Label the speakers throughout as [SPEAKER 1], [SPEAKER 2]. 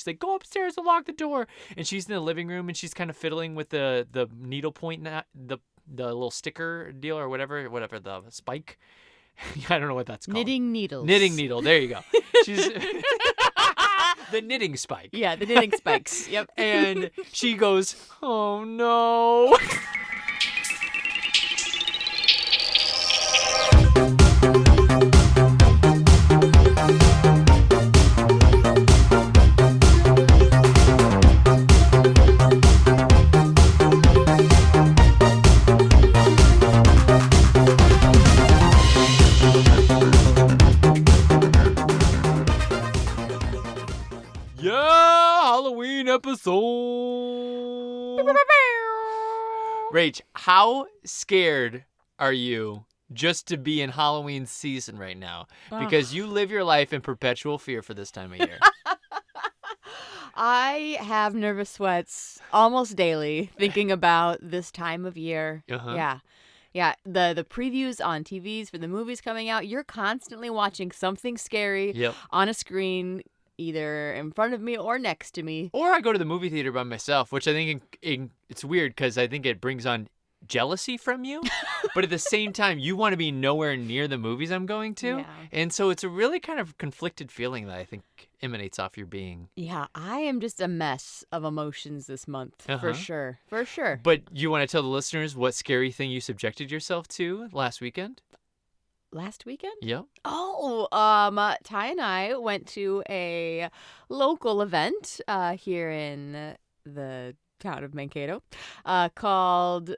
[SPEAKER 1] She's like, go upstairs and lock the door. And she's in the living room and she's kind of fiddling with the needle point, the little sticker deal or whatever, the spike. I don't know what that's called.
[SPEAKER 2] Knitting needles.
[SPEAKER 1] Knitting needle. There you go. She's the knitting spike.
[SPEAKER 2] Yeah, the knitting spikes. Yep.
[SPEAKER 1] And she goes, oh no. Episode. Rach, how scared are you just to be in Halloween season right now? Because you live your life in perpetual fear for this time of year.
[SPEAKER 2] I have nervous sweats almost daily thinking about this time of year.
[SPEAKER 1] Uh-huh.
[SPEAKER 2] Yeah. The previews on TVs for the movies coming out, you're constantly watching something scary on a screen, either in front of me or next to me.
[SPEAKER 1] Or I go to the movie theater by myself, which I think it's weird because I think it brings on jealousy from you. But at the same time, you want to be nowhere near the movies I'm going to.
[SPEAKER 2] Yeah.
[SPEAKER 1] And so it's a really kind of conflicted feeling that I think emanates off your being.
[SPEAKER 2] Yeah, I am just a mess of emotions this month, for sure. For sure.
[SPEAKER 1] But you want to tell the listeners what scary thing you subjected yourself to last weekend?
[SPEAKER 2] Last weekend?
[SPEAKER 1] Yeah.
[SPEAKER 2] Oh, Ty and I went to a local event here in the town of Mankato called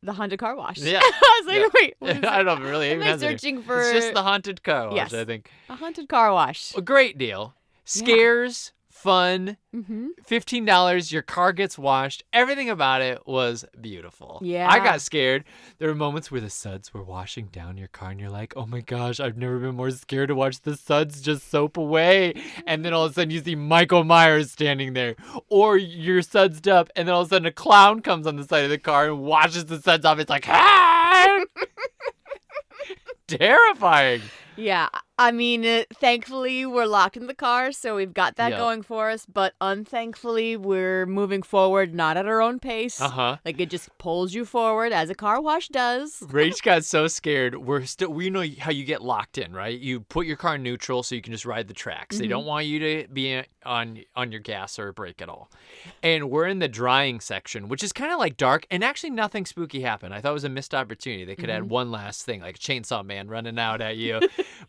[SPEAKER 2] the Haunted Car Wash.
[SPEAKER 1] Yeah.
[SPEAKER 2] I was like, wait, what is
[SPEAKER 1] I don't know, really.
[SPEAKER 2] I'm searching for...
[SPEAKER 1] It's just the Haunted Car Wash,
[SPEAKER 2] yes,
[SPEAKER 1] I think.
[SPEAKER 2] A Haunted Car Wash.
[SPEAKER 1] A great deal. Scares, fun, $15, your car gets washed. Everything about it was beautiful.
[SPEAKER 2] Yeah.
[SPEAKER 1] I got scared. There were moments where the suds were washing down your car and you're like, oh my gosh, I've never been more scared to watch the suds just soap away. And then all of a sudden you see Michael Myers standing there. Or you're sudsed up and then all of a sudden a clown comes on the side of the car and washes the suds off. It's like, ah! Terrifying.
[SPEAKER 2] Yeah, I mean, thankfully we're locked in the car, so we've got that going for us. But unthankfully, we're moving forward, not at our own pace. Like it just pulls you forward as a car wash does.
[SPEAKER 1] Rach got so scared. We know how you get locked in, right? You put your car in neutral so you can just ride the tracks. They don't want you to be on your gas or brake at all. And we're in the drying section, which is kind of like dark, and actually nothing spooky happened. I thought it was a missed opportunity. They could add one last thing, like a chainsaw man running out at you.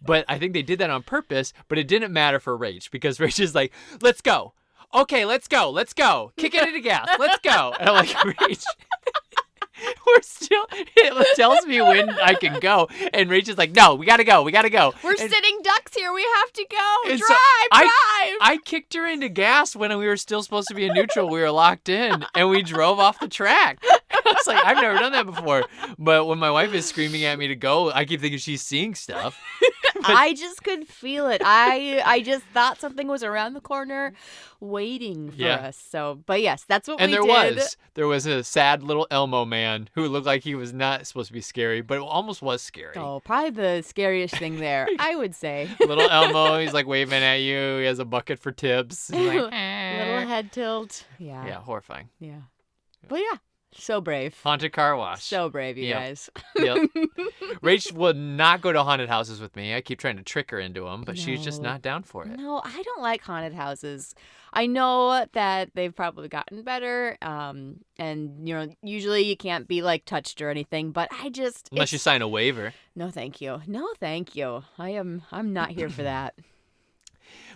[SPEAKER 1] But I think they did that on purpose, but it didn't matter for Rach because Rach is like, let's go. Okay, let's go. Let's go. Kick it into gas. Let's go. And I'm like, Rach, we're still, it tells me when I can go. And Rach is like, no, we got to go. We got to go.
[SPEAKER 2] We're sitting ducks here. We have to go.
[SPEAKER 1] And
[SPEAKER 2] drive.
[SPEAKER 1] So I kicked her into gas when we were still supposed to be in neutral. We were locked in and we drove off the track. I was like, I've never done that before. But when my wife is screaming at me to go, I keep thinking she's seeing stuff.
[SPEAKER 2] I just could feel it. I just thought something was around the corner waiting for us. So, but yes, that's what we did.
[SPEAKER 1] There was a sad little Elmo man who looked like he was not supposed to be scary, but it almost was scary.
[SPEAKER 2] Oh, probably the scariest thing there, I would say.
[SPEAKER 1] Little Elmo, he's like waving at you. He has a bucket for tips. He's like,
[SPEAKER 2] little head tilt. Yeah.
[SPEAKER 1] Yeah, horrifying.
[SPEAKER 2] Yeah. But yeah. So brave.
[SPEAKER 1] Haunted car wash.
[SPEAKER 2] So brave, you guys.
[SPEAKER 1] Yep. Rach would not go to haunted houses with me. I keep trying to trick her into them, but she's just not down for it.
[SPEAKER 2] No, I don't like haunted houses. I know that they've probably gotten better, and usually you can't be like touched or anything, but
[SPEAKER 1] unless you sign a waiver.
[SPEAKER 2] No, thank you. No, thank you. I'm not here for that.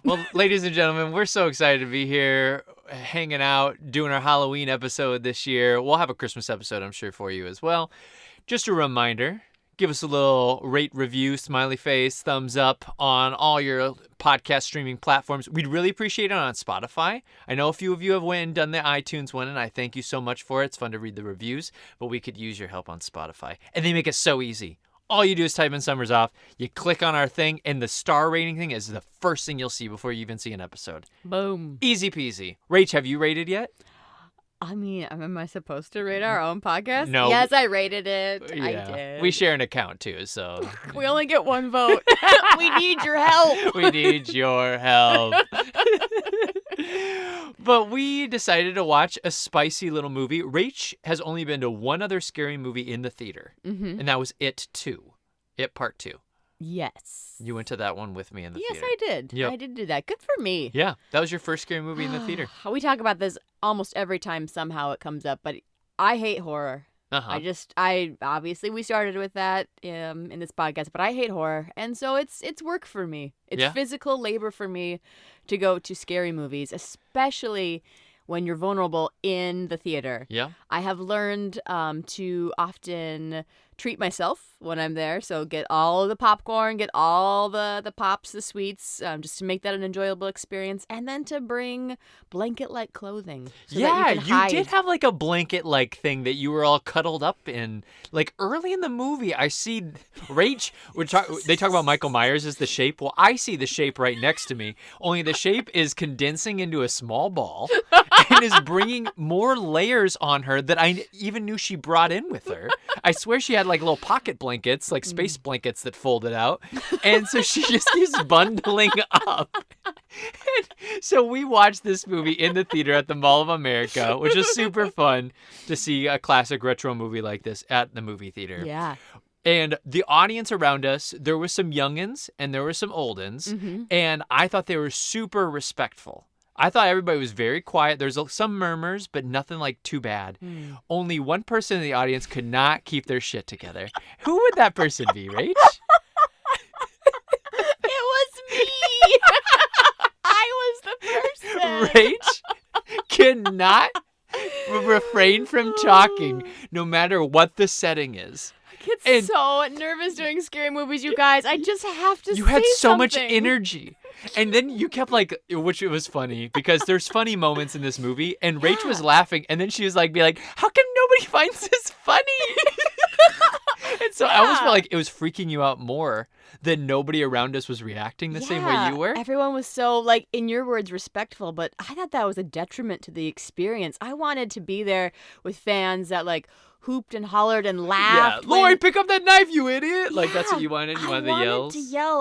[SPEAKER 1] Well, ladies and gentlemen, we're so excited to be here hanging out, doing our Halloween episode this year. We'll have a Christmas episode, I'm sure, for you as well. Just a reminder, give us a little rate, review, smiley face, thumbs up on all your podcast streaming platforms. We'd really appreciate it on Spotify. I know a few of you have went and done the iTunes one, and I thank you so much for it. It's fun to read the reviews, but we could use your help on Spotify. And they make it so easy. All you do is type in Summers Off, you click on our thing, and the star rating thing is the first thing you'll see before you even see an episode.
[SPEAKER 2] Boom.
[SPEAKER 1] Easy peasy. Rach, have you rated yet?
[SPEAKER 2] I mean, am I supposed to rate our own podcast?
[SPEAKER 1] No.
[SPEAKER 2] Yes, I rated it.
[SPEAKER 1] Yeah.
[SPEAKER 2] I did.
[SPEAKER 1] We share an account, too, so...
[SPEAKER 2] We only get one vote. We need your help.
[SPEAKER 1] We need your help. But we decided to watch a spicy little movie. Rach has only been to one other scary movie in the theater, and that was It 2. It Part 2.
[SPEAKER 2] Yes.
[SPEAKER 1] You went to that one with me in the theater.
[SPEAKER 2] Yes, I did. Yep. I did do that. Good for me.
[SPEAKER 1] Yeah, that was your first scary movie in the theater.
[SPEAKER 2] We talk about this almost every time somehow it comes up, but I hate horror. I obviously we started with that in this podcast, but I hate horror, and so it's work for me. It's physical labor for me to go to scary movies, especially when you're vulnerable in the theater. Yeah, I have learned to often treat myself when I'm there, so get all the popcorn, get all the pops, the sweets, just to make that an enjoyable experience, and then to bring blanket-like clothing. So that you
[SPEAKER 1] did have like a blanket-like thing that you were all cuddled up in. Like early in the movie, I see Rach. They talk about Michael Myers as the shape. Well, I see the shape right next to me. Only the shape is condensing into a small ball and is bringing more layers on her that I even knew she brought in with her. I swear she had like little pocket blankets, like space blankets that folded out. And so she just keeps bundling up. And so we watched this movie in the theater at the Mall of America, which was super fun to see a classic retro movie like this at the movie theater. Yeah. And the audience around us, there was some youngins and there were some oldins. And I thought they were super respectful. I thought everybody was very quiet. There's some murmurs, but nothing like too bad. Only one person in the audience could not keep their shit together. Who would that person be, Rach?
[SPEAKER 2] It was me. I was the person.
[SPEAKER 1] Rach cannot refrain from talking no matter what the setting is.
[SPEAKER 2] I get so nervous doing scary movies, you guys. I just have to say something.
[SPEAKER 1] You had so much energy. And then you kept which it was funny because there's funny moments in this movie, and Rach was laughing, and then she was like, how come nobody finds this funny? And so I almost felt like it was freaking you out more that nobody around us was reacting the same way you were.
[SPEAKER 2] Everyone was so, in your words, respectful, but I thought that was a detriment to the experience. I wanted to be there with fans that, hooped and hollered and laughed.
[SPEAKER 1] Yeah, Lori, pick up that knife, you idiot! That's what you wanted? You wanted the yells?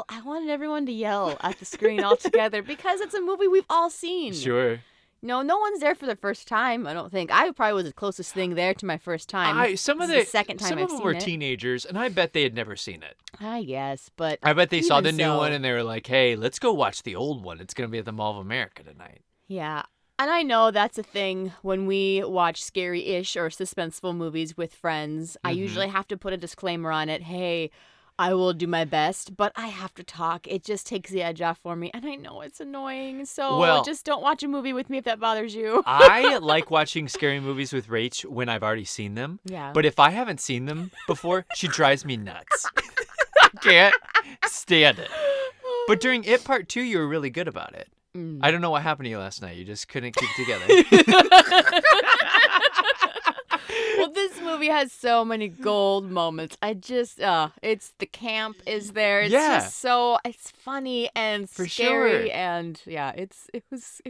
[SPEAKER 2] I wanted everyone to yell at the screen all together because it's a movie we've all seen.
[SPEAKER 1] Sure.
[SPEAKER 2] No one's there for the first time, I don't think. I probably was the closest thing there to my first time.
[SPEAKER 1] Some of
[SPEAKER 2] the second time
[SPEAKER 1] some of them were teenagers, and I bet they had never seen it.
[SPEAKER 2] I guess, but
[SPEAKER 1] I bet they saw the new one, and they were like, hey, let's go watch the old one. It's going to be at the Mall of America tonight.
[SPEAKER 2] Yeah. And I know that's a thing when we watch scary-ish or suspenseful movies with friends. I usually have to put a disclaimer on it. Hey, I will do my best, but I have to talk. It just takes the edge off for me. And I know it's annoying. So just don't watch a movie with me if that bothers you.
[SPEAKER 1] I like watching scary movies with Rach when I've already seen them. Yeah. But if I haven't seen them before, she drives me nuts. I can't stand it. But during It Part 2, you were really good about it. I don't know what happened to you last night. You just couldn't keep it together.
[SPEAKER 2] Well, this movie has so many gold moments. It's the camp is there. It's just it's funny and scary and it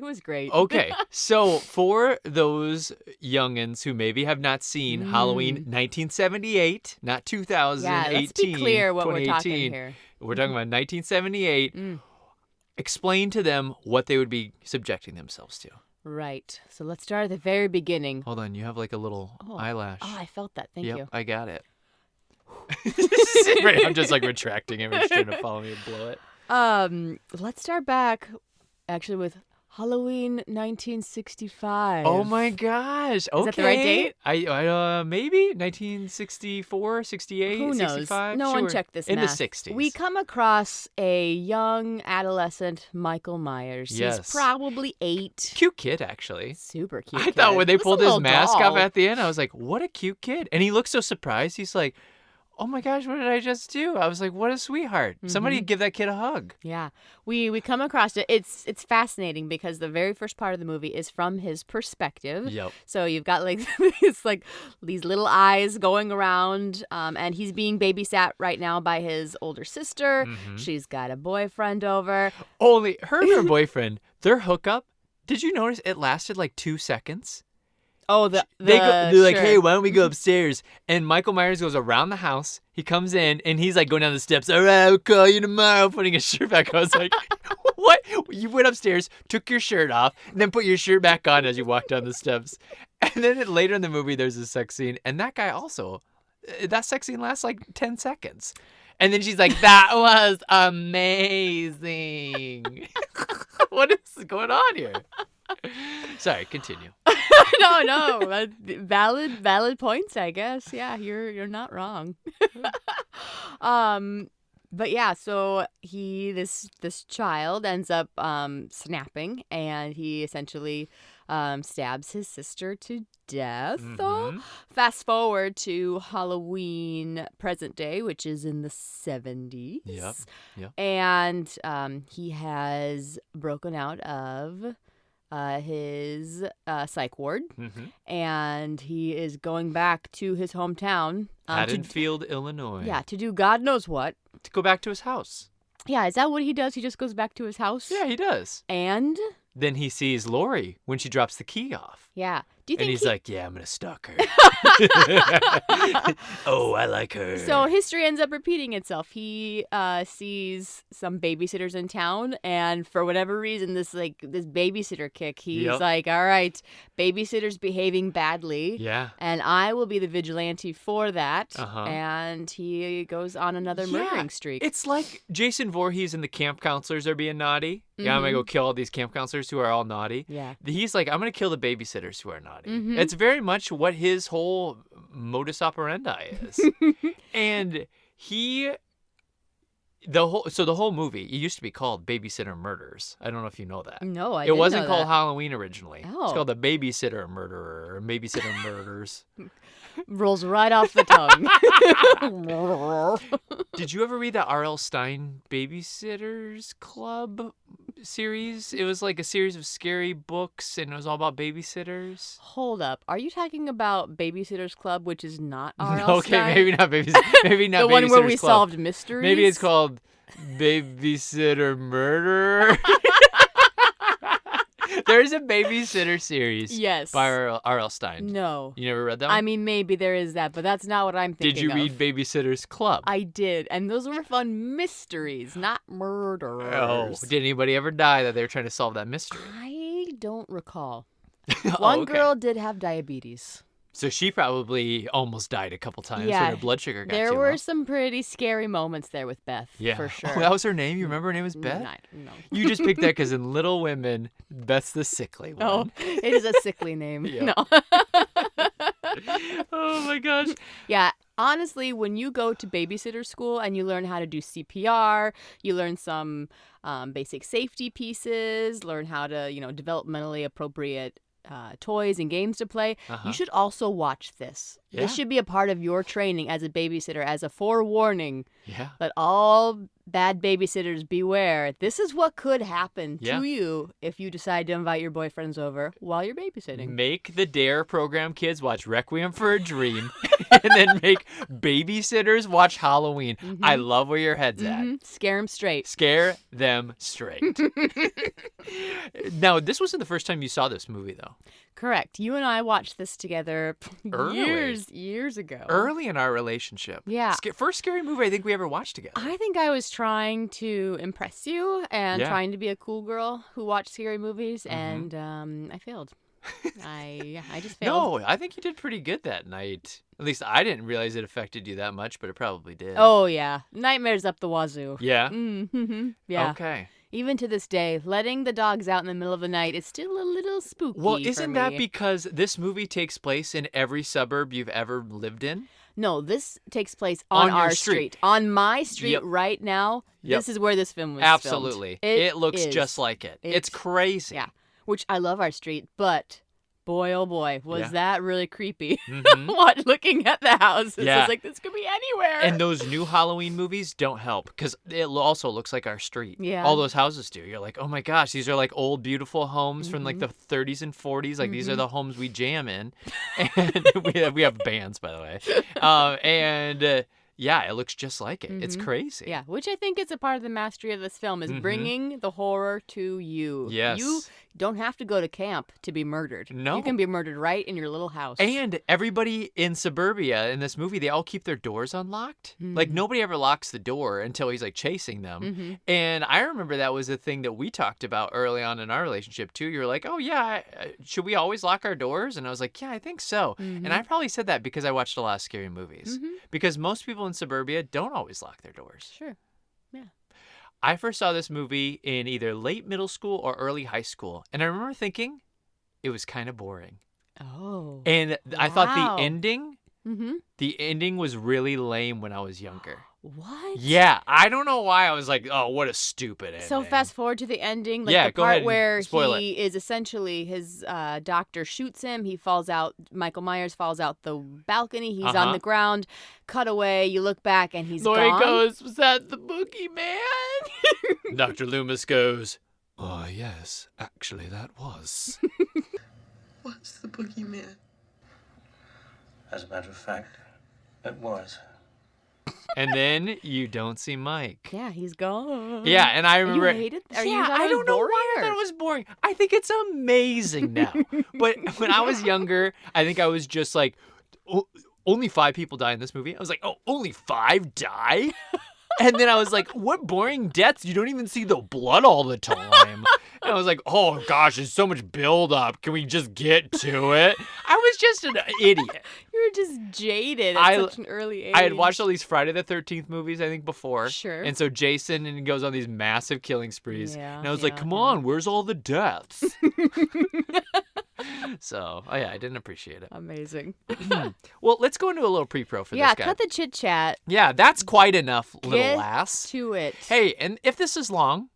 [SPEAKER 2] was great.
[SPEAKER 1] Okay, so for those youngins who maybe have not seen Halloween 1978, not 2018.
[SPEAKER 2] Yeah, let's be clear what we're talking here.
[SPEAKER 1] We're talking about 1978. Explain to them what they would be subjecting themselves to.
[SPEAKER 2] Right. So let's start at the very beginning.
[SPEAKER 1] Hold on. You have a little eyelash.
[SPEAKER 2] Oh, I felt that. Thank you.
[SPEAKER 1] I got it. Right, I'm just retracting it. It's trying to follow me and blow it.
[SPEAKER 2] Let's start back actually with Halloween 1965.
[SPEAKER 1] Oh my gosh. Okay.
[SPEAKER 2] Is that the right date?
[SPEAKER 1] I maybe 1964, 68,
[SPEAKER 2] Who knows?
[SPEAKER 1] 65.
[SPEAKER 2] No one checked this
[SPEAKER 1] in
[SPEAKER 2] math.
[SPEAKER 1] the 60s.
[SPEAKER 2] We come across a young adolescent Michael Myers.
[SPEAKER 1] Yes.
[SPEAKER 2] He's probably 8.
[SPEAKER 1] Cute kid, actually.
[SPEAKER 2] Super cute.
[SPEAKER 1] I thought when they pulled his mask off at the end, I was like, what a cute kid. And he looked so surprised. He's like, oh my gosh, what did I just do? I was like, what a sweetheart. Somebody give that kid a hug.
[SPEAKER 2] Yeah. We come across it. It's fascinating because the very first part of the movie is from his perspective. Yep. So you've got it's these little eyes going around, and he's being babysat right now by his older sister. She's got a boyfriend over.
[SPEAKER 1] Only her and her boyfriend, their hookup, did you notice it lasted 2 seconds?
[SPEAKER 2] Oh,
[SPEAKER 1] they're like, hey, why don't we go upstairs? And Michael Myers goes around the house. He comes in, and he's like going down the steps. All right, I'll call you tomorrow, putting his shirt back on. I was like, what? You went upstairs, took your shirt off, and then put your shirt back on as you walked down the steps. And then later in the movie, there's a sex scene, and that guy also, that sex scene lasts like 10 seconds. And then she's like, that was amazing. What is going on here? Sorry, continue.
[SPEAKER 2] No. Valid points, I guess. Yeah, you're not wrong. But yeah, so this child ends up snapping, and he essentially stabs his sister to death.
[SPEAKER 1] Mm-hmm.
[SPEAKER 2] Fast forward to Halloween present day, which is in the 70s.
[SPEAKER 1] Yep.
[SPEAKER 2] And he has broken out of his psych ward, and he is going back to his hometown.
[SPEAKER 1] Haddonfield, Illinois.
[SPEAKER 2] Yeah, to do God knows what.
[SPEAKER 1] To go back to his house.
[SPEAKER 2] Yeah, is that what he does? He just goes back to his house?
[SPEAKER 1] Yeah, he does.
[SPEAKER 2] And?
[SPEAKER 1] Then he sees Lori when she drops the key off.
[SPEAKER 2] Yeah. Do you think
[SPEAKER 1] he's like, yeah, I'm going to stalk her. Oh, I like her.
[SPEAKER 2] So history ends up repeating itself. He sees some babysitters in town, and for whatever reason, this babysitter kick, he's like, all right, babysitter's behaving badly.
[SPEAKER 1] Yeah.
[SPEAKER 2] And I will be the vigilante for that. And he goes on another murdering streak.
[SPEAKER 1] It's like Jason Voorhees and the camp counselors are being naughty. Yeah, I'm going to go kill all these camp counselors who are all naughty.
[SPEAKER 2] Yeah.
[SPEAKER 1] He's like, I'm going to kill the babysitters who are naughty.
[SPEAKER 2] Mm-hmm.
[SPEAKER 1] It's very much what his whole modus operandi is. And the whole movie, it used to be called Babysitter Murders. I don't know if you know that.
[SPEAKER 2] No, I
[SPEAKER 1] It
[SPEAKER 2] didn't
[SPEAKER 1] wasn't
[SPEAKER 2] know
[SPEAKER 1] called
[SPEAKER 2] that.
[SPEAKER 1] Halloween originally.
[SPEAKER 2] Oh.
[SPEAKER 1] It's called The Babysitter Murderer or Babysitter Murders.
[SPEAKER 2] Rolls right off the tongue.
[SPEAKER 1] Did you ever read the R.L. Stine Babysitters Club series? It was like a series of scary books, and it was all about babysitters.
[SPEAKER 2] Hold up. Are you talking about Babysitter's Club, which is not R.L.
[SPEAKER 1] Okay,
[SPEAKER 2] Stine?
[SPEAKER 1] maybe not
[SPEAKER 2] The one where we
[SPEAKER 1] Club.
[SPEAKER 2] solved mysteries?
[SPEAKER 1] Maybe it's called Babysitter Murderer. There's a babysitter series by R.L. Stine.
[SPEAKER 2] No.
[SPEAKER 1] You never read that one?
[SPEAKER 2] I mean, maybe there is that, but that's not what I'm thinking
[SPEAKER 1] Did you
[SPEAKER 2] of.
[SPEAKER 1] read Babysitter's Club?
[SPEAKER 2] I did, and those were fun mysteries, not murderers.
[SPEAKER 1] Oh, did anybody ever die that they were trying to solve that mystery?
[SPEAKER 2] I don't recall.
[SPEAKER 1] Oh,
[SPEAKER 2] One
[SPEAKER 1] okay.
[SPEAKER 2] girl did have diabetes.
[SPEAKER 1] So she probably almost died a couple times when her blood sugar got
[SPEAKER 2] there
[SPEAKER 1] too
[SPEAKER 2] were
[SPEAKER 1] low.
[SPEAKER 2] some pretty scary moments there with Beth, for sure.
[SPEAKER 1] Oh, that was her name? You remember her name was Beth?
[SPEAKER 2] No.
[SPEAKER 1] You just picked that because in Little Women, Beth's the sickly one.
[SPEAKER 2] Oh, it is a sickly name.
[SPEAKER 1] Yeah.
[SPEAKER 2] No.
[SPEAKER 1] Oh, my gosh.
[SPEAKER 2] Yeah, honestly, when you go to babysitter school and you learn how to do CPR, you learn some basic safety pieces, learn how to, developmentally appropriate toys and games to play, you should also watch this.
[SPEAKER 1] Yeah.
[SPEAKER 2] This should be a part of your training as a babysitter, as a forewarning.
[SPEAKER 1] Yeah.
[SPEAKER 2] Let all bad babysitters beware. This is what could happen to you if you decide to invite your boyfriends over while you're babysitting.
[SPEAKER 1] Make the DARE program kids watch Requiem for a Dream and then make babysitters watch Halloween. I love where your head's at.
[SPEAKER 2] Scare them straight.
[SPEAKER 1] Scare them straight. Now, this wasn't the first time you saw this movie, though.
[SPEAKER 2] Correct. You and I watched this together years ago.
[SPEAKER 1] Early in our relationship.
[SPEAKER 2] Yeah.
[SPEAKER 1] First scary movie I think we ever watched together.
[SPEAKER 2] I think I was trying to impress you and trying to be a cool girl who watched scary movies, and I failed. I just failed.
[SPEAKER 1] No, I think you did pretty good that night. At least I didn't realize it affected you that much, but it probably did.
[SPEAKER 2] Oh, yeah. Nightmares up the wazoo.
[SPEAKER 1] Yeah?
[SPEAKER 2] Mm-hmm. Yeah.
[SPEAKER 1] Okay.
[SPEAKER 2] Even to this day, letting the dogs out in the middle of the night is still a little spooky.
[SPEAKER 1] Well, isn't
[SPEAKER 2] for me.
[SPEAKER 1] that because this movie takes place in every suburb you've ever lived in?
[SPEAKER 2] No, this takes place on our street. On my street right now. This is where this film was
[SPEAKER 1] Absolutely.
[SPEAKER 2] filmed.
[SPEAKER 1] It looks just like it. It's crazy.
[SPEAKER 2] Yeah, which I love our street, but boy, oh boy, was that really creepy. Looking at the houses.
[SPEAKER 1] Yeah.
[SPEAKER 2] It's like, this could be anywhere.
[SPEAKER 1] And those new Halloween movies don't help because it also looks like our street.
[SPEAKER 2] Yeah.
[SPEAKER 1] All those houses do. You're like, oh my gosh, these are like old, beautiful homes from like the 30s and 40s. Like these are the homes we jam in. And we have bands, by the way. Yeah, it looks just like it. It's crazy.
[SPEAKER 2] Yeah, which I think is a part of the mastery of this film is bringing the horror to you.
[SPEAKER 1] Yes.
[SPEAKER 2] You don't have to go to camp to be murdered.
[SPEAKER 1] No.
[SPEAKER 2] You can be murdered right in your little house.
[SPEAKER 1] And everybody in suburbia in this movie, they all keep their doors unlocked. Like, nobody ever locks the door until he's, like, chasing them. And I remember that was a thing that we talked about early on in our relationship, too. You were like, oh, yeah, should we always lock our doors? And I was like, yeah, I think so. And I probably said that because I watched a lot of scary movies. Because most people in suburbia don't always lock their doors.
[SPEAKER 2] Sure. Yeah.
[SPEAKER 1] I first saw this movie in either late middle school or early high school. And I remember thinking it was kind of boring.
[SPEAKER 2] Oh.
[SPEAKER 1] And I thought
[SPEAKER 2] wow.
[SPEAKER 1] the ending was really lame when I was younger.
[SPEAKER 2] What?
[SPEAKER 1] Yeah, I don't know why I was like, oh, what a stupid ending.
[SPEAKER 2] So fast forward to the ending, like
[SPEAKER 1] yeah,
[SPEAKER 2] the
[SPEAKER 1] go
[SPEAKER 2] part
[SPEAKER 1] ahead and
[SPEAKER 2] where
[SPEAKER 1] spoil
[SPEAKER 2] he is essentially his doctor shoots him. He falls out. Michael Myers falls out the balcony. He's on the ground. Cut away. You look back and he's
[SPEAKER 1] Laurie
[SPEAKER 2] gone.
[SPEAKER 1] goes, was that the boogeyman? Dr. Loomis goes, oh, yes, actually that was.
[SPEAKER 3] What's the boogeyman?
[SPEAKER 4] As a matter of fact, it was.
[SPEAKER 1] And then you don't see Mike.
[SPEAKER 2] Yeah, he's gone.
[SPEAKER 1] Yeah, and I remember.
[SPEAKER 2] You hated?
[SPEAKER 1] I don't know why I thought it was boring. I think it's amazing now. But when I was younger, I think I was just like, only 5 people die in this movie. I was like, oh, only 5 die? And then I was like, what boring deaths? You don't even see the blood all the time. And I was like, oh, gosh, there's so much buildup. Can we just get to it? I was just an idiot.
[SPEAKER 2] You were just jaded at such an early age.
[SPEAKER 1] I had watched all these Friday the 13th movies, I think, before.
[SPEAKER 2] Sure.
[SPEAKER 1] And so Jason and he goes on these massive killing sprees.
[SPEAKER 2] Yeah,
[SPEAKER 1] and I was like, come on, where's all the deaths? So, oh yeah, I didn't appreciate it.
[SPEAKER 2] Amazing.
[SPEAKER 1] Well, let's go into a little pre-pro for this guy.
[SPEAKER 2] Yeah, cut the chit-chat.
[SPEAKER 1] Yeah, that's quite enough, little
[SPEAKER 2] Get
[SPEAKER 1] lass.
[SPEAKER 2] to it.
[SPEAKER 1] Hey, and if this is long,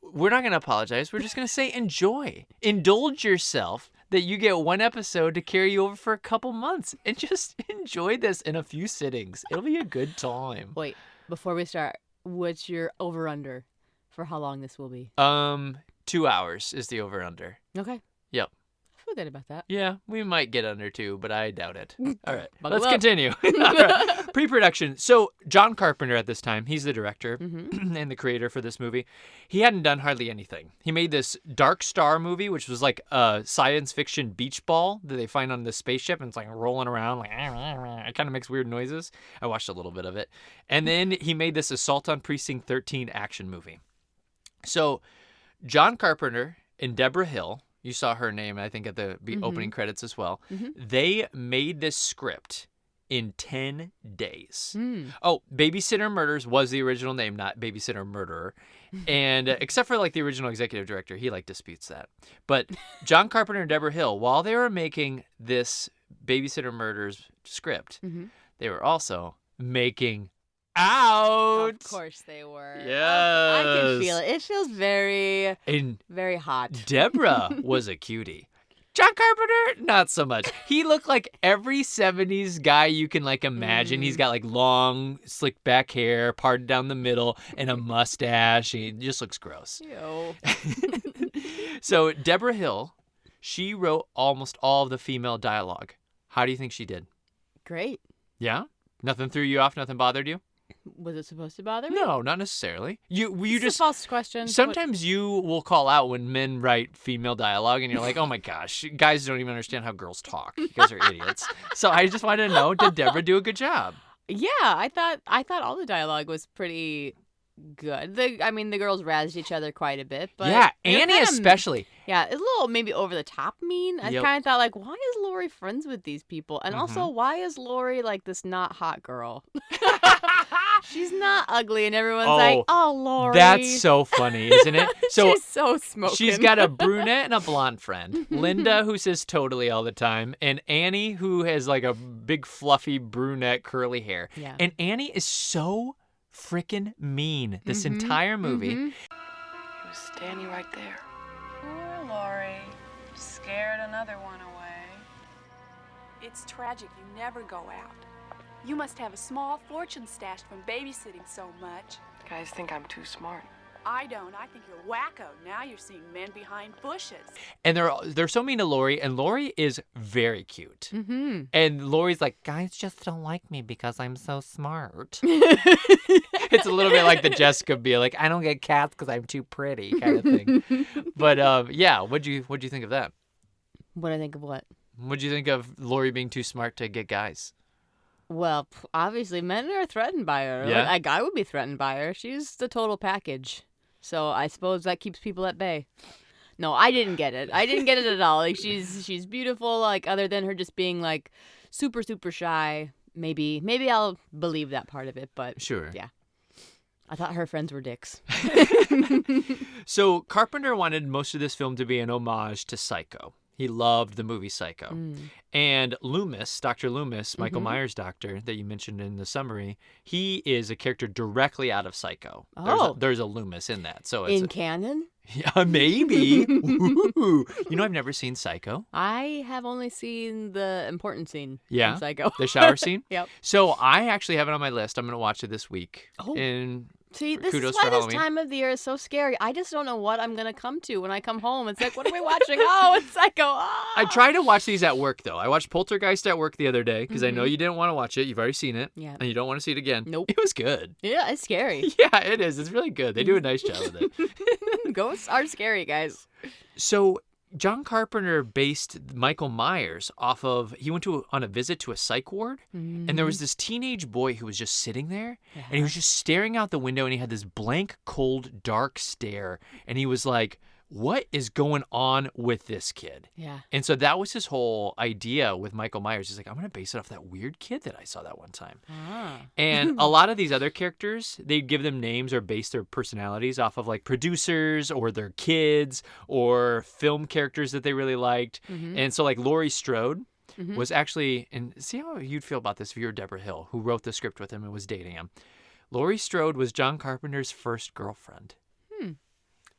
[SPEAKER 1] we're not going to apologize. We're just going to say enjoy. Indulge yourself that you get one episode to carry you over for a couple months. And just enjoy this in a few sittings. It'll be a good time.
[SPEAKER 2] Wait, before we start, what's your over-under for how long this will be?
[SPEAKER 1] 2 hours is the over-under.
[SPEAKER 2] Okay.
[SPEAKER 1] Yep.
[SPEAKER 2] I feel good about that.
[SPEAKER 1] Yeah, we might get under 2, but I doubt it. All right,
[SPEAKER 2] Buckle
[SPEAKER 1] let's
[SPEAKER 2] up.
[SPEAKER 1] continue. All right. Pre-production. So John Carpenter at this time, he's the director and the creator for this movie. He hadn't done hardly anything. He made this Dark Star movie, which was like a science fiction beach ball that they find on the spaceship, and it's like rolling around. Like, it kind of makes weird noises. I watched a little bit of it. And then he made this Assault on Precinct 13 action movie. So John Carpenter and Deborah Hill, you saw her name, I think, at the opening credits as well. They made this script in 10 days. Oh, Babysitter Murders was the original name, not Babysitter Murderer. And except for like the original executive director, he like disputes that. But John Carpenter and Deborah Hill, while they were making this Babysitter Murders script, they were also making out.
[SPEAKER 2] Of course they were.
[SPEAKER 1] Yes.
[SPEAKER 2] I can feel it. It feels very, very hot.
[SPEAKER 1] Deborah was a cutie. John Carpenter, not so much. He looked like every 70s guy you can like imagine. He's got like long, slick back hair, parted down the middle, and a mustache. He just looks gross.
[SPEAKER 2] Ew.
[SPEAKER 1] So Deborah Hill, she wrote almost all of the female dialogue. How do you think she did?
[SPEAKER 2] Great.
[SPEAKER 1] Yeah? Nothing threw you off? Nothing bothered you?
[SPEAKER 2] Was it supposed to bother me?
[SPEAKER 1] No, not necessarily. You
[SPEAKER 2] It's
[SPEAKER 1] just
[SPEAKER 2] a false question.
[SPEAKER 1] Sometimes you will call out when men write female dialogue, and you're like, "Oh my gosh, guys don't even understand how girls talk. You guys are idiots." So I just wanted to know: did Deborah do a good job?
[SPEAKER 2] Yeah, I thought all the dialogue was pretty good. The girls razzed each other quite a bit, but
[SPEAKER 1] yeah, Annie especially.
[SPEAKER 2] Yeah, it's a little maybe over the top mean. I kind of thought like, why is Lori friends with these people? And also, why is Lori like this not hot girl? She's not ugly, and everyone's like, "Oh, Lori."
[SPEAKER 1] That's so funny, isn't it? So
[SPEAKER 2] she's so smoking.
[SPEAKER 1] She's got a brunette and a blonde friend. Linda, who says totally all the time, and Annie, who has like a big fluffy brunette curly hair.
[SPEAKER 2] Yeah.
[SPEAKER 1] And Annie is so freaking mean this entire movie.
[SPEAKER 5] He was standing right there.
[SPEAKER 6] Poor Lori. Scared another one away.
[SPEAKER 7] It's tragic you never go out. You must have a small fortune stashed from babysitting so much.
[SPEAKER 5] Guys think I'm too smart.
[SPEAKER 7] I don't. I think you're wacko. Now you're seeing men behind bushes.
[SPEAKER 1] And they're so mean to Lori, and Lori is very cute.
[SPEAKER 2] Mm-hmm.
[SPEAKER 1] And Lori's like, guys just don't like me because I'm so smart. It's a little bit like the Jessica Biel, like, I don't get cats because I'm too pretty kind of thing. But yeah, what'd you think of that?
[SPEAKER 2] What do I think of what?
[SPEAKER 1] What'd you think of Lori being too smart to get guys?
[SPEAKER 2] Well, obviously, men are threatened by her.
[SPEAKER 1] Yeah?
[SPEAKER 2] Like, a guy would be threatened by her. She's the total package. So I suppose that keeps people at bay. No, I didn't get it. I didn't get it at all. Like, she's beautiful. Like, other than her just being like super, super shy. Maybe I'll believe that part of it. But
[SPEAKER 1] Sure.
[SPEAKER 2] yeah, I thought her friends were dicks.
[SPEAKER 1] So Carpenter wanted most of this film to be an homage to Psycho. He loved the movie Psycho. And Loomis, Dr. Loomis, Michael Myers' doctor that you mentioned in the summary, he is a character directly out of Psycho.
[SPEAKER 2] Oh.
[SPEAKER 1] There's a Loomis in that. So it's
[SPEAKER 2] In canon?
[SPEAKER 1] Yeah, maybe. Ooh. You know, I've never seen Psycho.
[SPEAKER 2] I have only seen the important scene
[SPEAKER 1] Yeah?
[SPEAKER 2] in Psycho.
[SPEAKER 1] The shower scene?
[SPEAKER 2] Yep.
[SPEAKER 1] So I actually have it on my list. I'm going to watch it this week.
[SPEAKER 2] Oh.
[SPEAKER 1] And
[SPEAKER 2] See, this
[SPEAKER 1] kudos
[SPEAKER 2] is why
[SPEAKER 1] for
[SPEAKER 2] this
[SPEAKER 1] Halloween.
[SPEAKER 2] time of the year is so scary. I just don't know what I'm going to come to when I come home. It's like, what are we watching? Oh, it's Psycho. Oh.
[SPEAKER 1] I try to watch these at work, though. I watched Poltergeist at work the other day because I know you didn't want to watch it. You've already seen it.
[SPEAKER 2] Yeah.
[SPEAKER 1] And you don't want to see it again.
[SPEAKER 2] Nope.
[SPEAKER 1] It was good.
[SPEAKER 2] Yeah, it's scary.
[SPEAKER 1] Yeah, it is. It's really good. They do a nice job with it.
[SPEAKER 2] Ghosts are scary, guys.
[SPEAKER 1] So John Carpenter based Michael Myers off of, he went on a visit to a psych ward, and there was this teenage boy who was just sitting there, and he was just staring out the window, and he had this blank, cold, dark stare, and he was like, what is going on with this kid?
[SPEAKER 2] Yeah.
[SPEAKER 1] And so that was his whole idea with Michael Myers. He's like, I'm going to base it off that weird kid that I saw that one time.
[SPEAKER 2] Ah.
[SPEAKER 1] And a lot of these other characters, they'd give them names or base their personalities off of like producers or their kids or film characters that they really liked. And so like Laurie Strode was actually, and see how you'd feel about this if you were Deborah Hill, who wrote the script with him and was dating him. Laurie Strode was John Carpenter's first girlfriend.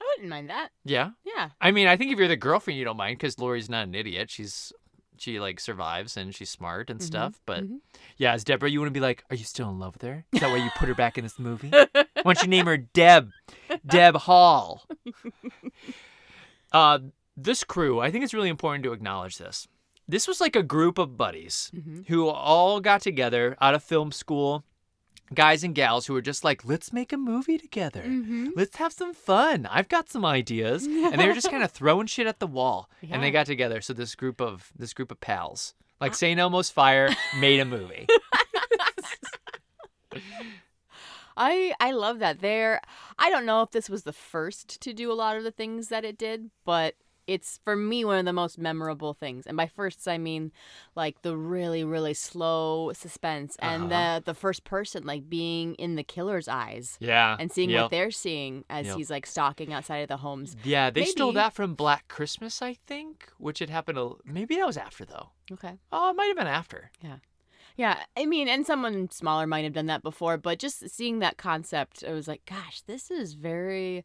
[SPEAKER 2] I wouldn't mind that.
[SPEAKER 1] Yeah?
[SPEAKER 2] Yeah.
[SPEAKER 1] I mean, I think if you're the girlfriend, you don't mind because Laurie's not an idiot. She like survives and she's smart and stuff. But yeah, as Deborah, you want to be like, are you still in love with her? Is that why you put her back in this movie? Why don't you name her Deb Hall? This crew, I think it's really important to acknowledge this. This was like a group of buddies who all got together out of film school. Guys and gals who were just like, let's make a movie together. Let's have some fun. I've got some ideas. And they were just kind of throwing shit at the wall.
[SPEAKER 2] Yeah.
[SPEAKER 1] And they got together. So this group of pals, like St. Elmo's Fire, made a movie.
[SPEAKER 2] I love that. I don't know if this was the first to do a lot of the things that it did, but it's, for me, one of the most memorable things. And by firsts, I mean, like, the really, really slow suspense and the first person, like, being in the killer's eyes.
[SPEAKER 1] Yeah.
[SPEAKER 2] And seeing what they're seeing as he's, like, stalking outside of the homes.
[SPEAKER 1] Yeah, they stole
[SPEAKER 2] Maybe.
[SPEAKER 1] that from Black Christmas, I think, which had happened, maybe that was after, though.
[SPEAKER 2] Okay.
[SPEAKER 1] Oh, it might have been after.
[SPEAKER 2] Yeah. Yeah, I mean, and someone smaller might have done that before, but just seeing that concept, I was like, gosh, this is very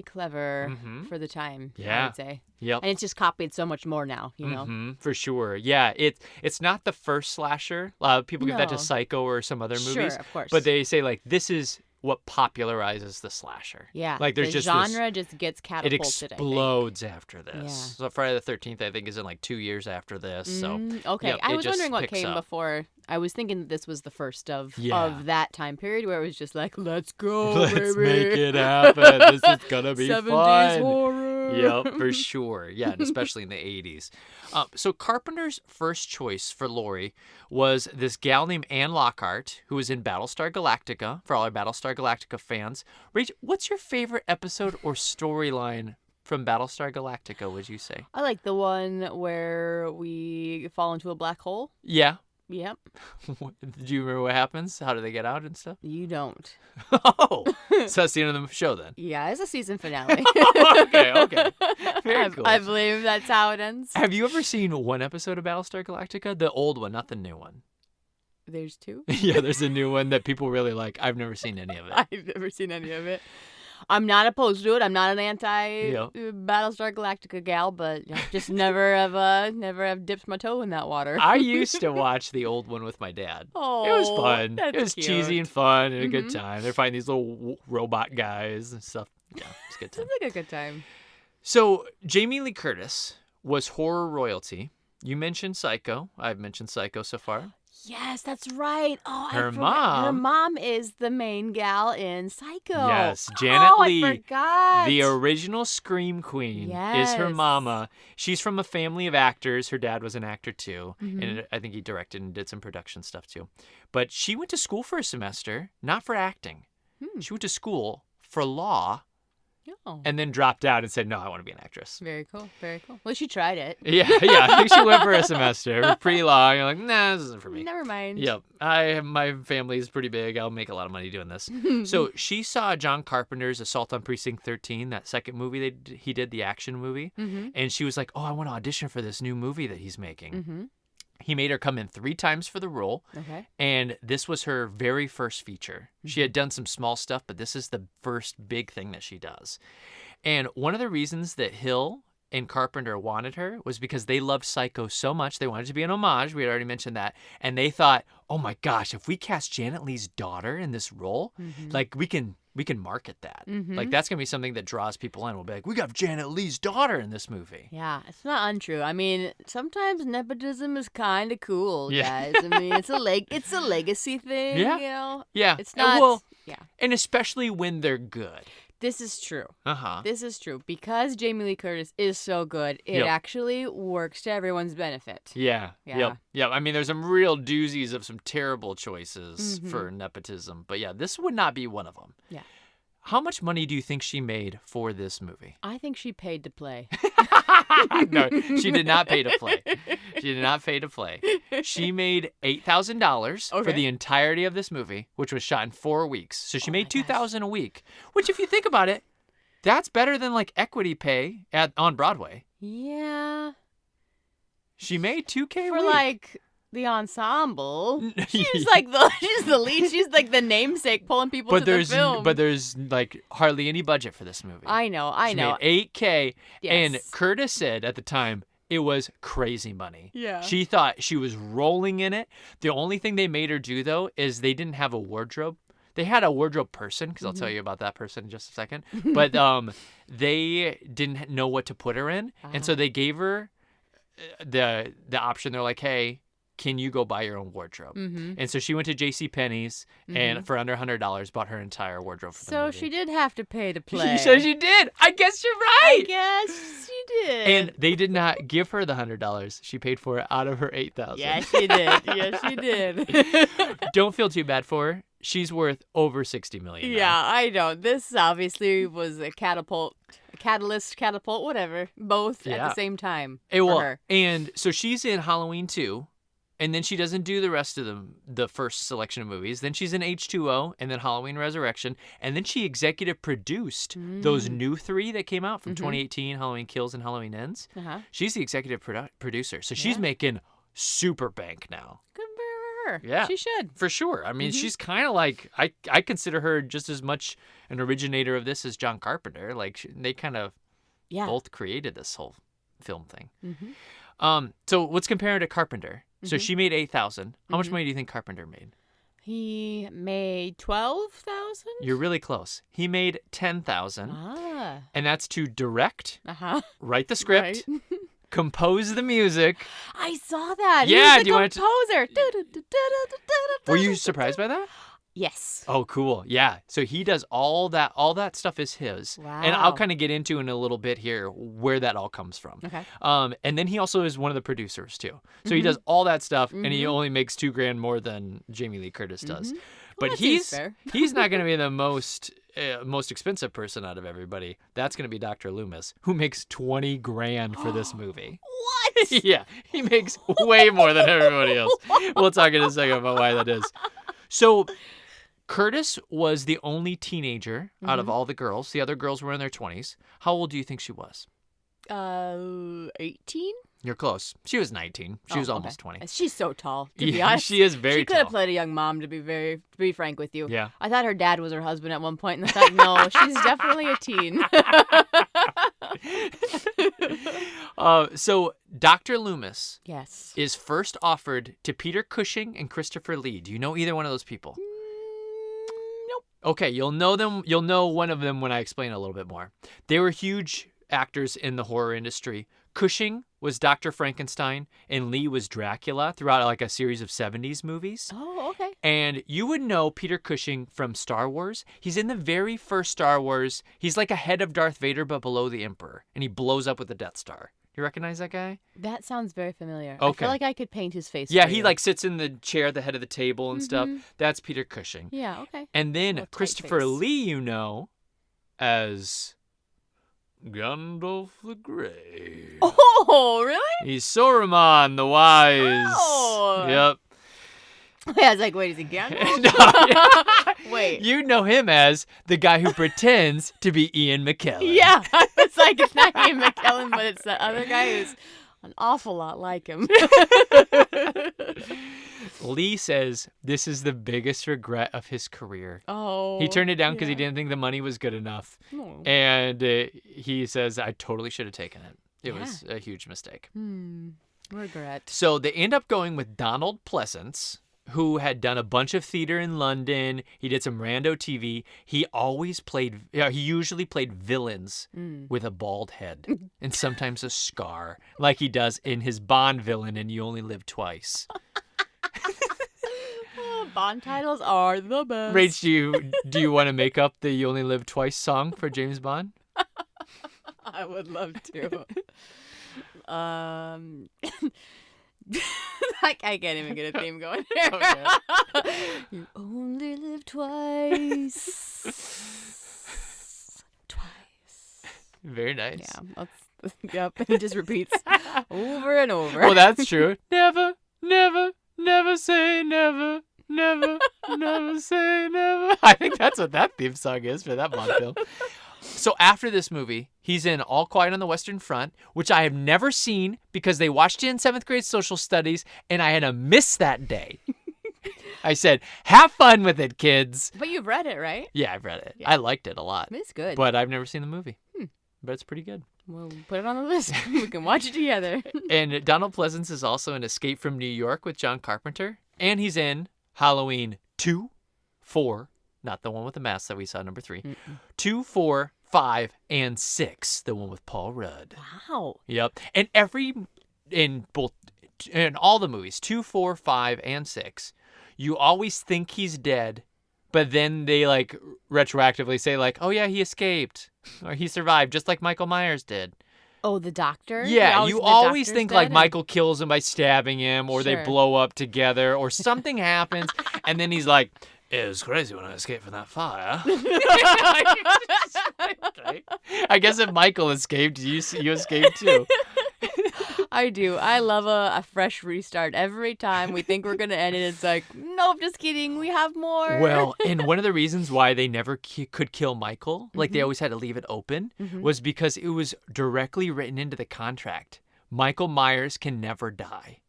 [SPEAKER 2] clever for the time, I
[SPEAKER 1] Yeah.
[SPEAKER 2] would say.
[SPEAKER 1] Yep.
[SPEAKER 2] And it's just copied so much more now, you know?
[SPEAKER 1] For sure. Yeah, it's not the first slasher. People give that to
[SPEAKER 2] No.
[SPEAKER 1] Psycho or some other movies.
[SPEAKER 2] Sure, of course.
[SPEAKER 1] But they say, like, this is what popularizes the slasher.
[SPEAKER 2] Yeah,
[SPEAKER 1] Like, there's
[SPEAKER 2] the
[SPEAKER 1] just
[SPEAKER 2] genre just gets
[SPEAKER 1] it
[SPEAKER 2] catapulted, I think.
[SPEAKER 1] explodes after this.
[SPEAKER 2] Yeah.
[SPEAKER 1] So Friday the 13th, I think, is in, like, 2 years after this. So
[SPEAKER 2] Okay,
[SPEAKER 1] yep,
[SPEAKER 2] I
[SPEAKER 1] it
[SPEAKER 2] was
[SPEAKER 1] just
[SPEAKER 2] wondering what
[SPEAKER 1] picks
[SPEAKER 2] came
[SPEAKER 1] up.
[SPEAKER 2] before. I was thinking that this was the first of
[SPEAKER 1] Yeah.
[SPEAKER 2] that time period where it was just like, let's go,
[SPEAKER 1] Let's
[SPEAKER 2] baby.
[SPEAKER 1] make it happen. This is going to be
[SPEAKER 2] 70s
[SPEAKER 1] fun.
[SPEAKER 2] horror.
[SPEAKER 1] Yep, for sure. Yeah, and especially in the 80s. So Carpenter's first choice for Laurie was this gal named Anne Lockhart, who was in Battlestar Galactica, for all our Battlestar Galactica fans. Rach, what's your favorite episode or storyline from Battlestar Galactica, would you say?
[SPEAKER 2] I like the one where we fall into a black hole.
[SPEAKER 1] Yeah.
[SPEAKER 2] Yep.
[SPEAKER 1] Do you remember what happens? How do they get out and stuff?
[SPEAKER 2] You don't.
[SPEAKER 1] Oh, so that's the end of the show then.
[SPEAKER 2] Yeah, it's a season finale.
[SPEAKER 1] Okay. Very cool.
[SPEAKER 2] I believe that's how it ends.
[SPEAKER 1] Have you ever seen one episode of Battlestar Galactica? The old one, not the new one.
[SPEAKER 2] There's two.
[SPEAKER 1] Yeah, there's a new one that people really like. I've never seen any of it.
[SPEAKER 2] I've never seen any of it. I'm not opposed to it. I'm not an anti-Battlestar Galactica gal, but just never have dipped my toe in that water.
[SPEAKER 1] I used to watch the old one with my dad.
[SPEAKER 2] Oh,
[SPEAKER 1] it was fun.
[SPEAKER 2] That's
[SPEAKER 1] it was
[SPEAKER 2] cute.
[SPEAKER 1] cheesy and fun and a good time. They're fighting these little robot guys and stuff. Yeah, it's a good time.
[SPEAKER 2] Sounds like a good time.
[SPEAKER 1] So Jamie Lee Curtis was horror royalty. You mentioned Psycho. I've mentioned Psycho so far.
[SPEAKER 2] Yes, that's right. Oh,
[SPEAKER 1] Her mom.
[SPEAKER 2] Her mom is the main gal in Psycho.
[SPEAKER 1] Yes, Janet Leigh.
[SPEAKER 2] I forgot.
[SPEAKER 1] The original Scream Queen is her mama. She's from a family of actors. Her dad was an actor too, and I think he directed and did some production stuff too. But she went to school for a semester, not for acting. She went to school for law.
[SPEAKER 2] Oh.
[SPEAKER 1] And then dropped out and said, no, I want to be an actress.
[SPEAKER 2] Very cool. Very cool. Well, she tried it.
[SPEAKER 1] Yeah. I think she went for a semester. It was pretty long. You're like, nah, this isn't for me.
[SPEAKER 2] Never mind.
[SPEAKER 1] Yep. My family is pretty big. I'll make a lot of money doing this. So she saw John Carpenter's Assault on Precinct 13, that second movie he did, the action movie. And she was like, oh, I want to audition for this new movie that he's making. He made her come in 3 times for the role.
[SPEAKER 2] Okay.
[SPEAKER 1] And this was her very first feature. She had done some small stuff, but this is the first big thing that she does. And one of the reasons that Hill and Carpenter wanted her was because they loved Psycho so much. They wanted to be an homage. We had already mentioned that. And they thought, oh my gosh, if we cast Janet Leigh's daughter in this role, like we can market that. Like that's going to be something that draws people in. We'll be like, we got Janet Leigh's daughter in this movie.
[SPEAKER 2] Yeah, it's not untrue. I mean, sometimes nepotism is kind of cool, guys. I mean, it's a legacy thing, you know?
[SPEAKER 1] Yeah.
[SPEAKER 2] It's not.
[SPEAKER 1] And especially when they're good.
[SPEAKER 2] This is true.
[SPEAKER 1] Uh-huh.
[SPEAKER 2] This is true. Because Jamie Lee Curtis is so good, it actually works to everyone's benefit.
[SPEAKER 1] Yeah. Yep. I mean, there's some real doozies of some terrible choices for nepotism. But yeah, this would not be one of them.
[SPEAKER 2] Yeah.
[SPEAKER 1] How much money do you think she made for this movie?
[SPEAKER 2] I think she paid to play.
[SPEAKER 1] No, she did not pay to play. She did not pay to play. She made $8,000 for the entirety of this movie, which was shot in 4 weeks. So she made $2,000 a week, which if you think about it, that's better than like equity pay on Broadway.
[SPEAKER 2] Yeah.
[SPEAKER 1] She made $2,000 a
[SPEAKER 2] for
[SPEAKER 1] week.
[SPEAKER 2] like the ensemble. She's like she's the lead. She's like the namesake pulling people to the film.
[SPEAKER 1] But there's like hardly any budget for this movie.
[SPEAKER 2] I know.
[SPEAKER 1] She made $8,000,
[SPEAKER 2] Yes.
[SPEAKER 1] and Curtis said at the time it was crazy money.
[SPEAKER 2] Yeah.
[SPEAKER 1] She thought she was rolling in it. The only thing they made her do though is they didn't have a wardrobe. They had a wardrobe person, because I'll tell you about that person in just a second. But they didn't know what to put her in, and so they gave her the option. They're like, hey, can you go buy your own wardrobe? And so she went to JCPenney's and for under $100 bought her entire wardrobe for the movie.
[SPEAKER 2] So she did have to pay to play.
[SPEAKER 1] So she did. I guess you're right.
[SPEAKER 2] I guess she did.
[SPEAKER 1] And they did not give her the $100. She paid for it out of her $8,000.
[SPEAKER 2] Yes, she did. Yes, she did.
[SPEAKER 1] Don't feel too bad for her. She's worth over $60 million now.
[SPEAKER 2] Yeah, I know. This obviously was a catalyst, whatever. Both at the same time for her.
[SPEAKER 1] And so she's in Halloween 2. And then she doesn't do the rest of the first selection of movies. Then she's in H2O and then Halloween Resurrection. And then she executive produced those new 3 that came out from 2018, Halloween Kills and Halloween Ends. She's the executive producer. So she's making super bank now.
[SPEAKER 2] Good for her.
[SPEAKER 1] Yeah.
[SPEAKER 2] She should.
[SPEAKER 1] For sure. I mean, she's kind of like, I consider her just as much an originator of this as John Carpenter. Like, they kind of both created this whole film thing. So let's compare her to Carpenter. So she made $8,000. How much money do you think Carpenter made?
[SPEAKER 2] He made $12,000.
[SPEAKER 1] You're really close. He made $10,000. And that's to direct, write the script, compose the music.
[SPEAKER 2] I saw that.
[SPEAKER 1] Yeah,
[SPEAKER 2] he was the composer.
[SPEAKER 1] Were you surprised by that?
[SPEAKER 2] Yes.
[SPEAKER 1] Oh, cool. Yeah. So he does all that. All that stuff is his.
[SPEAKER 2] Wow.
[SPEAKER 1] And I'll kind of get into in a little bit here where that all comes from.
[SPEAKER 2] Okay.
[SPEAKER 1] And then he also is one of the producers too. So he does all that stuff, and he only makes $2,000 more than Jamie Lee Curtis does. But
[SPEAKER 2] Well,
[SPEAKER 1] he's
[SPEAKER 2] fair.
[SPEAKER 1] not going to be the most expensive person out of everybody. That's going to be Dr. Loomis, who makes $20,000 for this movie.
[SPEAKER 2] What?
[SPEAKER 1] Yeah, he makes way more than everybody else. We'll talk in a second about why that is. So Curtis was the only teenager out of all the girls. The other girls were in their 20s. How old do you think she was?
[SPEAKER 2] 18?
[SPEAKER 1] You're close. She was 19. She was almost 20.
[SPEAKER 2] She's so tall, to be honest.
[SPEAKER 1] She is very tall.
[SPEAKER 2] She could have played a young mom, to be frank with you.
[SPEAKER 1] Yeah.
[SPEAKER 2] I thought her dad was her husband at one point, and I thought, no, she's definitely a teen.
[SPEAKER 1] So Dr. Loomis
[SPEAKER 2] yes.
[SPEAKER 1] is first offered to Peter Cushing and Christopher Lee. Do you know either one of those people?
[SPEAKER 2] Nope.
[SPEAKER 1] Okay, you'll know them. You'll know one of them when I explain a little bit more. They were huge actors in the horror industry. Cushing was Dr. Frankenstein, and Lee was Dracula throughout like a series of 70s movies.
[SPEAKER 2] Oh, okay.
[SPEAKER 1] And you would know Peter Cushing from Star Wars. He's in the very first Star Wars. He's like ahead of Darth Vader, but below the Emperor, and he blows up with the Death Star. You recognize that guy?
[SPEAKER 2] That sounds very familiar.
[SPEAKER 1] Okay.
[SPEAKER 2] I feel like I could paint his face.
[SPEAKER 1] Yeah,
[SPEAKER 2] for
[SPEAKER 1] he
[SPEAKER 2] you.
[SPEAKER 1] like sits in the chair at the head of the table and stuff. That's Peter Cushing.
[SPEAKER 2] Yeah, okay.
[SPEAKER 1] And then
[SPEAKER 2] Little tight
[SPEAKER 1] Christopher
[SPEAKER 2] face.
[SPEAKER 1] Lee, you know, as Gandalf the Grey.
[SPEAKER 2] Oh, really?
[SPEAKER 1] He's Saruman the Wise.
[SPEAKER 2] Oh.
[SPEAKER 1] Yep.
[SPEAKER 2] Yeah, I was like, wait, is it Gandalf?
[SPEAKER 1] No, yeah.
[SPEAKER 2] Wait.
[SPEAKER 1] You know him as the guy who pretends to be Ian McKellen.
[SPEAKER 2] Yeah, I was like, it's not Ian McKellen, but it's the other guy who's an awful lot like him.
[SPEAKER 1] Lee says this is the biggest regret of his career.
[SPEAKER 2] Oh.
[SPEAKER 1] He turned it down because he didn't think the money was good enough.
[SPEAKER 2] Oh.
[SPEAKER 1] And he says, I totally should have taken it. It was a huge mistake.
[SPEAKER 2] Regret.
[SPEAKER 1] So they end up going with Donald Pleasance, who had done a bunch of theater in London. He did some rando TV. He usually played villains with a bald head and sometimes a scar, like he does in his Bond villain in You Only Live Twice.
[SPEAKER 2] Bond titles are the best.
[SPEAKER 1] Rach, do you want to make up the You Only Live Twice song for James Bond?
[SPEAKER 2] I would love to. I can't even get a theme going here.
[SPEAKER 1] Okay.
[SPEAKER 2] You only live twice.
[SPEAKER 1] Very nice.
[SPEAKER 2] Yeah. Yep. It just repeats over and over.
[SPEAKER 1] Well, that's true. Never, never, never say never. Never, never say never. I think that's what that theme song is for that Bond film. So after this movie, he's in All Quiet on the Western Front, which I have never seen because they watched it in 7th grade social studies, and I had a miss that day. I said, have fun with it, kids.
[SPEAKER 2] But you've read it, right?
[SPEAKER 1] Yeah, I've read it.
[SPEAKER 2] Yeah.
[SPEAKER 1] I liked it a lot.
[SPEAKER 2] It's good.
[SPEAKER 1] But I've never seen the movie. But it's pretty good.
[SPEAKER 2] We'll put it on the list. We can watch it together.
[SPEAKER 1] And Donald Pleasance is also in Escape from New York with John Carpenter. And he's in Halloween 2, 4, not the one with the mask that we saw, number 3. 2, 4, 5, and 6, the one with Paul Rudd.
[SPEAKER 2] Wow.
[SPEAKER 1] Yep. And in all the movies, 2, 4, 5, and 6, you always think he's dead, but then they like retroactively say like, oh yeah, he escaped or he survived, just like Michael Myers did.
[SPEAKER 2] Oh, the doctor?
[SPEAKER 1] Yeah, you always think like
[SPEAKER 2] dead?
[SPEAKER 1] Michael kills him by stabbing him, or they
[SPEAKER 2] Sure.
[SPEAKER 1] blow up together, or something happens, and then he's like, it was crazy when I escaped from that fire. Okay. I guess if Michael escaped, you escaped too.
[SPEAKER 2] I do. I love a fresh restart. Every time we think we're going to end it, it's like, nope, just kidding. We have more.
[SPEAKER 1] Well, and one of the reasons why they never could kill Michael, like they always had to leave it open, was because it was directly written into the contract. Michael Myers can never die.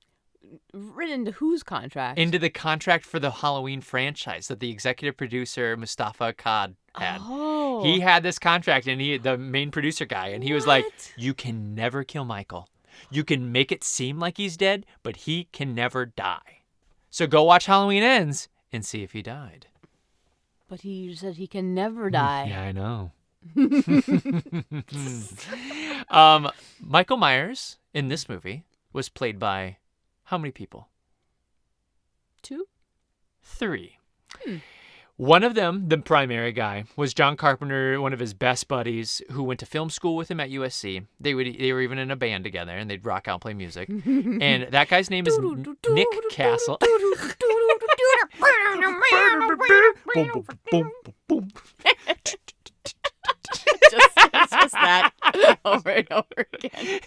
[SPEAKER 2] Written into whose contract?
[SPEAKER 1] Into the contract for the Halloween franchise that the executive producer, Mustafa Akkad, had.
[SPEAKER 2] Oh.
[SPEAKER 1] He had this contract, and the main producer guy, and he was like,
[SPEAKER 2] What?
[SPEAKER 1] you can never kill Michael. You can make it seem like he's dead, but he can never die. So go watch Halloween Ends and see if he died.
[SPEAKER 2] But he said he can never die.
[SPEAKER 1] Yeah, I know. Michael Myers in this movie was played by how many people?
[SPEAKER 2] 2?
[SPEAKER 1] 3. One of them, the primary guy, was John Carpenter, one of his best buddies, who went to film school with him at USC. They were even in a band together, and they'd rock out and play music. And that guy's name is Nick Castle.
[SPEAKER 2] It's just that. over and over again.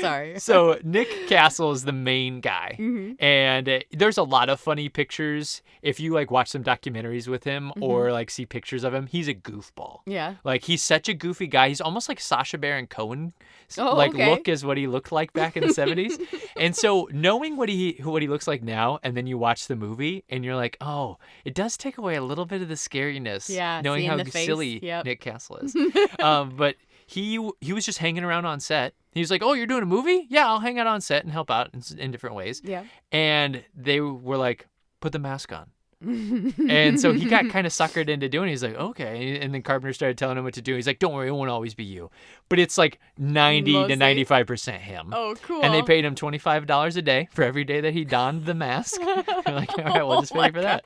[SPEAKER 2] Sorry.
[SPEAKER 1] So Nick Castle is the main guy.
[SPEAKER 2] Mm-hmm.
[SPEAKER 1] And there's a lot of funny pictures. If you like watch some documentaries with him or like see pictures of him, he's a goofball.
[SPEAKER 2] Yeah.
[SPEAKER 1] Like he's such a goofy guy. He's almost like Sacha Baron Cohen.
[SPEAKER 2] Okay.
[SPEAKER 1] Look is what he looked like back in the 70s. And so knowing what he looks like now, and then you watch the movie and you're like, oh, it does take away a little bit of the scariness.
[SPEAKER 2] Yeah.
[SPEAKER 1] Knowing how silly Nick Castle is. But he was just hanging around on set. He was like, oh, you're doing a movie? Yeah, I'll hang out on set and help out in different ways.
[SPEAKER 2] Yeah.
[SPEAKER 1] And they were like, put the mask on. And so he got kind of suckered into doing it. He's like, okay. And then Carpenter started telling him what to do. He's like, don't worry, it won't always be you. But it's like 90 to 95% him.
[SPEAKER 2] Oh, cool.
[SPEAKER 1] And they paid him $25 a day for every day that he donned the mask. They're like, all right, we'll just pay for that.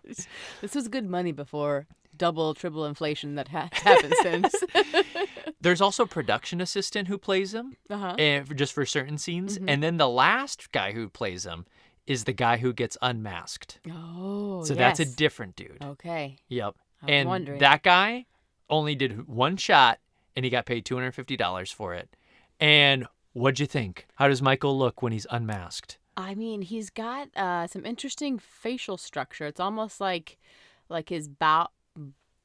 [SPEAKER 2] This was good money before double, triple inflation that happened since.
[SPEAKER 1] There's also a production assistant who plays him, just for certain scenes. And then the last guy who plays him is the guy who gets unmasked.
[SPEAKER 2] Oh,
[SPEAKER 1] so that's a different dude.
[SPEAKER 2] Okay.
[SPEAKER 1] Yep.
[SPEAKER 2] I was wondering.
[SPEAKER 1] That guy only did one shot, and he got paid $250 for it. And what'd you think? How does Michael look when he's unmasked?
[SPEAKER 2] I mean, he's got some interesting facial structure. It's almost like his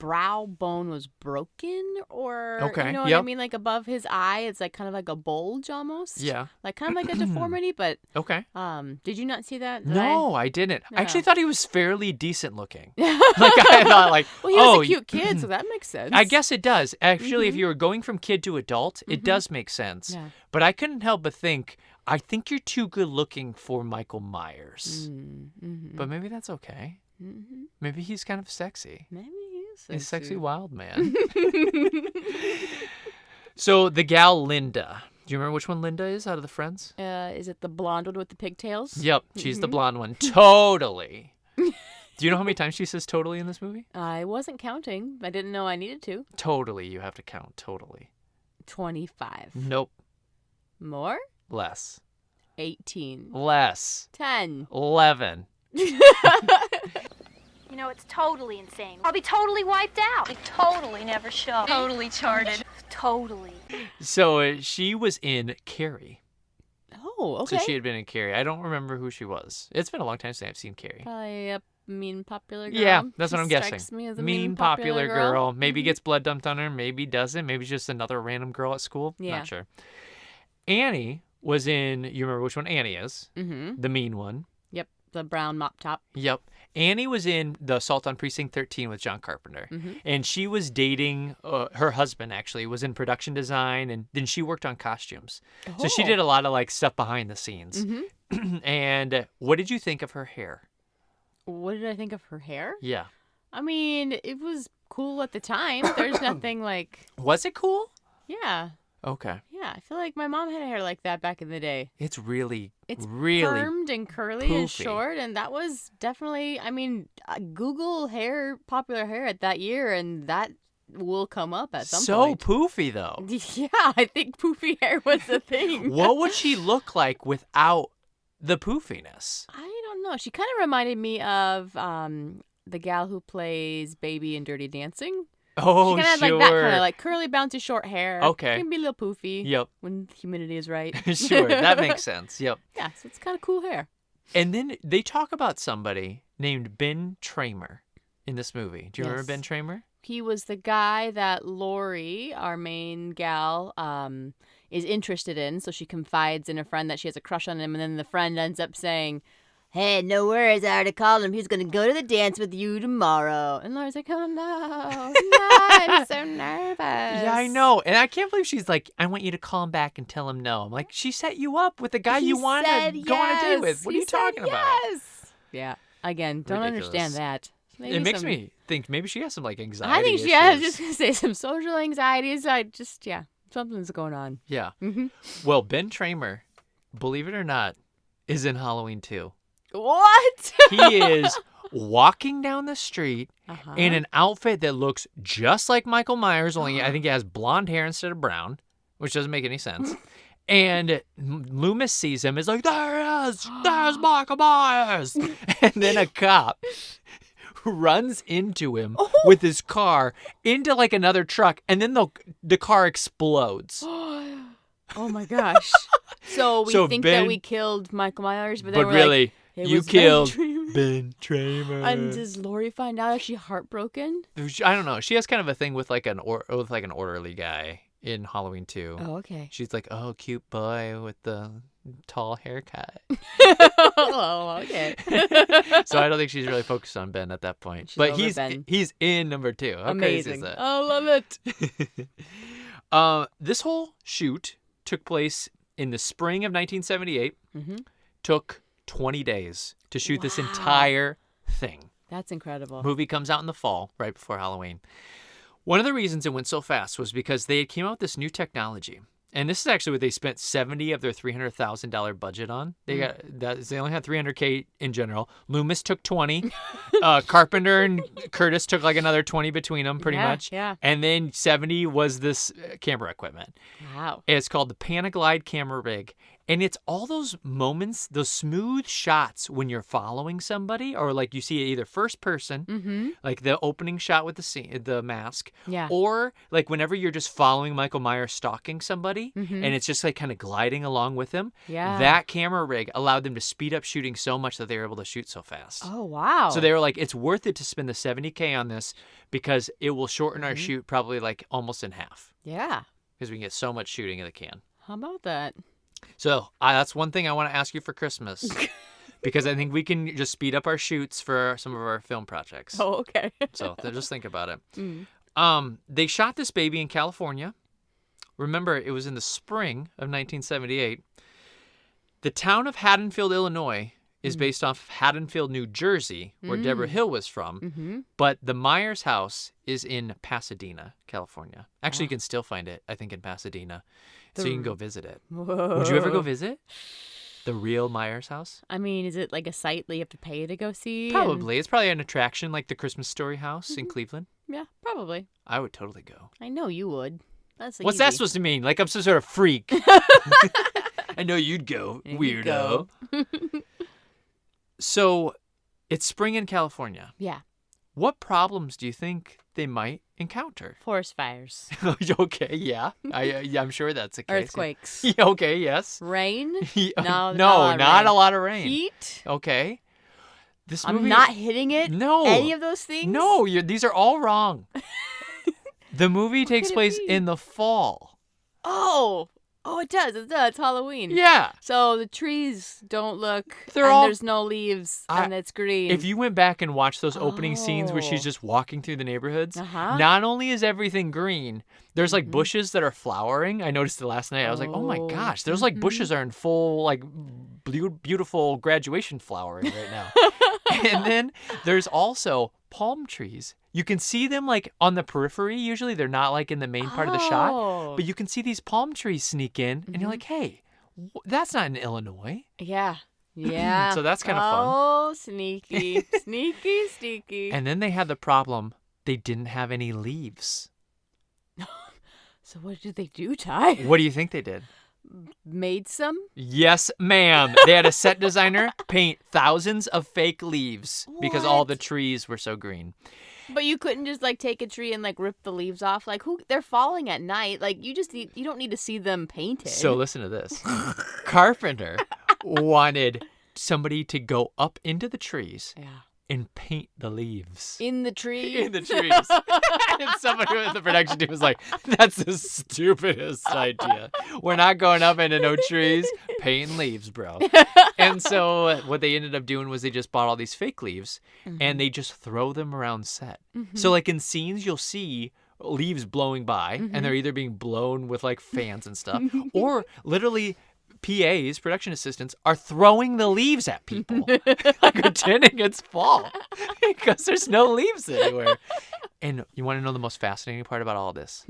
[SPEAKER 2] brow bone was broken, or you know what I mean, like above his eye, it's like kind of like a bulge almost.
[SPEAKER 1] Yeah,
[SPEAKER 2] like kind of like a deformity. But
[SPEAKER 1] okay.
[SPEAKER 2] Did you not see that?
[SPEAKER 1] No, I didn't.
[SPEAKER 2] No.
[SPEAKER 1] I actually thought he was fairly decent looking. Like I thought, like,
[SPEAKER 2] well, he was a cute kid, so that makes sense.
[SPEAKER 1] I guess it does. Actually, if you were going from kid to adult, it does make sense.
[SPEAKER 2] Yeah.
[SPEAKER 1] But I couldn't help but think, I think you're too good looking for Michael Myers. But maybe that's okay. Maybe he's kind of sexy.
[SPEAKER 2] Maybe
[SPEAKER 1] he's a sexy wild man. So the gal Linda. Do you remember which one Linda is out of the friends?
[SPEAKER 2] Is it the blonde one with the pigtails?
[SPEAKER 1] Yep, she's the blonde one. Totally. Do you know how many times she says totally in this movie?
[SPEAKER 2] I wasn't counting. I didn't know I needed to.
[SPEAKER 1] Totally, you have to count. Totally.
[SPEAKER 2] 25.
[SPEAKER 1] Nope.
[SPEAKER 2] More?
[SPEAKER 1] Less.
[SPEAKER 2] 18.
[SPEAKER 1] Less.
[SPEAKER 2] 10.
[SPEAKER 1] 11.
[SPEAKER 8] You know, it's totally insane. I'll be totally wiped out.
[SPEAKER 5] We totally never show.
[SPEAKER 7] Totally charted.
[SPEAKER 8] Totally.
[SPEAKER 1] So she was in Carrie.
[SPEAKER 2] Oh, okay.
[SPEAKER 1] So she had been in Carrie. I don't remember who she was. It's been a long time since I've seen Carrie.
[SPEAKER 2] Probably a mean popular girl.
[SPEAKER 1] Yeah, that's what I'm
[SPEAKER 2] Strikes
[SPEAKER 1] guessing.
[SPEAKER 2] Me as a
[SPEAKER 1] mean popular girl. Maybe gets blood dumped on her. Maybe doesn't. Maybe just another random girl at school.
[SPEAKER 2] Yeah.
[SPEAKER 1] Not sure. Annie was in, you remember which one Annie is?
[SPEAKER 2] Mm-hmm.
[SPEAKER 1] The mean one.
[SPEAKER 2] Yep, the brown mop top.
[SPEAKER 1] Yep. Annie was in The Assault on Precinct 13 with John Carpenter. And she was dating, her husband actually was in production design, and then she worked on costumes.
[SPEAKER 2] Oh.
[SPEAKER 1] So she did a lot of like stuff behind the scenes. And what did you think of her hair?
[SPEAKER 2] What did I think of her hair?
[SPEAKER 1] Yeah.
[SPEAKER 2] I mean, it was cool at the time. There's nothing like...
[SPEAKER 1] Was it cool?
[SPEAKER 2] Yeah.
[SPEAKER 1] Okay.
[SPEAKER 2] Yeah, I feel like my mom had hair like that back in the day.
[SPEAKER 1] It's really
[SPEAKER 2] permed and curly and
[SPEAKER 1] poofy.
[SPEAKER 2] short, and that was definitely, I mean, Google popular hair at that year, and that will come up at some point.
[SPEAKER 1] So poofy, though.
[SPEAKER 2] Yeah, I think poofy hair was the thing.
[SPEAKER 1] What would she look like without the poofiness?
[SPEAKER 2] I don't know. She kind of reminded me of the gal who plays Baby in Dirty Dancing.
[SPEAKER 1] Oh,
[SPEAKER 2] she kind of had like that kind of like curly, bouncy, short hair.
[SPEAKER 1] Okay.
[SPEAKER 2] It can be a little poofy.
[SPEAKER 1] Yep.
[SPEAKER 2] When the humidity is right.
[SPEAKER 1] Sure, that makes sense. Yep.
[SPEAKER 2] Yeah, so it's kind of cool hair.
[SPEAKER 1] And then they talk about somebody named Ben Tramer in this movie. Do you remember Ben Tramer?
[SPEAKER 2] He was the guy that Lori, our main gal, is interested in. So she confides in a friend that she has a crush on him, and then the friend ends up saying, "Hey, no worries, I already called him. He's going to go to the dance with you tomorrow." And Laura's like, "Oh, no, I'm so nervous."
[SPEAKER 1] Yeah, I know. And I can't believe she's like, "I want you to call him back and tell him no." I'm like, she set you up with the guy you wanted to go on a date with. What are you talking about?
[SPEAKER 2] Yeah. Again, don't understand that. Maybe
[SPEAKER 1] it makes me think maybe she has some like anxiety
[SPEAKER 2] I think
[SPEAKER 1] issues.
[SPEAKER 2] I was just going to say some social anxieties. Something's going on.
[SPEAKER 1] Yeah. Well, Ben Tramer, believe it or not, is in Halloween 2.
[SPEAKER 2] What?
[SPEAKER 1] He is walking down the street in an outfit that looks just like Michael Myers, only I think he has blonde hair instead of brown, which doesn't make any sense. And Loomis sees him, is like, there's Michael Myers. And then a cop runs into him with his car into like another truck, and then the car explodes.
[SPEAKER 2] Oh my gosh. So we think that we killed Michael Myers, but then we're
[SPEAKER 1] really,
[SPEAKER 2] like,
[SPEAKER 1] you killed Ben Tramer.
[SPEAKER 2] And does Lori find out? Is she heartbroken?
[SPEAKER 1] I don't know. She has kind of a thing with like an orderly guy in Halloween 2.
[SPEAKER 2] Oh, okay.
[SPEAKER 1] She's like, oh, cute boy with the tall haircut.
[SPEAKER 2] Oh, okay.
[SPEAKER 1] So I don't think she's really focused on Ben at that point. But he's in number 2. How
[SPEAKER 2] Amazing.
[SPEAKER 1] crazy is that?
[SPEAKER 2] Oh, love
[SPEAKER 1] it. This whole shoot took place in the spring of 1978.
[SPEAKER 2] Mm-hmm.
[SPEAKER 1] Took 20 days to shoot this entire thing.
[SPEAKER 2] That's incredible.
[SPEAKER 1] Movie comes out in the fall, right before Halloween. One of the reasons it went so fast was because they came out with this new technology. And this is actually what they spent $70 of their $300,000 budget on. They only had $300K in general. Loomis took 20. Carpenter and Curtis took like another 20 between them, pretty much.
[SPEAKER 2] Yeah.
[SPEAKER 1] And then 70 was this camera equipment.
[SPEAKER 2] Wow.
[SPEAKER 1] It's called the Panaglide camera rig. And it's all those moments, those smooth shots when you're following somebody, or like you see it either first person, like the opening shot with the mask, or like whenever you're just following Michael Myers stalking somebody, and it's just like kind of gliding along with him. Yeah. That camera rig allowed them to speed up shooting so much that they were able to shoot so fast.
[SPEAKER 2] Oh, wow.
[SPEAKER 1] So they were like, it's worth it to spend the $70K on this because it will shorten our shoot probably like almost in half.
[SPEAKER 2] Yeah.
[SPEAKER 1] Because we can get so much shooting in the can.
[SPEAKER 2] How about that?
[SPEAKER 1] So that's one thing I want to ask you for Christmas, because I think we can just speed up our shoots for some of our film projects.
[SPEAKER 2] Oh, okay.
[SPEAKER 1] So just think about it. They shot this baby in California. Remember, it was in the spring of 1978. The town of Haddonfield, Illinois, is based off of Haddonfield, New Jersey, where Deborah Hill was from. But the Myers house is in Pasadena, California. Actually, you can still find it, I think, in Pasadena. So you can go visit it.
[SPEAKER 2] Whoa.
[SPEAKER 1] Would you ever go visit the real Myers house?
[SPEAKER 2] I mean, is it like a site that you have to pay to go see?
[SPEAKER 1] Probably. It's probably an attraction like the Christmas Story house in Cleveland.
[SPEAKER 2] Yeah, probably.
[SPEAKER 1] I would totally go.
[SPEAKER 2] I know you would. That's
[SPEAKER 1] What's
[SPEAKER 2] easy.
[SPEAKER 1] that supposed to mean? Like I'm some sort of freak. I know you'd go, weirdo. So it's spring in California.
[SPEAKER 2] Yeah.
[SPEAKER 1] What problems do you think they might encounter?
[SPEAKER 2] Forest fires.
[SPEAKER 1] Okay, yeah. I'm sure that's the case.
[SPEAKER 2] Earthquakes.
[SPEAKER 1] Yeah, okay, yes.
[SPEAKER 2] Rain?
[SPEAKER 1] No, not a lot of rain.
[SPEAKER 2] Heat?
[SPEAKER 1] Okay. This movie,
[SPEAKER 2] I'm not hitting it?
[SPEAKER 1] No.
[SPEAKER 2] Any of those things?
[SPEAKER 1] No, these are all wrong. The movie takes place in the fall.
[SPEAKER 2] Oh, it does. It's Halloween.
[SPEAKER 1] Yeah.
[SPEAKER 2] So the trees don't look, there's no leaves, and it's green.
[SPEAKER 1] If you went back and watched those opening scenes where she's just walking through the neighborhoods, not only is everything green, there's like bushes that are flowering. I noticed it last night. I was like, oh my gosh, there's like bushes are in full like beautiful graduation flowering right now. And then there's also palm trees. You can see them like on the periphery. Usually they're not like in the main part of the shot, but you can see these palm trees sneak in and you're like, hey, that's not in Illinois.
[SPEAKER 2] Yeah. Yeah.
[SPEAKER 1] So that's kind of fun.
[SPEAKER 2] Oh, sneaky. Sneaky.
[SPEAKER 1] And then they had the problem. They didn't have any leaves.
[SPEAKER 2] So what did they do, Ty?
[SPEAKER 1] What do you think they did?
[SPEAKER 2] Made some?
[SPEAKER 1] Yes, ma'am. They had a set designer paint thousands of fake leaves because all the trees were so green.
[SPEAKER 2] But you couldn't just like take a tree and like rip the leaves off. Like they're falling at night. Like you don't need to see them painted.
[SPEAKER 1] So listen to this. Carpenter wanted somebody to go up into the trees and paint the leaves.
[SPEAKER 2] In the tree?
[SPEAKER 1] In the trees. And somebody in the production team was like, that's the stupidest idea. We're not going up into no trees, painting leaves, bro. And so what they ended up doing was they just bought all these fake leaves and they just throw them around set. So like in scenes, you'll see leaves blowing by and they're either being blown with like fans and stuff or literally PAs, production assistants, are throwing the leaves at people, like pretending it's fall because there's no leaves anywhere. And you want to know the most fascinating part about all this?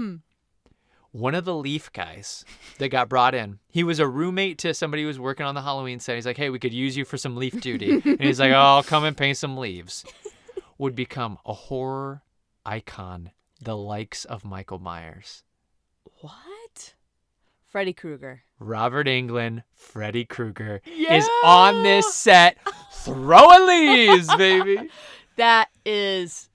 [SPEAKER 1] One of the leaf guys that got brought in, he was a roommate to somebody who was working on the Halloween set. He's like, hey, we could use you for some leaf duty. And he's like, oh, I'll come and paint some leaves. Would become a horror icon, the likes of Michael Myers.
[SPEAKER 2] What? Freddy Krueger.
[SPEAKER 1] Robert Englund, Freddy Krueger, is on this set throwing leaves, baby.
[SPEAKER 2] That is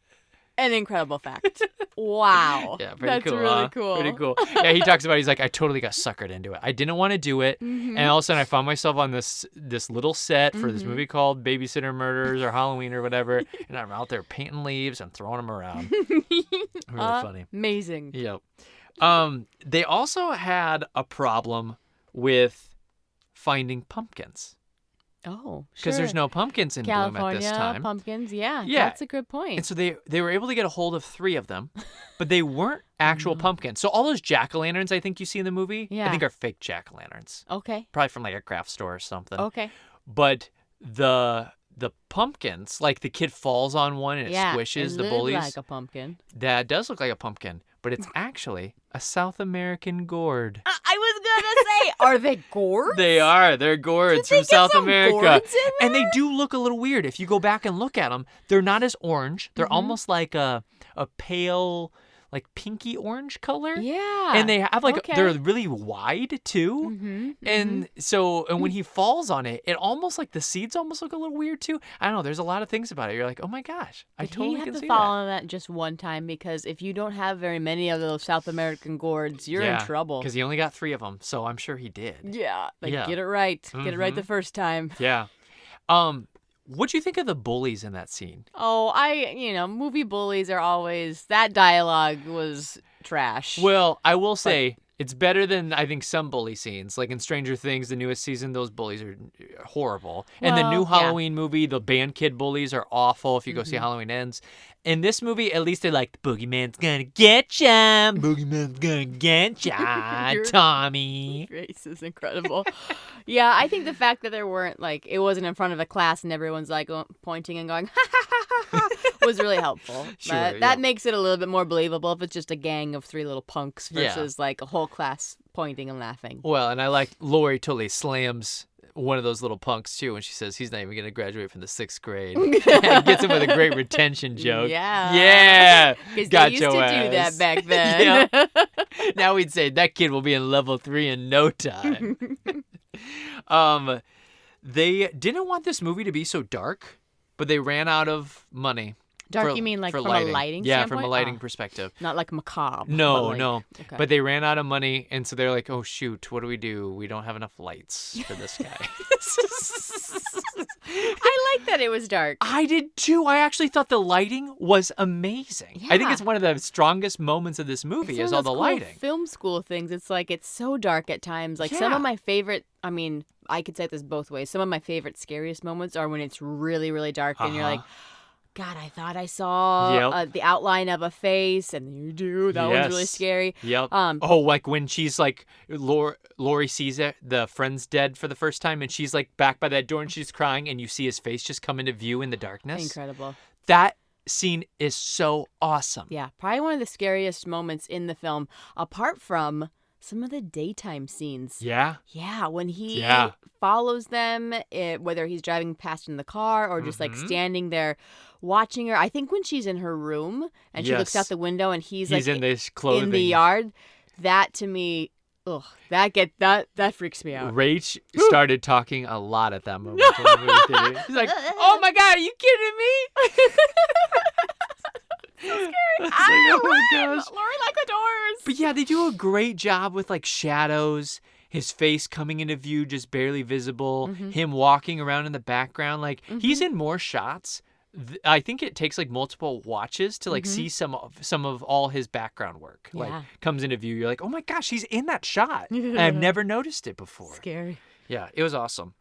[SPEAKER 2] an incredible fact. Wow.
[SPEAKER 1] Yeah, pretty
[SPEAKER 2] That's
[SPEAKER 1] cool.
[SPEAKER 2] really cool.
[SPEAKER 1] Pretty cool. Yeah, he talks about, he's like, I totally got suckered into it. I didn't want to do it. And all of a sudden I found myself on this little set for this movie called Babysitter Murders or Halloween or whatever. And I'm out there painting leaves and throwing them around. Really funny.
[SPEAKER 2] Amazing.
[SPEAKER 1] Yep. They also had a problem with finding pumpkins.
[SPEAKER 2] Oh, sure.
[SPEAKER 1] Because there's no pumpkins in bloom at this time.
[SPEAKER 2] Pumpkins, yeah.
[SPEAKER 1] Yeah.
[SPEAKER 2] That's a good point.
[SPEAKER 1] And so they were able to get a hold of 3 of them, but they weren't actual pumpkins. So all those jack-o'-lanterns I think you see in the movie, I think are fake jack-o'-lanterns.
[SPEAKER 2] Okay.
[SPEAKER 1] Probably from like a craft store or something.
[SPEAKER 2] Okay.
[SPEAKER 1] But the pumpkins, like the kid falls on one and it squishes the bullies.
[SPEAKER 2] like a pumpkin.
[SPEAKER 1] That does look like a pumpkin, but it's actually a South American gourd.
[SPEAKER 2] I was gonna say, are they gourds?
[SPEAKER 1] They are. They're gourds
[SPEAKER 2] Did they
[SPEAKER 1] from South
[SPEAKER 2] get some
[SPEAKER 1] America.
[SPEAKER 2] gourds in
[SPEAKER 1] And they do look a little weird. If you go back and look at them, they're not as orange. They're almost like a pale, like pinky orange color.
[SPEAKER 2] Yeah.
[SPEAKER 1] And they have like, they're really wide too.
[SPEAKER 2] Mm-hmm.
[SPEAKER 1] And so, and when he falls on it, it almost like the seeds almost look a little weird too. I don't know. There's a lot of things about it. You're like, oh my gosh, I totally can see that.
[SPEAKER 2] You have to follow that just one time because if you don't have very many of those South American gourds, you're in trouble.
[SPEAKER 1] Because he only got 3 of them. So I'm sure he did.
[SPEAKER 2] Yeah. Get it right. Get it right the first time.
[SPEAKER 1] Yeah. What'd you think of the bullies in that scene?
[SPEAKER 2] Oh, movie bullies are always, that dialogue was trash.
[SPEAKER 1] Well, I will say it's better than I think some bully scenes. Like in Stranger Things, the newest season, those bullies are horrible. And the new Halloween movie, the band kid bullies are awful if you go see Halloween Ends. In this movie, at least they're like, the boogeyman's gonna get ya. Boogeyman's gonna get ya, Tommy.
[SPEAKER 2] Your face is incredible. Yeah, I think the fact that there weren't, like, it wasn't in front of a class and everyone's, like, pointing and going, ha, ha, ha, ha, ha, was really helpful.
[SPEAKER 1] Sure,
[SPEAKER 2] that makes it a little bit more believable if it's just a gang of 3 little punks versus, like, a whole class pointing and laughing.
[SPEAKER 1] Well, and I like Lori totally slams one of those little punks too when she says he's not even going to graduate from the 6th grade. And gets him with a great retention joke.
[SPEAKER 2] Yeah. Because they used to do that back then.
[SPEAKER 1] Now we'd say that kid will be in level 3 in no time. They didn't want this movie to be so dark, but they ran out of money.
[SPEAKER 2] Dark, you mean like from
[SPEAKER 1] lighting.
[SPEAKER 2] a lighting
[SPEAKER 1] Yeah,
[SPEAKER 2] standpoint?
[SPEAKER 1] from a lighting perspective.
[SPEAKER 2] Not like macabre.
[SPEAKER 1] No,
[SPEAKER 2] but
[SPEAKER 1] no.
[SPEAKER 2] Okay.
[SPEAKER 1] But they ran out of money, and so they're like, oh, shoot, what do? We don't have enough lights for this guy.
[SPEAKER 2] I like that it was dark.
[SPEAKER 1] I did too. I actually thought the lighting was amazing.
[SPEAKER 2] Yeah.
[SPEAKER 1] I think it's one of the strongest moments of this movie is all the lighting.
[SPEAKER 2] Film school things. It's like it's so dark at times. Like some of my favorite, I mean, I could say this both ways. Some of my favorite scariest moments are when it's really, really dark and you're like, God, I thought I saw the outline of a face, and you do. That one's really scary.
[SPEAKER 1] Yep. Like when she's like, Lori sees it, the friend's dead for the first time, and she's like back by that door, and she's crying, and you see his face just come into view in the darkness.
[SPEAKER 2] Incredible.
[SPEAKER 1] That scene is so awesome.
[SPEAKER 2] Yeah, probably one of the scariest moments in the film, apart from some of the daytime scenes.
[SPEAKER 1] Yeah?
[SPEAKER 2] Yeah, when he follows them, whether he's driving past in the car or just like standing there watching her. I think when she's in her room and she looks out the window and he's like
[SPEAKER 1] in this clothing.
[SPEAKER 2] In the yard, that to me, that freaks me out.
[SPEAKER 1] Rach started talking a lot at that moment. In the movie theater. She's like, oh my God, are you kidding me?
[SPEAKER 2] So scary.
[SPEAKER 1] Like, oh my gosh.
[SPEAKER 2] Lori, lock the doors.
[SPEAKER 1] But yeah, they do a great job with like shadows, his face coming into view just barely visible, him walking around in the background. Like he's in more shots. I think it takes like multiple watches to like see some of all his background work.
[SPEAKER 2] Yeah.
[SPEAKER 1] Like comes into view. You're like, oh my gosh, he's in that shot. And I've never noticed it before.
[SPEAKER 2] Scary.
[SPEAKER 1] Yeah, it was awesome.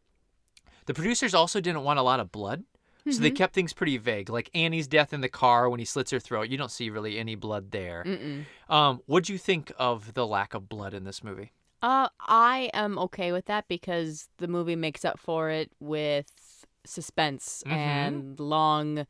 [SPEAKER 1] The producers also didn't want a lot of blood. So they kept things pretty vague. Like Annie's death in the car when he slits her throat, you don't see really any blood there. What'd you think of the lack of blood in this movie?
[SPEAKER 2] I am okay with that because the movie makes up for it with suspense and long,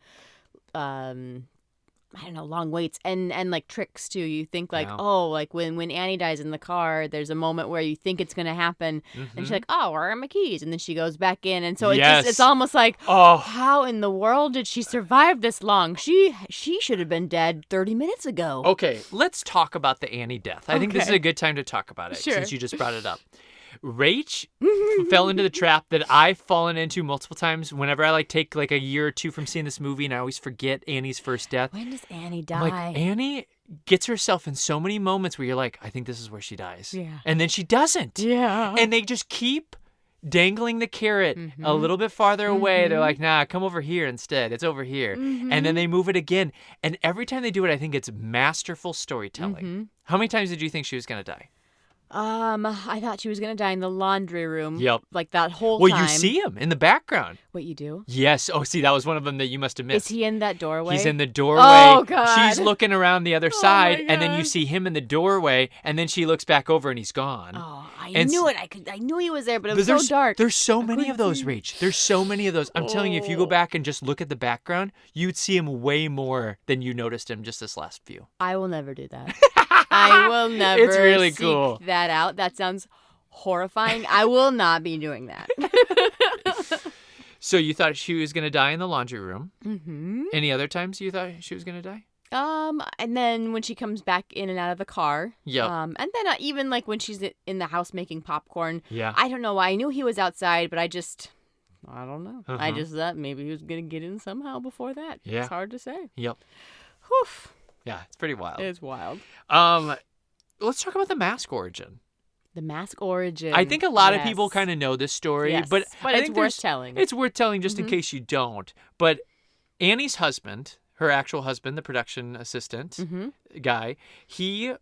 [SPEAKER 2] long waits and like tricks too. You think like, like when Annie dies in the car, there's a moment where you think it's gonna happen, and she's like, oh, where are my keys? And then she goes back in, and so it's almost like, how in the world did she survive this long? She should have been dead 30 minutes ago.
[SPEAKER 1] Okay, let's talk about the Annie death. I think this is a good time to talk about it since you just brought it up. Rach fell into the trap that I've fallen into multiple times whenever I take a year or two from seeing this movie, and I always forget Annie's first death.
[SPEAKER 2] When does Annie die?
[SPEAKER 1] I'm like, Annie gets herself in so many moments where you're like, I think this is where she dies.
[SPEAKER 2] Yeah.
[SPEAKER 1] And then she doesn't.
[SPEAKER 2] Yeah.
[SPEAKER 1] And they just keep dangling the carrot a little bit farther away. They're like, nah, come over here instead. It's over here. And then they move it again. And every time they do it, I think it's masterful storytelling. How many times did you think she was going to die?
[SPEAKER 2] I thought she was gonna die in the laundry room.
[SPEAKER 1] Yep.
[SPEAKER 2] Like that whole
[SPEAKER 1] Well,
[SPEAKER 2] time.
[SPEAKER 1] you see him in the background.
[SPEAKER 2] What, you do?
[SPEAKER 1] Yes. Oh, see, that was one of them that you must have missed.
[SPEAKER 2] Is he in that doorway?
[SPEAKER 1] He's in the doorway.
[SPEAKER 2] Oh, God.
[SPEAKER 1] She's looking around the other side,
[SPEAKER 2] my
[SPEAKER 1] and then you
[SPEAKER 2] God.
[SPEAKER 1] see him in the doorway, and then she looks back over, and he's gone.
[SPEAKER 2] Oh, I
[SPEAKER 1] And
[SPEAKER 2] knew it. I knew he was there, but it was so dark.
[SPEAKER 1] There's so many of those, Rach. There's so many of those. I'm telling you, if you go back and just look at the background, you'd see him way more than you noticed him just this last few.
[SPEAKER 2] I will never do that. I will never
[SPEAKER 1] It's really
[SPEAKER 2] seek
[SPEAKER 1] cool.
[SPEAKER 2] that out. That sounds horrifying. I will not be doing that.
[SPEAKER 1] So you thought she was going to die in the laundry room.
[SPEAKER 2] Mm-hmm.
[SPEAKER 1] Any other times you thought she was going to die?
[SPEAKER 2] And then when she comes back in and out of the car.
[SPEAKER 1] Yep.
[SPEAKER 2] And then even when she's in the house making popcorn.
[SPEAKER 1] Yeah.
[SPEAKER 2] I don't know why. I knew he was outside, but I don't know. I
[SPEAKER 1] Uh-huh.
[SPEAKER 2] just thought maybe he was going to get in somehow before that.
[SPEAKER 1] Yeah.
[SPEAKER 2] It's hard to say.
[SPEAKER 1] Yep.
[SPEAKER 2] Whew.
[SPEAKER 1] Yeah, it's pretty wild.
[SPEAKER 2] It's wild.
[SPEAKER 1] Let's talk about the mask origin.
[SPEAKER 2] The mask origin.
[SPEAKER 1] I think a lot of
[SPEAKER 2] Yes.
[SPEAKER 1] people kind of know this story,
[SPEAKER 2] Yes,
[SPEAKER 1] but I
[SPEAKER 2] it's
[SPEAKER 1] think
[SPEAKER 2] worth telling.
[SPEAKER 1] It's worth telling just in case you don't. But Annie's husband, her actual husband, the production assistant guy, he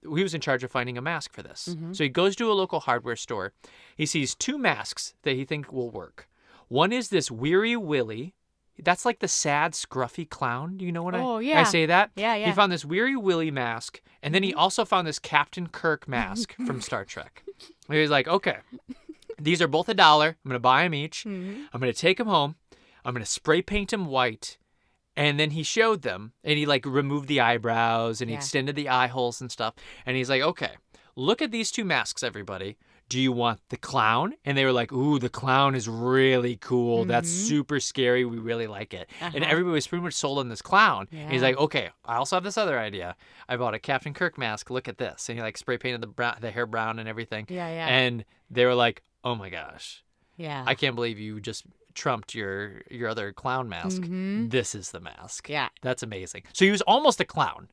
[SPEAKER 1] was in charge of finding a mask for this. So he goes to a local hardware store. He sees two masks that he thinks will work. One is this Weary Willie. That's like the sad, scruffy clown. Do you know what I say that?
[SPEAKER 2] Yeah, yeah.
[SPEAKER 1] He found this Weary Willie mask, and then he also found this Captain Kirk mask from Star Trek. He was like, okay, these are both $1. I'm going to buy them each. I'm going to take them home. I'm going to spray paint them white. And then he showed them, and he removed the eyebrows, and he extended the eye holes and stuff. And he's like, okay, look at these two masks, everybody. Do you want the clown? And they were like, ooh, the clown is really cool. That's super scary. We really like it. And everybody was pretty much sold on this clown.
[SPEAKER 2] Yeah.
[SPEAKER 1] And he's like, okay, I also have this other idea. I bought a Captain Kirk mask. Look at this. And he spray painted the hair brown and everything.
[SPEAKER 2] Yeah, yeah.
[SPEAKER 1] And they were like, oh my gosh.
[SPEAKER 2] Yeah.
[SPEAKER 1] I can't believe you just trumped your other clown mask. This is the mask.
[SPEAKER 2] Yeah.
[SPEAKER 1] That's amazing. So he was almost a clown.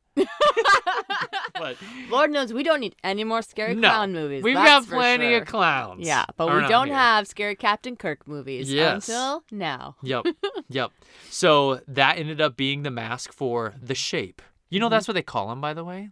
[SPEAKER 1] But
[SPEAKER 2] Lord knows we don't need any more scary clown movies.
[SPEAKER 1] We've
[SPEAKER 2] that's
[SPEAKER 1] got
[SPEAKER 2] for
[SPEAKER 1] plenty
[SPEAKER 2] sure.
[SPEAKER 1] of clowns.
[SPEAKER 2] Yeah, but we
[SPEAKER 1] around
[SPEAKER 2] don't
[SPEAKER 1] here.
[SPEAKER 2] have scary Captain Kirk movies
[SPEAKER 1] Yes.
[SPEAKER 2] until now.
[SPEAKER 1] Yep. Yep. So that ended up being the mask for the Shape. You know, that's what they call him, by the way.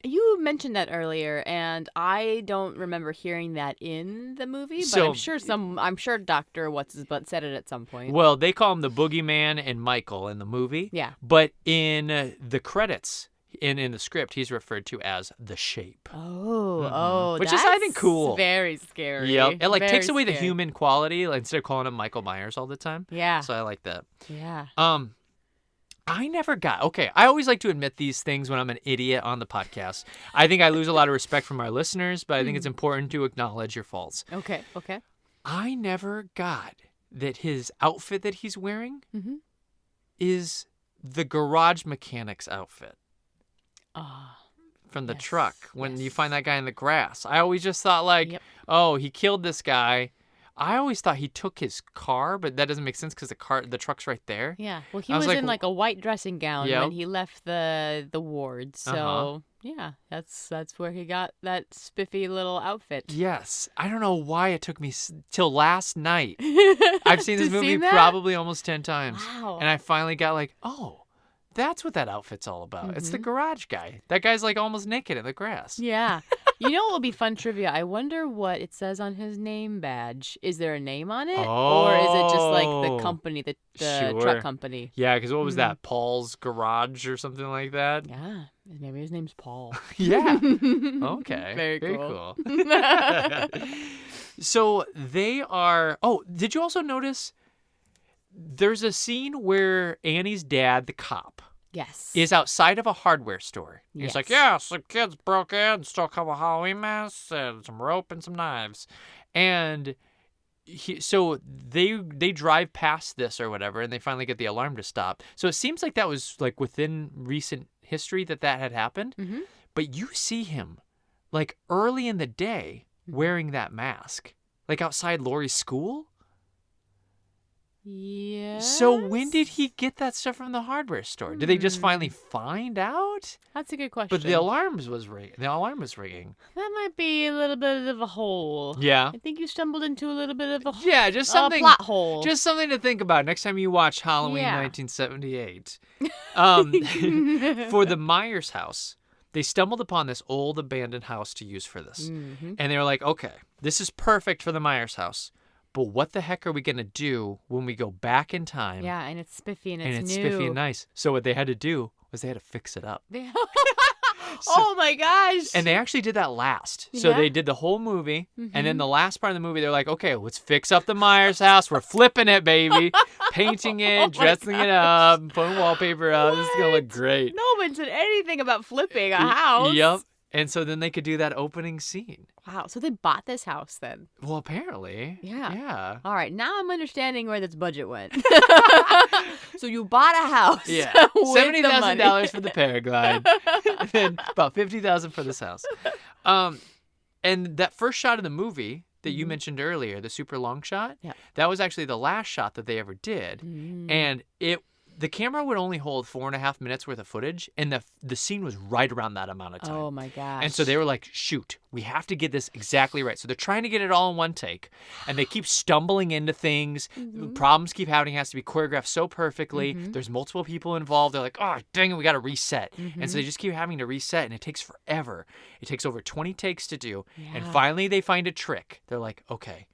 [SPEAKER 2] You mentioned that earlier, and I don't remember hearing that in the movie. But
[SPEAKER 1] So-
[SPEAKER 2] I'm sure Dr. What's-His-Butt said it at some point.
[SPEAKER 1] Well, they call him the Boogeyman and Michael in the movie.
[SPEAKER 2] Yeah.
[SPEAKER 1] But in the credits, in the script, he's referred to as the Shape.
[SPEAKER 2] Oh,
[SPEAKER 1] Which is, I think,
[SPEAKER 2] that's
[SPEAKER 1] cool.
[SPEAKER 2] Very scary.
[SPEAKER 1] Yep. It
[SPEAKER 2] Very
[SPEAKER 1] takes away the
[SPEAKER 2] scary.
[SPEAKER 1] human quality instead of calling him Michael Myers all the time.
[SPEAKER 2] Yeah.
[SPEAKER 1] So I like that.
[SPEAKER 2] Yeah.
[SPEAKER 1] I never got, okay, I always like to admit these things when I'm an idiot on the podcast. I think I lose a lot of respect from our listeners, but I think it's important to acknowledge your faults.
[SPEAKER 2] Okay. Okay.
[SPEAKER 1] I never got that his outfit that he's wearing is the garage mechanic's outfit from the
[SPEAKER 2] yes,
[SPEAKER 1] truck when you
[SPEAKER 2] yes.
[SPEAKER 1] find that guy in the grass. I always just thought oh, he killed this guy. I always thought he took his car, but that doesn't make sense because the truck's right there.
[SPEAKER 2] Yeah. Well, he
[SPEAKER 1] I was
[SPEAKER 2] was
[SPEAKER 1] like,
[SPEAKER 2] in a white dressing gown
[SPEAKER 1] Yep.
[SPEAKER 2] when he left the ward. So yeah, that's where he got that spiffy little outfit.
[SPEAKER 1] Yes. I don't know why it took me till last night. I've seen this
[SPEAKER 2] To
[SPEAKER 1] movie
[SPEAKER 2] see that?
[SPEAKER 1] probably almost 10 times.
[SPEAKER 2] Wow.
[SPEAKER 1] And I finally got oh, that's what that outfit's all about. It's the garage guy. That guy's almost naked in the grass.
[SPEAKER 2] Yeah. You know what will be fun trivia? I wonder what it says on his name badge. Is there a name on it? Or is it just the company, the
[SPEAKER 1] Sure.
[SPEAKER 2] truck company?
[SPEAKER 1] Yeah, because what was that? Paul's Garage or something like that?
[SPEAKER 2] Yeah. Maybe his name's Paul.
[SPEAKER 1] Yeah. Okay.
[SPEAKER 2] Very
[SPEAKER 1] cool. So they are. Oh, did you also notice there's a scene where Annie's dad, the cop,
[SPEAKER 2] Yes.
[SPEAKER 1] is outside of a hardware store. He's like,
[SPEAKER 2] Yes.
[SPEAKER 1] yeah, some kids broke in, stole a couple Halloween masks and some rope and some knives. And so they drive past this or whatever, and they finally get the alarm to stop. So it seems like that was within recent history that had happened.
[SPEAKER 2] Mm-hmm.
[SPEAKER 1] But you see him early in the day wearing that mask? Like outside Laurie's school?
[SPEAKER 2] Yeah.
[SPEAKER 1] So when did he get that stuff from the hardware store? Did they just finally find out?
[SPEAKER 2] That's a good question.
[SPEAKER 1] But the alarm was ringing.
[SPEAKER 2] That might be a little bit of a hole.
[SPEAKER 1] Yeah.
[SPEAKER 2] I think you stumbled into a little bit of a
[SPEAKER 1] Yeah, just something.
[SPEAKER 2] plot hole.
[SPEAKER 1] Just something to think about next time you watch Halloween 1978. For the Myers house, they stumbled upon this old abandoned house to use for this.
[SPEAKER 2] Mm-hmm.
[SPEAKER 1] And they were like, okay, this is perfect for the Myers house. But what the heck are we going to do when we go back in time?
[SPEAKER 2] Yeah, and it's spiffy and
[SPEAKER 1] it's
[SPEAKER 2] new.
[SPEAKER 1] spiffy and nice. So what they had to do was they had to fix it up.
[SPEAKER 2] Oh my gosh.
[SPEAKER 1] And they actually did that last. So they did the whole movie. And then the last part of the movie, they're like, okay, let's fix up the Myers house. We're flipping it, baby. Painting it, dressing it up, putting wallpaper up. This is going to look great.
[SPEAKER 2] No one said anything about flipping a house.
[SPEAKER 1] Yep. And so then they could do that opening scene.
[SPEAKER 2] Wow. So they bought this house then.
[SPEAKER 1] Well, apparently.
[SPEAKER 2] Yeah.
[SPEAKER 1] Yeah.
[SPEAKER 2] All right. Now I'm understanding where this budget went. So you bought a house.
[SPEAKER 1] Yeah.
[SPEAKER 2] with
[SPEAKER 1] $70,000 for the paraglide. And then about $50,000 for this house. And that first shot of the movie that you mentioned earlier, the super long shot, that was actually the last shot that they ever did. And the camera would only hold 4.5 minutes worth of footage, and the scene was right around that amount of time.
[SPEAKER 2] Oh my gosh.
[SPEAKER 1] And so they were like, shoot, we have to get this exactly right. So they're trying to get it all in one take, and they keep stumbling into things. Problems keep happening. It has to be choreographed so perfectly. There's multiple people involved. They're like, oh, dang it, we got to reset. And so they just keep having to reset, and it takes forever. It takes over 20 takes to do. And finally they find a trick. They're like, okay,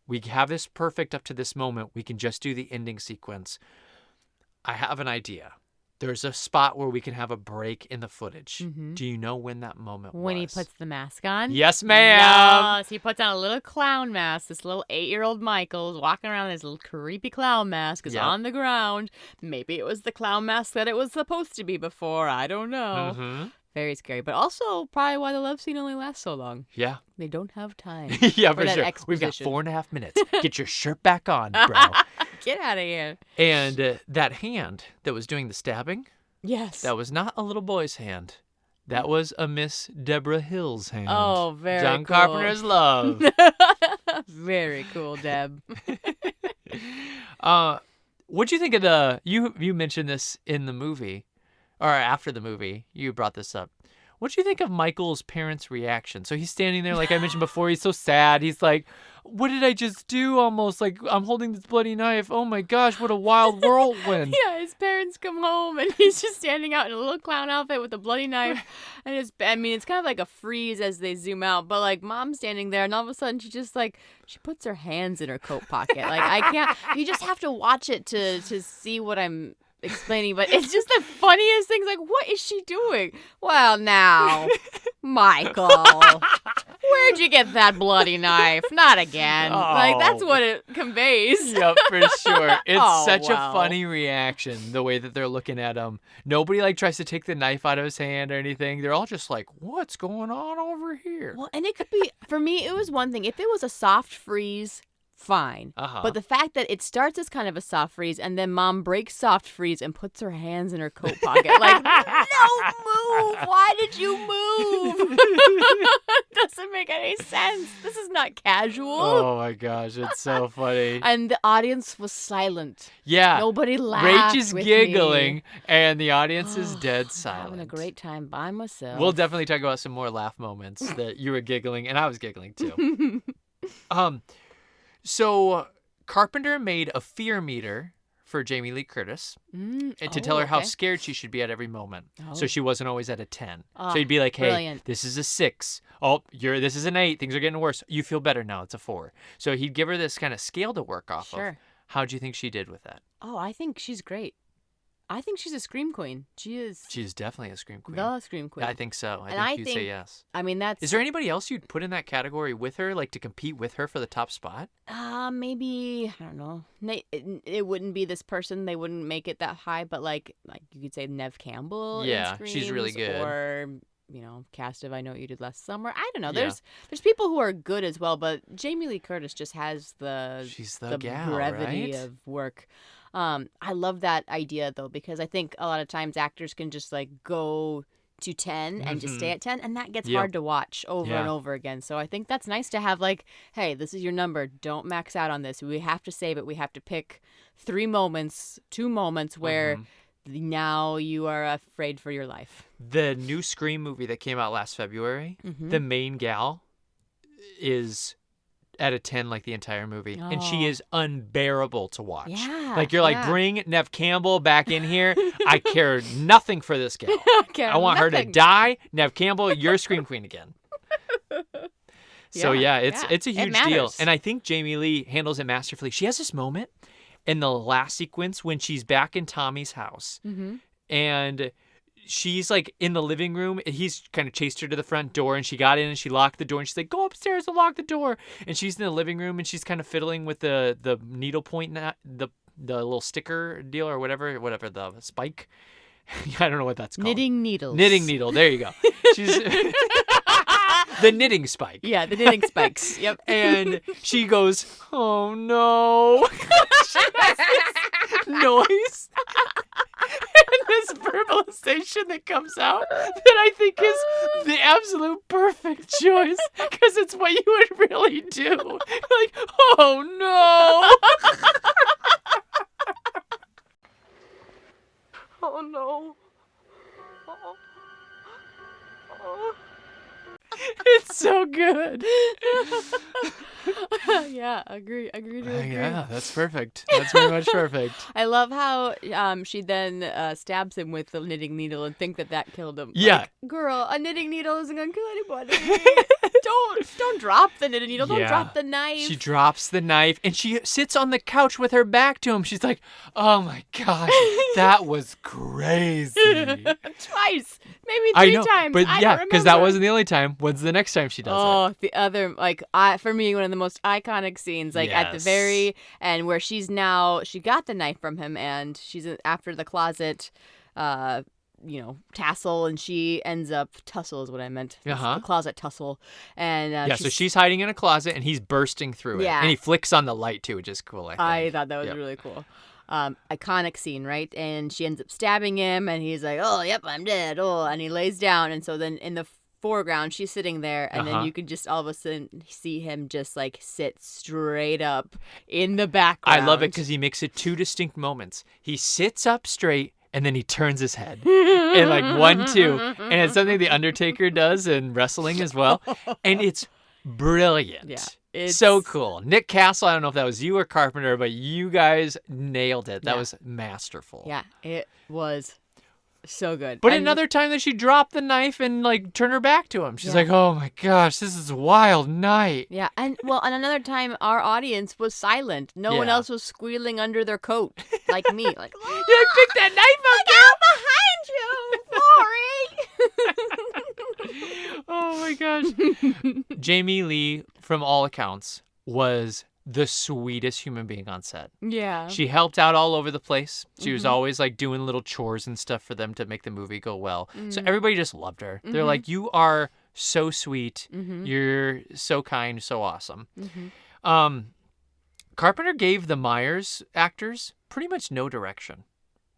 [SPEAKER 1] we have this perfect up to this moment. We can just do the ending sequence. I have an idea. There's a spot where we can have a break in the footage. Do you know when that moment was?
[SPEAKER 2] When he puts the mask on?
[SPEAKER 1] Yes, ma'am.
[SPEAKER 2] Yes, he puts on a little clown mask. This little 8-year-old Michael is walking around in his little creepy clown mask is on the ground. Maybe it was the clown mask that it was supposed to be before. I don't know. Very scary. But also probably why the love scene only lasts so long.
[SPEAKER 1] Yeah.
[SPEAKER 2] They don't have time.
[SPEAKER 1] Yeah, for sure.
[SPEAKER 2] Exposition.
[SPEAKER 1] We've got 4.5 minutes. Get your shirt back on, bro.
[SPEAKER 2] Get out of here.
[SPEAKER 1] And that hand that was doing the stabbing,
[SPEAKER 2] yes,
[SPEAKER 1] that was not a little boy's hand. That was a Miss Deborah Hill's hand.
[SPEAKER 2] Oh, very
[SPEAKER 1] John
[SPEAKER 2] cool.
[SPEAKER 1] Carpenter's love.
[SPEAKER 2] Very cool, Deb.
[SPEAKER 1] What'd you think of you mentioned this in the movie, or after the movie, you brought this up. What'd you think of Michael's parents' reaction? So he's standing there, like I mentioned before, he's so sad. He's like, what did I just do? Almost like I'm holding this bloody knife. Oh my gosh, what a wild whirlwind.
[SPEAKER 2] Yeah, his parents come home and he's just standing out in a little clown outfit with a bloody knife. And it's kind of like a freeze as they zoom out. But like mom's standing there and all of a sudden she puts her hands in her coat pocket. Like I can't, you just have to watch it to see what I'm explaining, but it's just the funniest things. Like, what is she doing? Well, now, Michael, where'd you get that bloody knife? Not again. Like, that's what it conveys.
[SPEAKER 1] Yep, for sure. It's such a funny reaction, the way that they're looking at him. Nobody, like, tries to take the knife out of his hand or anything. They're all just like, what's going on over here?
[SPEAKER 2] Well, and it could be, for me, it was one thing. If it was a soft freeze, fine. But the fact that it starts as kind of a soft freeze and then mom breaks soft freeze and puts her hands in her coat pocket. Like, no, move. Why did you move? Doesn't make any sense. This is not casual.
[SPEAKER 1] Oh my gosh, it's so funny.
[SPEAKER 2] And the audience was silent.
[SPEAKER 1] Yeah.
[SPEAKER 2] Nobody laughed.
[SPEAKER 1] Rach is
[SPEAKER 2] with
[SPEAKER 1] giggling
[SPEAKER 2] me.
[SPEAKER 1] and the audience is dead silent.
[SPEAKER 2] Having a great time by myself.
[SPEAKER 1] We'll definitely talk about some more laugh moments that you were giggling and I was giggling too. So Carpenter made a fear meter for Jamie Lee Curtis to tell her how scared she should be at every moment. So she wasn't always at a 10. So he'd be like, hey,
[SPEAKER 2] brilliant.
[SPEAKER 1] This is a 6. Oh, this is an 8. Things are getting worse. You feel better now. It's a 4. So he'd give her this kind of scale to work off of. How'd you think she did with that?
[SPEAKER 2] Oh, I think she's great. I think she's a scream queen. She is.
[SPEAKER 1] She's definitely a scream queen.
[SPEAKER 2] The scream queen.
[SPEAKER 1] I think so. I think you'd say yes.
[SPEAKER 2] I mean, that's.
[SPEAKER 1] Is there anybody else you'd put in that category with her, like to compete with her for the top spot?
[SPEAKER 2] Maybe, I don't know. It wouldn't be this person. They wouldn't make it that high, but like you could say Neve Campbell.
[SPEAKER 1] Yeah,
[SPEAKER 2] in Screams,
[SPEAKER 1] she's really good.
[SPEAKER 2] Or cast of I Know What You Did Last Summer. I don't know. There's people who are good as well, but Jamie Lee Curtis just has
[SPEAKER 1] she's the gal,
[SPEAKER 2] brevity
[SPEAKER 1] right?
[SPEAKER 2] of work. I love that idea though, because I think a lot of times actors can just like go to 10 and just stay at 10, and that gets hard to watch over and over again. So I think that's nice to have, like, hey, this is your number. Don't max out on this. We have to save it. We have to pick 2 moments where now you are afraid for your life.
[SPEAKER 1] The new Scream movie that came out last February, the main gal is at a 10 like the entire movie, and she is unbearable to watch.
[SPEAKER 2] Yeah,
[SPEAKER 1] like you're like, bring Neve Campbell back in here. I care nothing for this gal. I want her to die. Neve Campbell, you're Scream Queen again. So it's a huge deal, and I think Jamie Lee handles it masterfully. She has this moment in the last sequence when she's back in Tommy's house, and she's like in the living room. He's kind of chased her to the front door, and she got in and she locked the door, and she's like, go upstairs and lock the door. And she's in the living room and she's kind of fiddling with the needle point, the little sticker deal or whatever, the spike. I don't know what that's called.
[SPEAKER 2] Knitting needle.
[SPEAKER 1] There you go. She's the knitting spike.
[SPEAKER 2] Yeah, the knitting spikes. Yep.
[SPEAKER 1] And she goes, oh no. She has this noise. And this verbalization that comes out that I think is the absolute perfect choice, because it's what you would really do. Like, oh no.
[SPEAKER 6] Oh no.
[SPEAKER 1] It's so good.
[SPEAKER 2] Yeah, agree.
[SPEAKER 1] Yeah, that's perfect. That's pretty much perfect.
[SPEAKER 2] I love how she then stabs him with the knitting needle and think that killed him.
[SPEAKER 1] Yeah.
[SPEAKER 2] Like, girl, a knitting needle isn't gonna kill anybody. Don't drop the knitting needle. Don't drop the knife.
[SPEAKER 1] She drops the knife and she sits on the couch with her back to him. She's like, oh my gosh, that was crazy.
[SPEAKER 2] Twice, maybe 3 times.
[SPEAKER 1] But yeah, because that wasn't the only time. When's the next time she does it?
[SPEAKER 2] Oh, the other, like, for me, one of the most iconic scenes, like at the very end, where she got the knife from him, and she's after the closet, tassel, and she ends up tussle is what I meant. The closet tussle, and
[SPEAKER 1] so she's hiding in a closet, and he's bursting through it, and he flicks on the light too, which is cool.
[SPEAKER 2] I thought that was really cool. Iconic scene, right? And she ends up stabbing him, and he's like, oh, yep, I'm dead. Oh, and he lays down, and so then in the foreground she's sitting there, and then you can just all of a sudden see him just like sit straight up in the background.
[SPEAKER 1] I love it because he makes it 2 distinct moments. He sits up straight and then he turns his head in like 1, 2, and it's something the Undertaker does in wrestling as well, and it's brilliant. It's so cool. Nick Castle, I don't know if that was you or Carpenter, but you guys nailed it. That was masterful.
[SPEAKER 2] Yeah, it was so good.
[SPEAKER 1] But another time that she dropped the knife and like turned her back to him. She's like, oh my gosh, this is a wild night.
[SPEAKER 2] Yeah, and another time our audience was silent. No one else was squealing under their coat like me. Like,
[SPEAKER 1] you pick that knife
[SPEAKER 2] up, girl. Behind you, Lori.
[SPEAKER 1] Oh my gosh. Jamie Lee, from all accounts, was the sweetest human being on set.
[SPEAKER 2] Yeah.
[SPEAKER 1] She helped out all over the place. She was always like doing little chores and stuff for them to make the movie go well. So everybody just loved her. They're like, you are so sweet. You're so kind, so awesome. Carpenter gave the Myers actors pretty much no direction.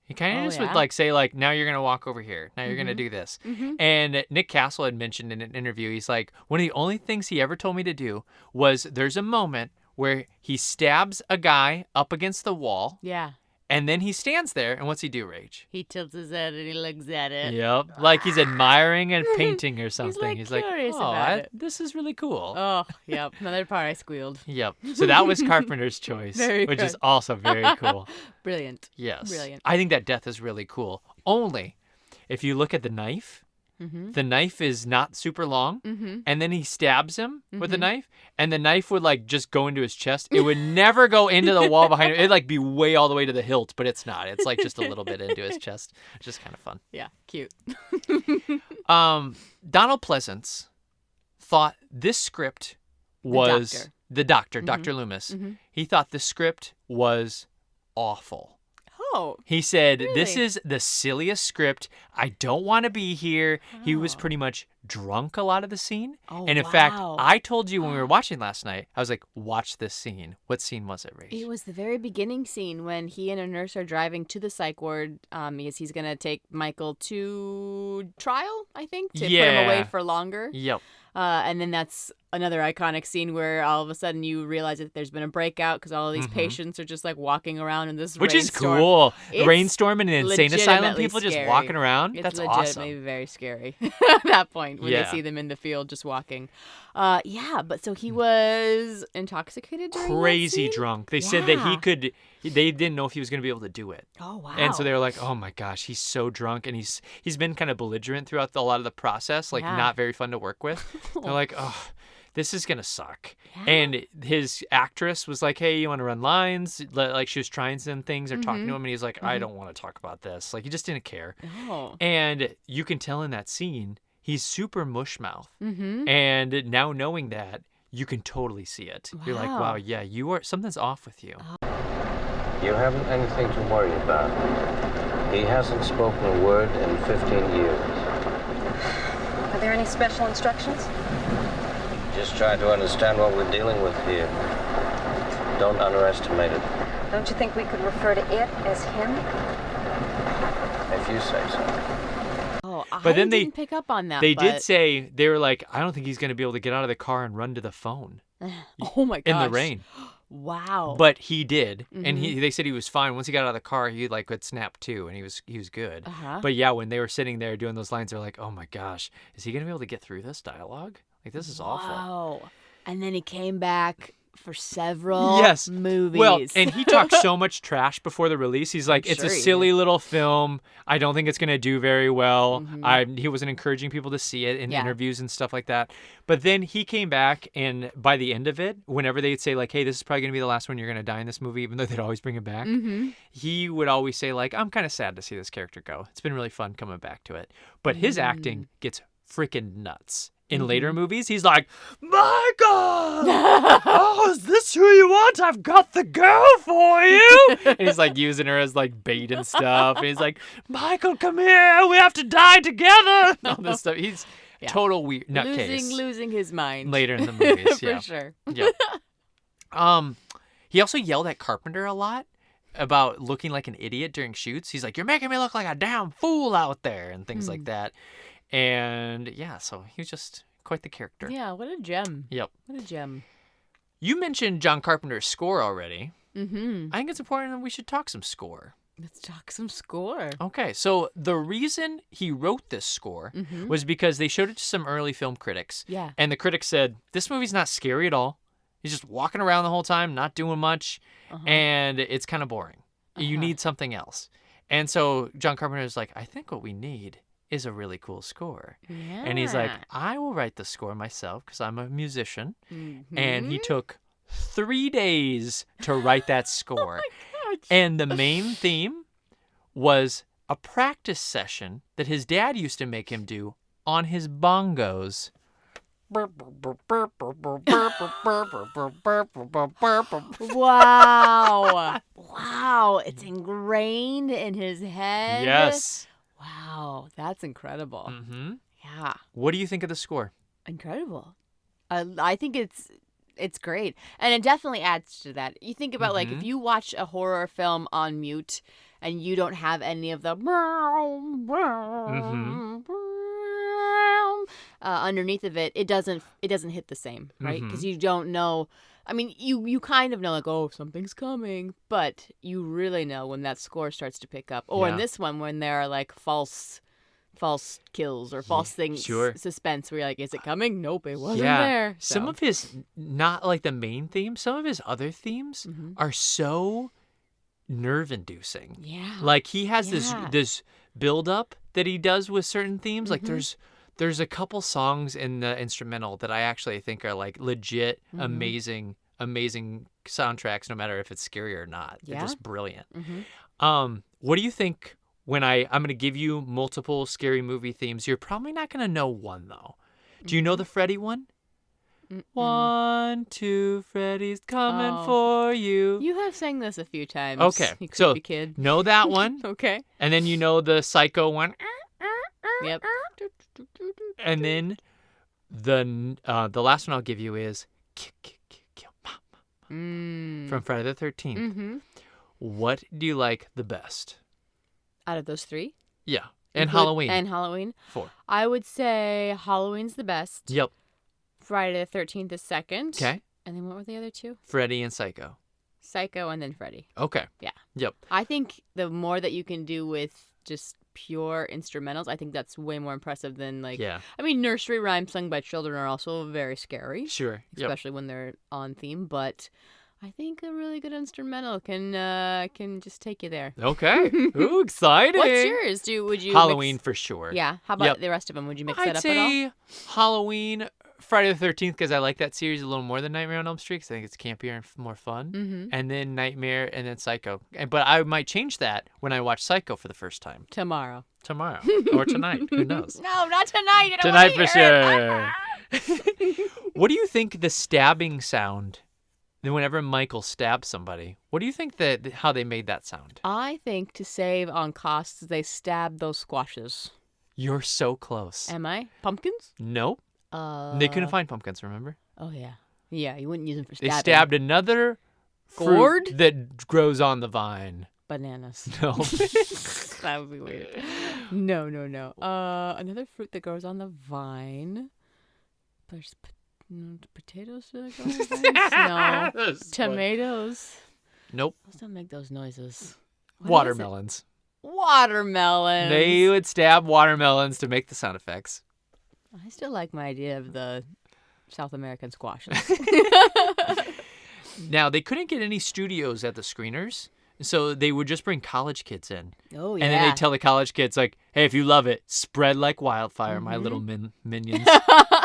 [SPEAKER 1] He kind of would like say like, now you're going to walk over here. Now you're going to do this. And Nick Castle had mentioned in an interview, he's like, one of the only things he ever told me to do was there's a moment where he stabs a guy up against the wall.
[SPEAKER 2] Yeah.
[SPEAKER 1] And then he stands there, and what's he do, Rach?
[SPEAKER 2] He tilts his head and he looks at it.
[SPEAKER 1] Yep. Like he's admiring a painting or something.
[SPEAKER 2] He's curious
[SPEAKER 1] oh,
[SPEAKER 2] about it.
[SPEAKER 1] This is really cool.
[SPEAKER 2] Oh, yep. Another part I squealed.
[SPEAKER 1] Yep. So that was Carpenter's choice, which is also very cool.
[SPEAKER 2] Brilliant.
[SPEAKER 1] Yes.
[SPEAKER 2] Brilliant.
[SPEAKER 1] I think that death is really cool. Only if you look at the knife, the knife is not super long, and then he stabs him with the knife, and the knife would like just go into his chest. It would never go into the wall behind him. It'd like be way all the way to the hilt, but it's not. It's like just a little bit into his chest. It's just kind of fun.
[SPEAKER 2] Yeah, cute.
[SPEAKER 1] Donald Pleasance thought this script was the doctor, Dr. Loomis. He thought the script was awful.
[SPEAKER 2] Oh.
[SPEAKER 1] He said,
[SPEAKER 2] really?
[SPEAKER 1] This is the silliest script. I don't want to be here.
[SPEAKER 2] Oh.
[SPEAKER 1] He was pretty much drunk a lot of the scene.
[SPEAKER 2] Oh,
[SPEAKER 1] and in fact, I told you when we were watching last night, I was like, watch this scene. What scene was it, Rach?
[SPEAKER 2] It was the very beginning scene when he and a nurse are driving to the psych ward because he's going to take Michael to trial, I think, to put him away for longer.
[SPEAKER 1] Yep.
[SPEAKER 2] And then that's another iconic scene where all of a sudden you realize that there's been a breakout because all of these patients are just like walking around in this
[SPEAKER 1] Which
[SPEAKER 2] rainstorm.
[SPEAKER 1] is cool.
[SPEAKER 2] It's
[SPEAKER 1] Rainstorm in an insane asylum,
[SPEAKER 2] legitimately
[SPEAKER 1] people just
[SPEAKER 2] scary.
[SPEAKER 1] walking around.
[SPEAKER 2] It's
[SPEAKER 1] That's
[SPEAKER 2] legitimately
[SPEAKER 1] awesome.
[SPEAKER 2] very scary at that point when
[SPEAKER 1] Yeah.
[SPEAKER 2] they see them in the field just walking. But so he was intoxicated during
[SPEAKER 1] Crazy
[SPEAKER 2] that scene?
[SPEAKER 1] drunk. They said that
[SPEAKER 2] Yeah.
[SPEAKER 1] they didn't know if he was going to be able to do it.
[SPEAKER 2] Oh, wow.
[SPEAKER 1] And so they were like, oh my gosh, he's so drunk. And he's been kind of belligerent throughout a lot of the process, like
[SPEAKER 2] Yeah.
[SPEAKER 1] not very fun to work with. They're like, oh, this is going to suck.
[SPEAKER 2] Yeah.
[SPEAKER 1] And his actress was like, hey, you want to run lines? Like she was trying some things or talking to him. And he's like, I don't want to talk about this. Like he just didn't care.
[SPEAKER 2] Oh.
[SPEAKER 1] And you can tell in that scene, he's super mush mouth.
[SPEAKER 2] Mm-hmm.
[SPEAKER 1] And now knowing that, you can totally see it. You're like, wow, yeah, something's off with you.
[SPEAKER 4] You haven't anything to worry about. He hasn't spoken a word in 15 years.
[SPEAKER 5] Are there any special instructions?
[SPEAKER 4] Just try to understand what we're dealing with here. Don't underestimate it,
[SPEAKER 5] Don't you think we could refer to it as him?
[SPEAKER 4] if you say so.
[SPEAKER 2] Oh, I
[SPEAKER 1] But then
[SPEAKER 2] didn't pick up on that.
[SPEAKER 1] They did say, they were like, I don't think he's going to be able to get out of the car and run to the phone
[SPEAKER 2] Oh my gosh.
[SPEAKER 1] in the rain.
[SPEAKER 2] Wow.
[SPEAKER 1] But he did. And they said he was fine. Once he got out of the car, he like could snap to and he was good.
[SPEAKER 2] Uh-huh.
[SPEAKER 1] But yeah, when they were sitting there doing those lines, they're like, oh my gosh, is he going to be able to get through this dialogue? Like, this is awful.
[SPEAKER 2] Wow. And then he came back for several
[SPEAKER 1] Yes.
[SPEAKER 2] movies.
[SPEAKER 1] Well, and he talked so much trash before the release. He's like, it's
[SPEAKER 2] sure
[SPEAKER 1] a
[SPEAKER 2] he
[SPEAKER 1] silly
[SPEAKER 2] did.
[SPEAKER 1] little film. I don't think it's going to do very well. He wasn't encouraging people to see it in interviews and stuff like that. But then he came back, and by the end of it, whenever they'd say, like, hey, this is probably going to be the last one you're going to die in this movie, even though they'd always bring him back, he would always say, like, I'm kind of sad to see this character go. It's been really fun coming back to it. But his acting gets freaking nuts. In later movies, he's like, my God! Oh, is this who you want? I've got the girl for you! And he's like using her as like bait and stuff. And he's like, Michael, come here. We have to die together. All this stuff. He's total weird nutcase.
[SPEAKER 2] Losing his mind.
[SPEAKER 1] Later in the movies,
[SPEAKER 2] For
[SPEAKER 1] yeah.
[SPEAKER 2] sure.
[SPEAKER 1] Yeah. He also yelled at Carpenter a lot about looking like an idiot during shoots. He's like, you're making me look like a damn fool out there and things like that. And yeah, so he was just quite the character.
[SPEAKER 2] Yeah, what a gem.
[SPEAKER 1] Yep.
[SPEAKER 2] What a gem.
[SPEAKER 1] You mentioned John Carpenter's score already.
[SPEAKER 2] Mm-hmm.
[SPEAKER 1] I think it's important that we should talk some score.
[SPEAKER 2] Let's talk some score.
[SPEAKER 1] Okay, so the reason he wrote this score was because they showed it to some early film critics.
[SPEAKER 2] Yeah.
[SPEAKER 1] And the critics said, this movie's not scary at all. He's just walking around the whole time, not doing much, and it's kind of boring. You need something else. And so John Carpenter was like, I think what we need is a really cool score.
[SPEAKER 2] Yeah.
[SPEAKER 1] And he's like, I will write the score myself because I'm a musician. And he took 3 days to write that score. And the main theme was a practice session that his dad used to make him do on his bongos.
[SPEAKER 2] Wow. Wow. It's ingrained in his head.
[SPEAKER 1] Yes.
[SPEAKER 2] Wow. That's incredible.
[SPEAKER 1] Mm-hmm.
[SPEAKER 2] Yeah.
[SPEAKER 1] What do you think of the score?
[SPEAKER 2] Incredible. I think it's great. And it definitely adds to that. You think about like if you watch a horror film on mute and you don't have any of the underneath of it, it doesn't hit the same, right? Because you don't know. I mean, you kind of know like, oh, something's coming, but you really know when that score starts to pick up. Or in this one, when there are like false kills or false things, suspense, where you're like, is it coming? Nope, it wasn't there. So.
[SPEAKER 1] Some of his, not like the main theme, some of his other themes are so nerve-inducing.
[SPEAKER 2] Yeah.
[SPEAKER 1] Like he has this build-up that he does with certain themes. Like there's a couple songs in the instrumental that I actually think are like legit amazing soundtracks, no matter if it's scary or not. They're just brilliant. What do you think when I'm going to give you multiple scary movie themes? You're probably not going to know one, though. Do you know the Freddy one? 1, 2, Freddy's coming for you.
[SPEAKER 2] You have sang this a few times.
[SPEAKER 1] Okay,
[SPEAKER 2] You
[SPEAKER 1] so
[SPEAKER 2] creepy kid.
[SPEAKER 1] know that one.
[SPEAKER 2] Okay.
[SPEAKER 1] And then you know the Psycho one.
[SPEAKER 2] Yep.
[SPEAKER 1] And then the last one I'll give you is kill mama from Friday the 13th.
[SPEAKER 2] Mm-hmm.
[SPEAKER 1] What do you like the best?
[SPEAKER 2] Out of those three?
[SPEAKER 1] Yeah. And Halloween.
[SPEAKER 2] And Halloween.
[SPEAKER 1] 4.
[SPEAKER 2] I would say Halloween's the best.
[SPEAKER 1] Yep.
[SPEAKER 2] Friday the 13th is second.
[SPEAKER 1] Okay.
[SPEAKER 2] And then what were the other two?
[SPEAKER 1] Freddy and Psycho.
[SPEAKER 2] Psycho and then Freddy.
[SPEAKER 1] Okay.
[SPEAKER 2] Yeah.
[SPEAKER 1] Yep.
[SPEAKER 2] I think the more that you can do with just pure instrumentals, I think that's way more impressive than I mean, nursery rhymes sung by children are also very scary.
[SPEAKER 1] Sure. Yep.
[SPEAKER 2] Especially when they're on theme, but I think a really good instrumental can just take you there.
[SPEAKER 1] Okay. Ooh, exciting.
[SPEAKER 2] What's yours? Would you
[SPEAKER 1] Halloween
[SPEAKER 2] mix...
[SPEAKER 1] for sure.
[SPEAKER 2] Yeah. How about the rest of them? Would you mix
[SPEAKER 1] I'd
[SPEAKER 2] that up at all?
[SPEAKER 1] say Halloween, Friday the 13th, because I like that series a little more than Nightmare on Elm Street, because I think it's campier and more fun.
[SPEAKER 2] Mm-hmm.
[SPEAKER 1] And then Nightmare, and then Psycho. But I might change that when I watch Psycho for the first time.
[SPEAKER 2] Tomorrow
[SPEAKER 1] Or tonight. Who knows?
[SPEAKER 2] No, not tonight. I don't
[SPEAKER 1] Tonight
[SPEAKER 2] wanna
[SPEAKER 1] for
[SPEAKER 2] hear it.
[SPEAKER 1] sure. What do you think the stabbing sound? Then whenever Michael stabs somebody, what do you think how they made that sound?
[SPEAKER 2] I think to save on costs, they stab those squashes.
[SPEAKER 1] You're so close.
[SPEAKER 2] Am I? Pumpkins?
[SPEAKER 1] Nope. They couldn't find pumpkins, remember?
[SPEAKER 2] Oh, yeah. Yeah, you wouldn't use them for stabbing.
[SPEAKER 1] They stabbed another
[SPEAKER 2] Gourd?
[SPEAKER 1] fruit that grows on the vine.
[SPEAKER 2] Bananas.
[SPEAKER 1] No.
[SPEAKER 2] That would be weird. No. Another fruit that grows on the vine. There's potatoes that go on the vines? No. Tomatoes.
[SPEAKER 1] Nope.
[SPEAKER 2] Let's not make those noises. What
[SPEAKER 1] Watermelons.
[SPEAKER 2] Watermelons.
[SPEAKER 1] They would stab watermelons to make the sound effects.
[SPEAKER 2] I still like my idea of the South American squashes.
[SPEAKER 1] Now, they couldn't get any studios at the screeners, so they would just bring college kids in.
[SPEAKER 2] Oh, yeah.
[SPEAKER 1] And then they'd tell the college kids, like, hey, if you love it, spread like wildfire, my little minions.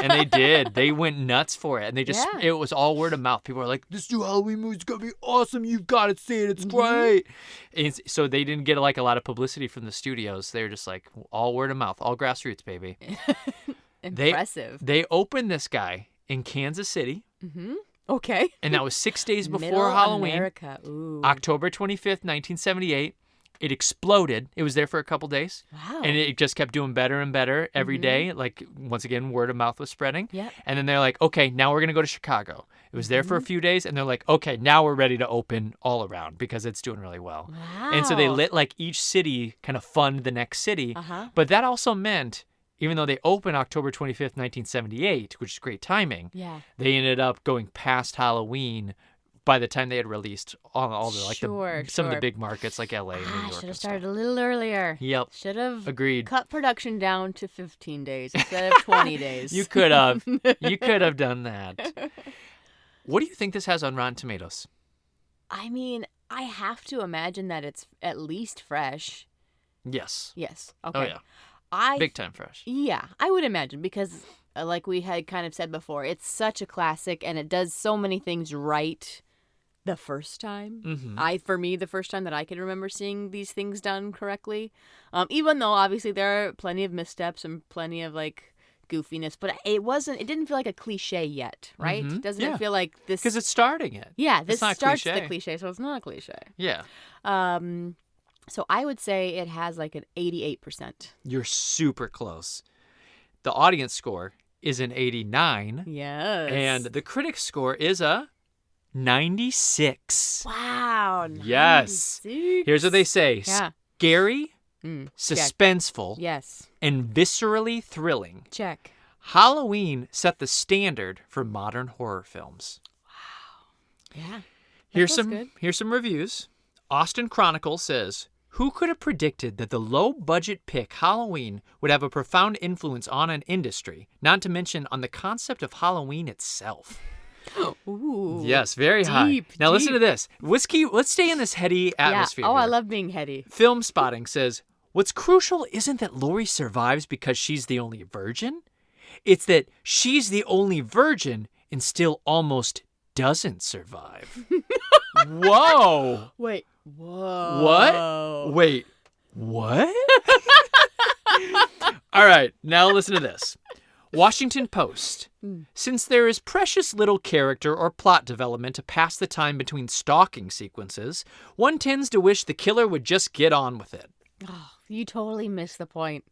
[SPEAKER 1] And they did. They went nuts for it. And they just, it was all word of mouth. People were like, this new Halloween movie's going to be awesome. You've got to see it. It's great. And so they didn't get, like, a lot of publicity from the studios. They were just like, all word of mouth, all grassroots, baby.
[SPEAKER 2] Impressive.
[SPEAKER 1] They opened this guy in Kansas City.
[SPEAKER 2] Mm-hmm. Okay.
[SPEAKER 1] And that was 6 days before
[SPEAKER 2] Middle
[SPEAKER 1] Halloween.
[SPEAKER 2] America. Ooh.
[SPEAKER 1] October 25th, 1978. It exploded. It was there for a couple days.
[SPEAKER 2] Wow.
[SPEAKER 1] And it just kept doing better and better every day. Like, once again, word of mouth was spreading.
[SPEAKER 2] Yep.
[SPEAKER 1] And then they're like, okay, now we're going to go to Chicago. It was there for a few days. And they're like, okay, now we're ready to open all around because it's doing really well.
[SPEAKER 2] Wow.
[SPEAKER 1] And so they let, like, each city kind of fund the next city.
[SPEAKER 2] Uh-huh.
[SPEAKER 1] But that also meant, even though they opened October 25th, 1978, which is great timing, they ended up going past Halloween by the time they had released all the some of the big markets like LA and New York.
[SPEAKER 2] Should have started a little earlier.
[SPEAKER 1] Yep.
[SPEAKER 2] Should have
[SPEAKER 1] Agreed.
[SPEAKER 2] cut production down to 15 days instead of 20 days.
[SPEAKER 1] You could have. You could have done that. What do you think this has on Rotten Tomatoes?
[SPEAKER 2] I mean, I have to imagine that it's at least fresh.
[SPEAKER 1] Yes.
[SPEAKER 2] Yes. Okay.
[SPEAKER 1] Oh, yeah. Big time fresh.
[SPEAKER 2] Yeah, I would imagine because, like we had kind of said before, it's such a classic and it does so many things right the first time.
[SPEAKER 1] Mm-hmm.
[SPEAKER 2] For me, the first time that I can remember seeing these things done correctly. Even though obviously there are plenty of missteps and plenty of like goofiness, but it didn't feel like a cliche yet, right?
[SPEAKER 1] Mm-hmm.
[SPEAKER 2] Doesn't it feel like this?
[SPEAKER 1] Because it's starting it.
[SPEAKER 2] Yeah, this
[SPEAKER 1] starts
[SPEAKER 2] the cliche, so it's not a cliche.
[SPEAKER 1] Yeah.
[SPEAKER 2] So I would say it has like an 88%.
[SPEAKER 1] You're super close. The audience score is an 89.
[SPEAKER 2] Yes.
[SPEAKER 1] And the critic score is a 96.
[SPEAKER 2] Wow.
[SPEAKER 1] Yes.
[SPEAKER 2] 96.
[SPEAKER 1] Here's what they say.
[SPEAKER 2] Yeah.
[SPEAKER 1] Scary, suspenseful,
[SPEAKER 2] yes,
[SPEAKER 1] and viscerally thrilling.
[SPEAKER 2] Check.
[SPEAKER 1] Halloween set the standard for modern horror films.
[SPEAKER 2] Wow. Yeah.
[SPEAKER 1] Here's some reviews. Austin Chronicle says, who could have predicted that the low-budget pick Halloween would have a profound influence on an industry, not to mention on the concept of Halloween itself?
[SPEAKER 2] Ooh.
[SPEAKER 1] Yes, very high. Now listen to this. Let's stay in this heady atmosphere.
[SPEAKER 2] Yeah. Oh,
[SPEAKER 1] here.
[SPEAKER 2] I love being heady.
[SPEAKER 1] Film Spotting says, what's crucial isn't that Laurie survives because she's the only virgin. It's that she's the only virgin and still almost doesn't survive. Whoa.
[SPEAKER 2] Wait. Whoa.
[SPEAKER 1] What? Wait. What? All right. Now listen to this. Washington Post. Since there is precious little character or plot development to pass the time between stalking sequences, one tends to wish the killer would just get on with it.
[SPEAKER 2] Oh, you totally missed the point.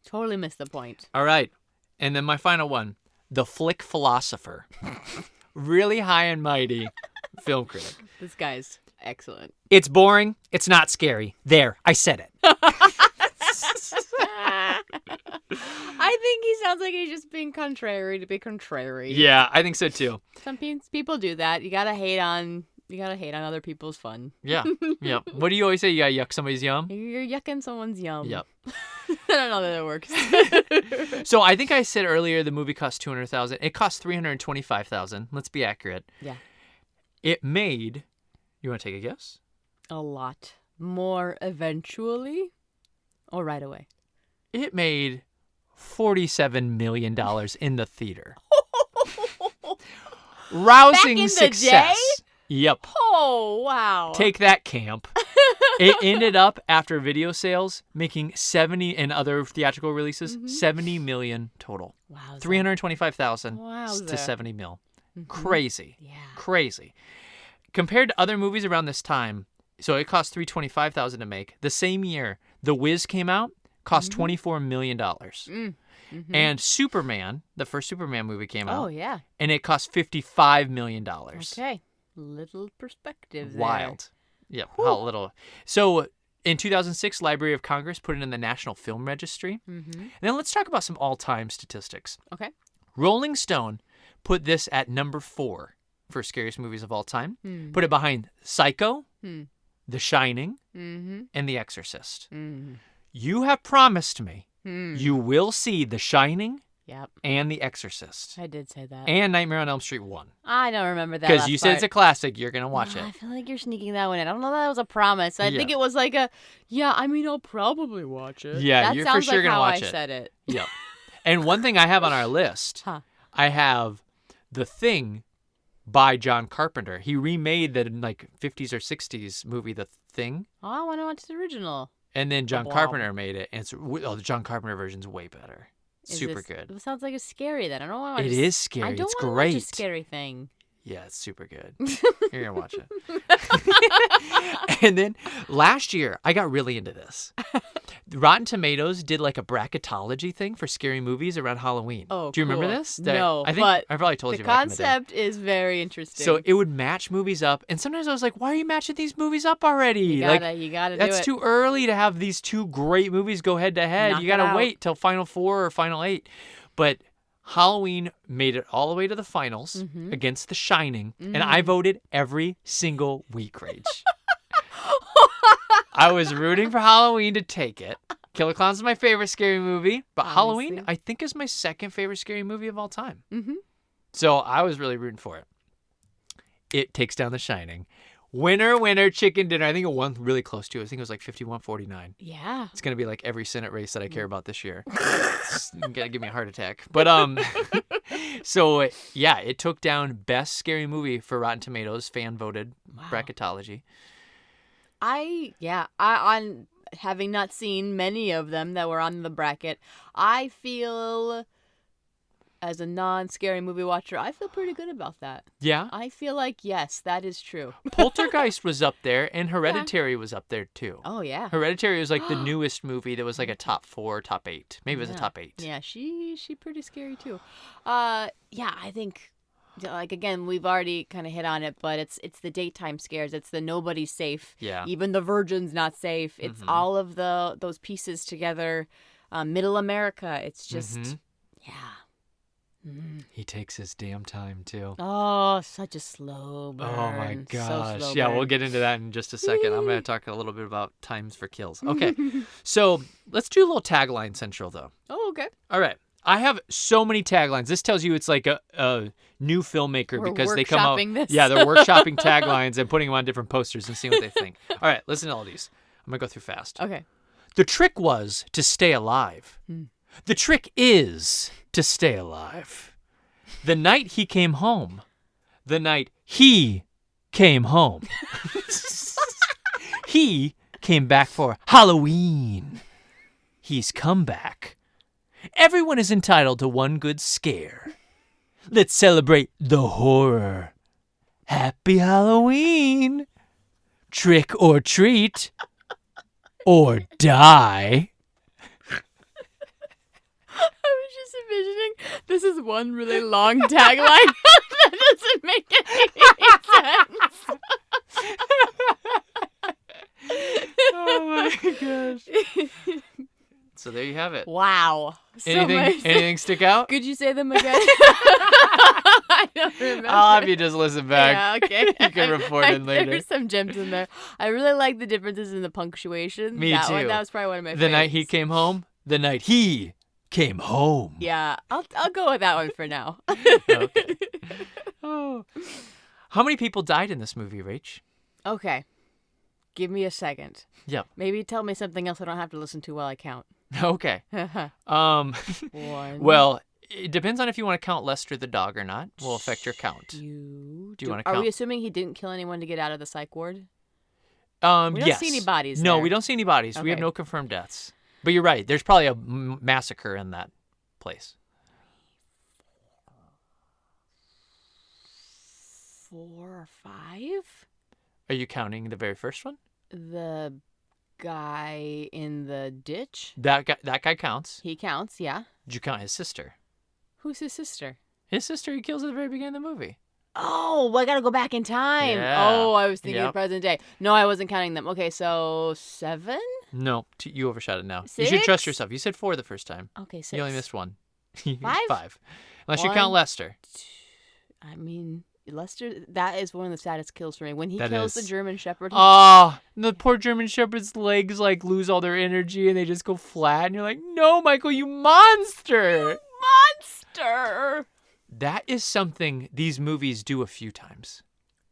[SPEAKER 2] Totally missed the point.
[SPEAKER 1] All right. And then my final one, the Flick Philosopher. Really high and mighty film critic.
[SPEAKER 2] This guy's excellent.
[SPEAKER 1] It's boring. It's not scary. There, I said it.
[SPEAKER 2] I think he sounds like he's just being contrary to be contrary.
[SPEAKER 1] Yeah, I think so too.
[SPEAKER 2] Some people do that. You gotta hate on other people's fun.
[SPEAKER 1] Yeah. Yep. What do you always say? You gotta yuck somebody's yum?
[SPEAKER 2] You're yucking someone's yum.
[SPEAKER 1] Yep.
[SPEAKER 2] I don't know that it works.
[SPEAKER 1] So I think I said earlier the movie cost $200,000. It cost $325,000. Let's be accurate.
[SPEAKER 2] Yeah.
[SPEAKER 1] It made. You want to take a guess?
[SPEAKER 2] A lot more eventually, or right away.
[SPEAKER 1] It made $47 million in the theater. Rousing
[SPEAKER 2] Back in the
[SPEAKER 1] success.
[SPEAKER 2] day?
[SPEAKER 1] Yep.
[SPEAKER 2] Oh, wow.
[SPEAKER 1] Take that, camp. It ended up, after video sales, making 70 and other theatrical releases, 70 million total.
[SPEAKER 2] Wow.
[SPEAKER 1] 325,000
[SPEAKER 2] Wowza.
[SPEAKER 1] to 70 mil. Crazy.
[SPEAKER 2] Yeah.
[SPEAKER 1] Crazy. Compared to other movies around this time, so it cost $325,000 to make. The same year, The Wiz came out, cost $24 million. And Superman, the first Superman movie came out.
[SPEAKER 2] Oh, yeah.
[SPEAKER 1] And it cost $55 million.
[SPEAKER 2] Okay. Little perspective there.
[SPEAKER 1] Wild. Yep. How little. So in 2006, Library of Congress put it in the National Film Registry. And then let's talk about some all-time statistics.
[SPEAKER 2] Okay.
[SPEAKER 1] Rolling Stone put this at number 4 for scariest movies of all time. Put it behind Psycho, The Shining, and The Exorcist. You have promised me you will see The Shining and The Exorcist.
[SPEAKER 2] I did say that.
[SPEAKER 1] And Nightmare on Elm Street 1.
[SPEAKER 2] I don't remember that.
[SPEAKER 1] Because you said it's a classic. You're going to watch it.
[SPEAKER 2] I feel like you're sneaking that one in. I don't know that was a promise. I think it was like I'll probably watch it.
[SPEAKER 1] Yeah,
[SPEAKER 2] that
[SPEAKER 1] you're
[SPEAKER 2] sounds
[SPEAKER 1] for sure
[SPEAKER 2] like
[SPEAKER 1] going to
[SPEAKER 2] how
[SPEAKER 1] watch
[SPEAKER 2] I
[SPEAKER 1] it.
[SPEAKER 2] said it.
[SPEAKER 1] Yep. And one thing I have on our list, I have The Thing by John Carpenter. He remade the 50s or 60s movie The Thing.
[SPEAKER 2] Oh, I want to watch the original.
[SPEAKER 1] And then John Carpenter made it. And the John Carpenter version's way better. Super good.
[SPEAKER 2] It sounds like it's scary then. I don't want to watch
[SPEAKER 1] it. It is scary.
[SPEAKER 2] I don't
[SPEAKER 1] it's
[SPEAKER 2] want
[SPEAKER 1] great.
[SPEAKER 2] to watch a scary thing.
[SPEAKER 1] Yeah, it's super good. You're going to watch it. And then last year, I got really into this. Rotten Tomatoes did a bracketology thing for scary movies around Halloween.
[SPEAKER 2] Oh,
[SPEAKER 1] do you remember
[SPEAKER 2] cool.
[SPEAKER 1] this?
[SPEAKER 2] No,
[SPEAKER 1] I think I probably told
[SPEAKER 2] the
[SPEAKER 1] you back in the day.
[SPEAKER 2] concept is very interesting.
[SPEAKER 1] So it would match movies up, and sometimes I was like, "Why are you matching these movies up already?
[SPEAKER 2] You gotta do it.
[SPEAKER 1] That's too early to have these two great movies go head to head. You gotta wait till Final 4 or Final 8." But Halloween made it all the way to the finals against The Shining, and I voted every single week, Rach. I was rooting for Halloween to take it. Killer Clowns is my favorite scary movie, but Halloween, I think, is my second favorite scary movie of all time. So I was really rooting for it. It takes down The Shining. Winner, chicken dinner. I think it won really close to it. I think it was 51-49.
[SPEAKER 2] Yeah.
[SPEAKER 1] It's going to be every Senate race that I care about this year. It's going to give me a heart attack. But, so, yeah, it took down Best Scary Movie for Rotten Tomatoes, fan-voted bracketology.
[SPEAKER 2] On having not seen many of them that were on the bracket, I feel, as a non-scary movie watcher, I feel pretty good about that.
[SPEAKER 1] Yeah?
[SPEAKER 2] I feel like, yes, that is true.
[SPEAKER 1] Poltergeist was up there, and Hereditary was up there, too.
[SPEAKER 2] Oh, yeah.
[SPEAKER 1] Hereditary was the newest movie that was a top 4, top 8. Maybe it was a top 8.
[SPEAKER 2] Yeah, she pretty scary, too. I think... again, we've already kind of hit on it, but it's the daytime scares. It's the nobody's safe.
[SPEAKER 1] Yeah.
[SPEAKER 2] Even the virgin's not safe. It's all of those pieces together. Middle America. It's just,
[SPEAKER 1] He takes his damn time, too.
[SPEAKER 2] Oh, such a slow burn.
[SPEAKER 1] Oh, my gosh.
[SPEAKER 2] So slow
[SPEAKER 1] Yeah,
[SPEAKER 2] burn.
[SPEAKER 1] we'll get into that in just a second. I'm going to talk a little bit about times for kills. Okay. So let's do a little tagline central, though.
[SPEAKER 2] Oh, okay.
[SPEAKER 1] All right. I have so many taglines. This tells you it's a new filmmaker because they come out.
[SPEAKER 2] This.
[SPEAKER 1] Yeah, they're workshopping taglines and putting them on different posters and seeing what they think. All right, listen to all these. I'm going to go through fast.
[SPEAKER 2] Okay.
[SPEAKER 1] The trick was to stay alive. The trick is to stay alive. The night he came home. The night he came home. He came back for Halloween. He's come back. everyone is entitled to one good scare. Let's celebrate the horror. Happy Halloween. Trick or treat. Or die.
[SPEAKER 2] I was just envisioning this is one really long tagline that doesn't make any sense.
[SPEAKER 1] Oh my gosh. So there you have it.
[SPEAKER 2] Wow.
[SPEAKER 1] Anything stick out?
[SPEAKER 2] Could you say them again? I don't remember.
[SPEAKER 1] I'll have you just listen back.
[SPEAKER 2] Yeah, okay.
[SPEAKER 1] You can report in later.
[SPEAKER 2] There's some gems in there. I really like the differences in the punctuation.
[SPEAKER 1] Me too.
[SPEAKER 2] That was probably one of my favorites.
[SPEAKER 1] The night he came home. The night he came home.
[SPEAKER 2] Yeah, I'll go with that one for now.
[SPEAKER 1] Okay. Oh. How many people died in this movie, Rach?
[SPEAKER 2] Okay. Give me a second.
[SPEAKER 1] Yep.
[SPEAKER 2] Maybe tell me something else I don't have to listen to while I count.
[SPEAKER 1] Okay.
[SPEAKER 2] One.
[SPEAKER 1] Well, it depends on if you want to count Lester the dog or not. Will affect your count. Do you want to count?
[SPEAKER 2] Are we assuming he didn't kill anyone to get out of the psych ward? We
[SPEAKER 1] don't
[SPEAKER 2] see any bodies
[SPEAKER 1] No,
[SPEAKER 2] there.
[SPEAKER 1] we don't see any bodies. We have
[SPEAKER 2] Okay.
[SPEAKER 1] no confirmed deaths. But you're right. There's probably a massacre in that place.
[SPEAKER 2] 4 or 5?
[SPEAKER 1] Are you counting the very first one?
[SPEAKER 2] The guy in the ditch?
[SPEAKER 1] That guy counts.
[SPEAKER 2] He counts, yeah.
[SPEAKER 1] Did you count his sister?
[SPEAKER 2] Who's his sister?
[SPEAKER 1] His sister he kills at the very beginning of the movie.
[SPEAKER 2] Oh, I gotta go back in time.
[SPEAKER 1] Yeah.
[SPEAKER 2] Oh, I was thinking
[SPEAKER 1] Yep.
[SPEAKER 2] of present day. No, I wasn't counting them. Okay, so 7?
[SPEAKER 1] No, you overshot it now. You should trust
[SPEAKER 2] 6?
[SPEAKER 1] yourself. You said 4 the first time.
[SPEAKER 2] Okay, 6.
[SPEAKER 1] You only missed 1.
[SPEAKER 2] 5?
[SPEAKER 1] 5. Unless you
[SPEAKER 2] 1,
[SPEAKER 1] count Lester.
[SPEAKER 2] I mean, Lester, that is one of the saddest kills for me. When he kills the German Shepherd.
[SPEAKER 1] Oh, the poor German Shepherd's legs like lose all their energy and they just go flat. And you're like, no, Michael, you monster.
[SPEAKER 2] Monster!
[SPEAKER 1] That is something these movies do a few times.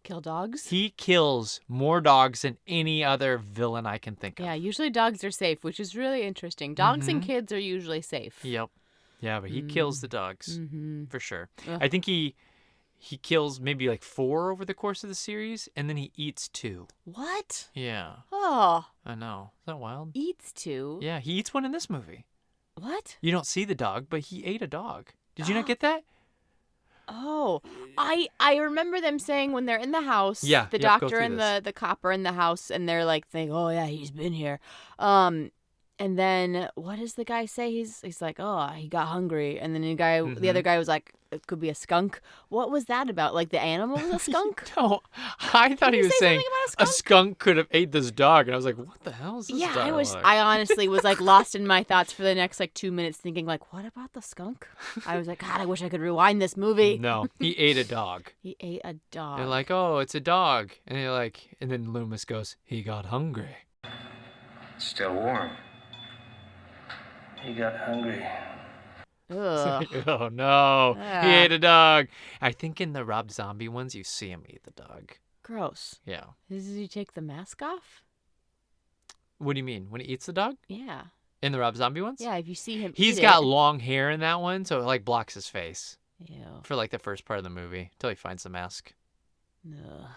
[SPEAKER 2] Kill dogs?
[SPEAKER 1] He kills more dogs than any other villain I can think of.
[SPEAKER 2] Yeah, usually dogs are safe, which is really interesting. Dogs and kids are usually safe.
[SPEAKER 1] Yep. Yeah, but he kills the dogs for sure. I think he kills maybe like 4 over the course of the series, and then he eats 2.
[SPEAKER 2] What?
[SPEAKER 1] Yeah.
[SPEAKER 2] Oh.
[SPEAKER 1] I know. Is that wild?
[SPEAKER 2] Eats 2?
[SPEAKER 1] Yeah, he eats one in this movie.
[SPEAKER 2] What?
[SPEAKER 1] You don't see the dog, but he ate a dog. Did you not get that?
[SPEAKER 2] Oh, I remember them saying when they're in the house,
[SPEAKER 1] Yeah,
[SPEAKER 2] the
[SPEAKER 1] yep, go
[SPEAKER 2] doctor
[SPEAKER 1] through
[SPEAKER 2] and the cop are in the house, and they're like saying, "Oh yeah, he's been here." And then what does the guy say? He's like, "Oh, he got hungry," and then the other guy was like, "It could be a skunk." What was that about? Like the animal was a skunk?
[SPEAKER 1] No, I thought he was saying
[SPEAKER 2] something about
[SPEAKER 1] a skunk could have ate this dog, and I was like, "What the hell is this?"
[SPEAKER 2] Yeah,
[SPEAKER 1] dialogue?
[SPEAKER 2] I honestly was like lost in my thoughts for the next like 2 minutes, thinking like, "What about the skunk?" I was like, "God, I wish I could rewind this movie."
[SPEAKER 1] No, he ate a dog.
[SPEAKER 2] He ate a dog.
[SPEAKER 1] They're like, "Oh, it's a dog," and they're like, and then Loomis goes, "He got hungry."
[SPEAKER 4] It's still warm. He got hungry.
[SPEAKER 2] Ugh.
[SPEAKER 1] Oh no, he ate a dog. I think in the Rob Zombie ones, you see him eat the dog.
[SPEAKER 2] Gross.
[SPEAKER 1] Yeah.
[SPEAKER 2] Does he take the mask off?
[SPEAKER 1] What do you mean? When he eats the dog?
[SPEAKER 2] Yeah.
[SPEAKER 1] In the Rob Zombie ones?
[SPEAKER 2] Yeah, if you see him
[SPEAKER 1] He's
[SPEAKER 2] eat
[SPEAKER 1] got
[SPEAKER 2] it.
[SPEAKER 1] long hair in that one, so it like blocks his face
[SPEAKER 2] Ew.
[SPEAKER 1] for like the first part of the movie till he finds the mask.
[SPEAKER 2] Ugh.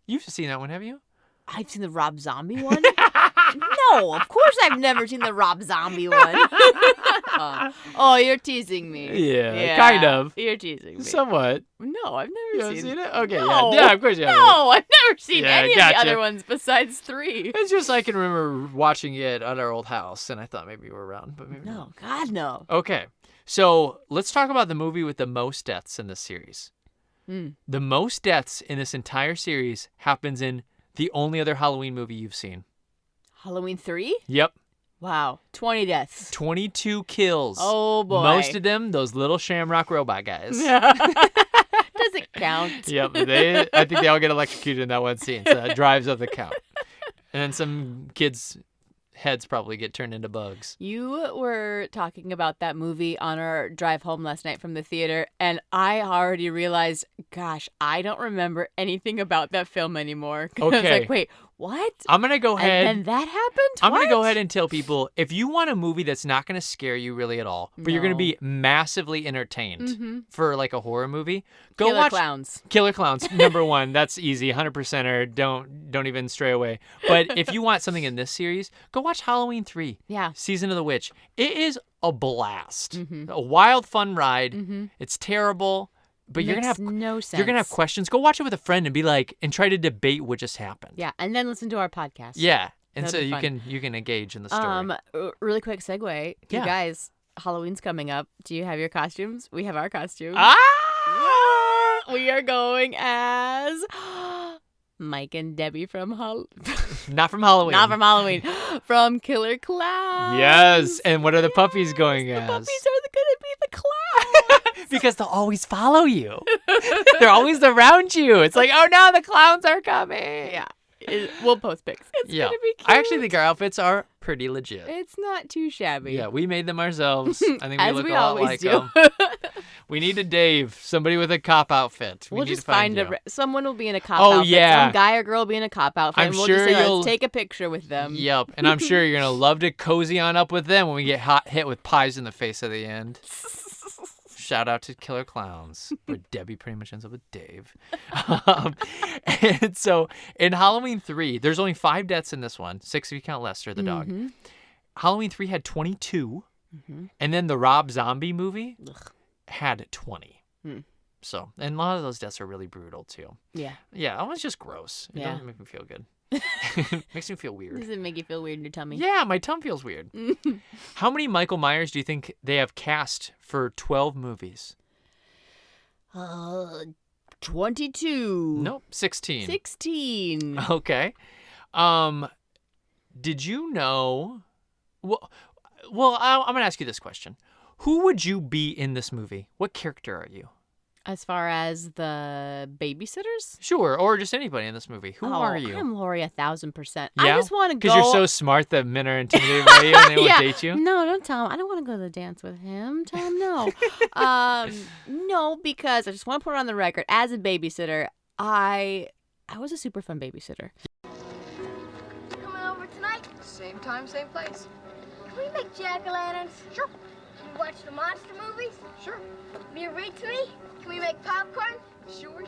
[SPEAKER 1] You've seen that one, have you?
[SPEAKER 2] I've seen the Rob Zombie one? No, of course I've never seen the Rob Zombie one. Oh, you're teasing me.
[SPEAKER 1] Yeah, kind of.
[SPEAKER 2] You're teasing me.
[SPEAKER 1] Somewhat.
[SPEAKER 2] No, I've
[SPEAKER 1] You
[SPEAKER 2] never
[SPEAKER 1] haven't
[SPEAKER 2] seen
[SPEAKER 1] seen it? Okay,
[SPEAKER 2] No.
[SPEAKER 1] yeah, of course you haven't.
[SPEAKER 2] No, I've never seen
[SPEAKER 1] Yeah,
[SPEAKER 2] any of
[SPEAKER 1] gotcha.
[SPEAKER 2] the other ones besides 3.
[SPEAKER 1] It's just I can remember watching it at our old house, and I thought maybe you were around, but maybe not.
[SPEAKER 2] No, God, no.
[SPEAKER 1] Okay, so let's talk about the movie with the most deaths in this series. The most deaths in this entire series happens in the only other Halloween movie you've seen.
[SPEAKER 2] Halloween 3?
[SPEAKER 1] Yep.
[SPEAKER 2] Wow. 20 deaths.
[SPEAKER 1] 22 kills.
[SPEAKER 2] Oh, boy.
[SPEAKER 1] Most of them, those little shamrock robot guys.
[SPEAKER 2] Doesn't count.
[SPEAKER 1] Yep. I think they all get electrocuted in that one scene, so that drives up the count. And then some kids' heads probably get turned into bugs.
[SPEAKER 2] You were talking about that movie on our drive home last night from the theater, and I already realized, gosh, I don't remember anything about that film anymore. I was
[SPEAKER 1] Okay.
[SPEAKER 2] like, wait, What?
[SPEAKER 1] I'm going to go ahead.
[SPEAKER 2] And then that happened?
[SPEAKER 1] I'm going to go ahead and tell people, if you want a movie that's not going to scare you really at all, but you're going to be massively entertained for like a horror movie, go watch Killer Clowns, number 1. That's easy. 100% or don't even stray away. But if you want something in this series, go watch Halloween 3.
[SPEAKER 2] Yeah.
[SPEAKER 1] Season of the Witch. It is a blast. A wild, fun ride. It's terrible. But you're gonna have
[SPEAKER 2] no sense.
[SPEAKER 1] You're gonna have questions. Go watch it with a friend and be like, and try to debate what just happened.
[SPEAKER 2] Yeah, and then listen to our podcast.
[SPEAKER 1] Yeah, and
[SPEAKER 2] That'd
[SPEAKER 1] so
[SPEAKER 2] be
[SPEAKER 1] you can engage in the story.
[SPEAKER 2] Really quick segue. You guys, Halloween's coming up. Do you have your costumes? We have our costumes. We are going as Mike and Debbie from
[SPEAKER 1] Not from Halloween.
[SPEAKER 2] Not from Halloween. From Killer Clowns.
[SPEAKER 1] Yes, and what are the puppies going as?
[SPEAKER 2] The puppies are gonna be the clowns.
[SPEAKER 1] Because they'll always follow you. They're always around you. It's like, oh no, the clowns are coming.
[SPEAKER 2] Yeah. We'll post pics. It's gonna be cute.
[SPEAKER 1] I actually think our outfits are pretty legit.
[SPEAKER 2] It's not too shabby.
[SPEAKER 1] Yeah, we made them ourselves. I think we look
[SPEAKER 2] we
[SPEAKER 1] a lot
[SPEAKER 2] always
[SPEAKER 1] like
[SPEAKER 2] do.
[SPEAKER 1] them. We need a Dave, somebody with a cop outfit.
[SPEAKER 2] We'll
[SPEAKER 1] need
[SPEAKER 2] just
[SPEAKER 1] to find
[SPEAKER 2] someone will be in a cop outfit.
[SPEAKER 1] Yeah.
[SPEAKER 2] Some guy or girl will be in a cop outfit.
[SPEAKER 1] I'm
[SPEAKER 2] and we'll
[SPEAKER 1] sure
[SPEAKER 2] just say,
[SPEAKER 1] you'll
[SPEAKER 2] let's take a picture with them.
[SPEAKER 1] Yep, and I'm sure you're gonna love to cozy on up with them when we get hit with pies in the face at the end. Shout out to Killer Clowns, where Debbie pretty much ends up with Dave. And so in Halloween 3, there's only 5 deaths in this one. 6 if you count Lester, the dog. Halloween 3 had 22, and then the Rob Zombie movie had 20. So, and a lot of those deaths are really brutal too. Yeah. Yeah, it was just gross. It doesn't make me feel good. Makes me feel weird.
[SPEAKER 2] Does it make you feel weird in your tummy?
[SPEAKER 1] Yeah, my tongue feels weird. How many Michael Myers do you think they have cast for 12 movies?
[SPEAKER 2] 22.
[SPEAKER 1] Nope, 16.
[SPEAKER 2] 16.
[SPEAKER 1] Okay. Did you know? Well, I'm going to ask you this question. Who would you be in this movie? What character are you?
[SPEAKER 2] As far as the babysitters?
[SPEAKER 1] Sure, or just anybody in this movie. Who are you?
[SPEAKER 2] I'm Lori 1,000%.
[SPEAKER 1] Yeah?
[SPEAKER 2] I just want to go.
[SPEAKER 1] Because you're so smart that men are intimidated by you and they won't date you?
[SPEAKER 2] No, don't tell him. I don't want to go to the dance with him. Tell him no. No, because I just want to put it on the record. As a babysitter, I was a super fun babysitter.
[SPEAKER 8] Coming over tonight?
[SPEAKER 5] Same time, same place.
[SPEAKER 8] Can we make jack-o'-lanterns? Sure. Can we watch the monster movies?
[SPEAKER 5] Sure.
[SPEAKER 8] Can you read to me? Can we make popcorn?
[SPEAKER 5] Sure.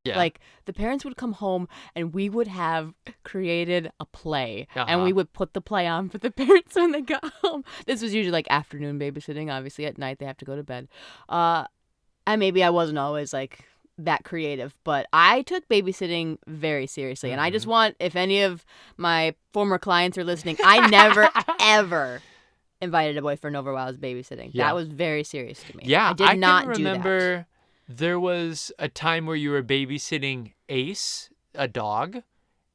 [SPEAKER 1] Yeah.
[SPEAKER 2] Like, the parents would come home and we would have created a play. And we would put the play on for the parents when they got home. This was usually like afternoon babysitting. Obviously, at night they have to go to bed. And maybe I wasn't always like that creative, but I took babysitting very seriously. And I just want, if any of my former clients are listening, I never, ever invited a boyfriend over while I was babysitting.
[SPEAKER 1] Yeah.
[SPEAKER 2] That was very serious to me.
[SPEAKER 1] Yeah,
[SPEAKER 2] I did not
[SPEAKER 1] can remember there was a time where you were babysitting Ace, a dog,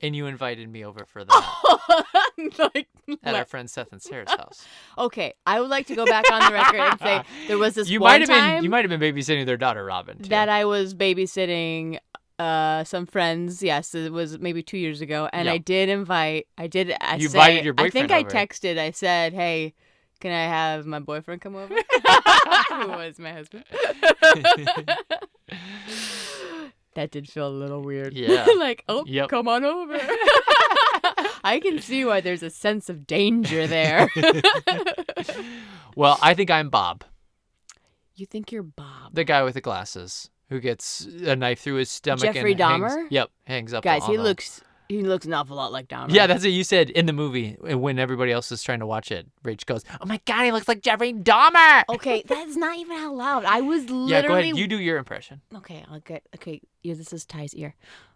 [SPEAKER 1] and you invited me over for that. At our friend Seth and Sarah's house.
[SPEAKER 2] Okay, I would like to go back on the record and say there was this
[SPEAKER 1] you
[SPEAKER 2] one
[SPEAKER 1] might
[SPEAKER 2] time
[SPEAKER 1] have been babysitting their daughter Robin too.
[SPEAKER 2] that I was babysitting some friends. Yes, it was maybe 2 years ago, and I did invite. You
[SPEAKER 1] invited your boyfriend
[SPEAKER 2] I think
[SPEAKER 1] over.
[SPEAKER 2] I texted. I said, "Hey, can I have my boyfriend come over?" Who was my husband. That did feel a little weird.
[SPEAKER 1] Yeah.
[SPEAKER 2] Like, come on over. I can see why there's a sense of danger there.
[SPEAKER 1] Well, I think I'm Bob.
[SPEAKER 2] You think you're Bob?
[SPEAKER 1] The guy with the glasses who gets a knife through his stomach
[SPEAKER 2] Jeffrey
[SPEAKER 1] and
[SPEAKER 2] Dahmer?
[SPEAKER 1] hangs up.
[SPEAKER 2] Guys,
[SPEAKER 1] on
[SPEAKER 2] he
[SPEAKER 1] the-
[SPEAKER 2] looks an awful lot like Dahmer.
[SPEAKER 1] Yeah, that's what you said in the movie. And when everybody else is trying to watch it, Rach goes, "Oh my God, he looks like Jeffrey Dahmer."
[SPEAKER 2] Okay, that's not even out loud. I was literally.
[SPEAKER 1] Yeah, go ahead. You do your impression.
[SPEAKER 2] Okay, yeah, this is Ty's ear.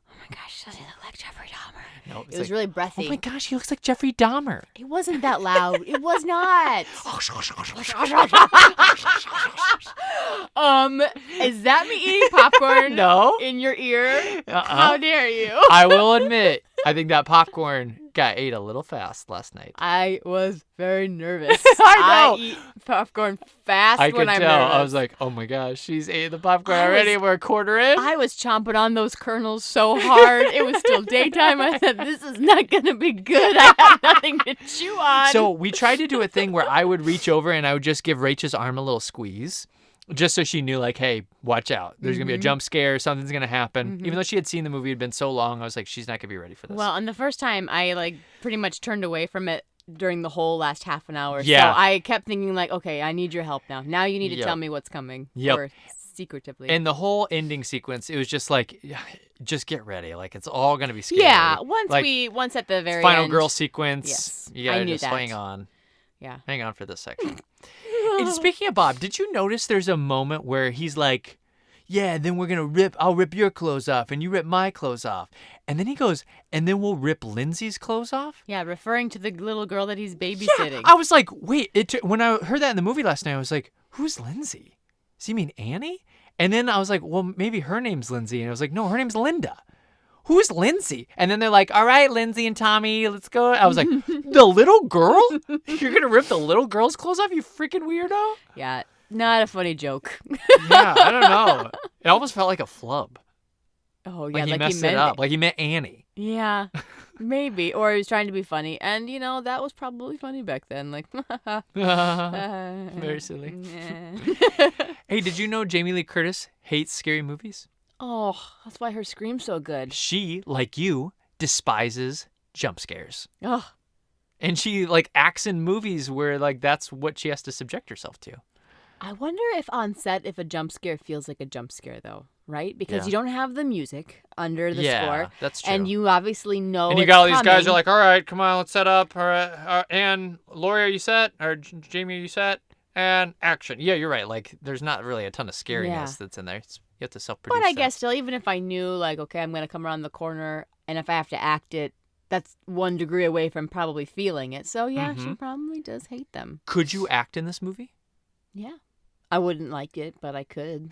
[SPEAKER 2] Oh my gosh, does he look like Jeffrey Dahmer?
[SPEAKER 1] No,
[SPEAKER 2] it was really breathy.
[SPEAKER 1] Oh my gosh, he looks like Jeffrey Dahmer.
[SPEAKER 2] It wasn't that loud. It was not. Is that me eating popcorn?
[SPEAKER 1] No.
[SPEAKER 2] In your ear? How dare you?
[SPEAKER 1] I will admit, I think that popcorn got ate a little fast last night.
[SPEAKER 2] I was very nervous.
[SPEAKER 1] I know.
[SPEAKER 2] I eat popcorn fast
[SPEAKER 1] I
[SPEAKER 2] when
[SPEAKER 1] could
[SPEAKER 2] I'm
[SPEAKER 1] tell.
[SPEAKER 2] nervous.
[SPEAKER 1] I was like, oh my gosh, she's ate the popcorn already. We're a quarter in.
[SPEAKER 2] I was chomping on those kernels so hard. It was still daytime. I said, this is not going to be good. I have nothing to chew on.
[SPEAKER 1] So we tried to do a thing where I would reach over and I would just give Rach's arm a little squeeze. Just so she knew, like, hey, watch out. There's going to be a jump scare. Something's going to happen. Even though she had seen the movie, it had been so long, I was like, she's not going to be ready for this.
[SPEAKER 2] Well, and the first time, I, like, pretty much turned away from it during the whole last half an hour.
[SPEAKER 1] Yeah.
[SPEAKER 2] So I kept thinking, like, okay, I need your help now. Now you need to tell me what's coming.
[SPEAKER 1] Yep.
[SPEAKER 2] Or secretively.
[SPEAKER 1] And the whole ending sequence, it was just like, just get ready. Like, it's all going to be scary.
[SPEAKER 2] Yeah, once at the very
[SPEAKER 1] final
[SPEAKER 2] end.
[SPEAKER 1] girl sequence.
[SPEAKER 2] Yes,
[SPEAKER 1] You gotta
[SPEAKER 2] I knew
[SPEAKER 1] just
[SPEAKER 2] that.
[SPEAKER 1] hang on.
[SPEAKER 2] Yeah.
[SPEAKER 1] Hang on for this section. And speaking of Bob, did you notice there's a moment where he's like, yeah, then I'll rip your clothes off and you rip my clothes off. And then he goes, and then we'll rip Lindsay's clothes off?
[SPEAKER 2] Yeah, referring to the little girl that he's babysitting.
[SPEAKER 1] Yeah, I was like, wait, when I heard that in the movie last night, I was like, who's Lindsay? Does he mean Annie? And then I was like, well, maybe her name's Lindsay. And I was like, no, her name's Linda. Who's Lindsay? And then they're like, all right, Lindsay and Tommy, let's go. I was like, the little girl? You're going to rip the little girl's clothes off, you freaking weirdo?
[SPEAKER 2] Yeah, not a funny joke.
[SPEAKER 1] Yeah, I don't know. It almost felt like a flub.
[SPEAKER 2] Oh, yeah,
[SPEAKER 1] Like he messed it up. Like he meant Annie.
[SPEAKER 2] Yeah, maybe. Or he was trying to be funny. And, that was probably funny back then. Like,
[SPEAKER 1] Very silly. Hey, did you know Jamie Lee Curtis hates scary movies?
[SPEAKER 2] Oh, that's why her scream's so good.
[SPEAKER 1] She, like you, despises jump scares.
[SPEAKER 2] Oh,
[SPEAKER 1] And she, like, acts in movies where, like, that's what she has to subject herself to.
[SPEAKER 2] I wonder if on set, if a jump scare feels like a jump scare, though, right? Because
[SPEAKER 1] Yeah.
[SPEAKER 2] you don't have the music under the score.
[SPEAKER 1] That's true.
[SPEAKER 2] And you obviously know
[SPEAKER 1] And you
[SPEAKER 2] it's
[SPEAKER 1] got all these
[SPEAKER 2] coming.
[SPEAKER 1] guys who are like, all right, come on, let's set up. All right, and Lori, are you set? Or Jamie, are you set? And action. Yeah, you're right. Like, there's not really a ton of scariness that's in there. You have to self-produce
[SPEAKER 2] But I
[SPEAKER 1] that.
[SPEAKER 2] guess still, even if I knew, like, okay, I'm going to come around the corner, and if I have to act it, that's 1 degree away from probably feeling it. So, yeah, she probably does hate them.
[SPEAKER 1] Could you act in this movie?
[SPEAKER 2] Yeah. I wouldn't like it, but I could.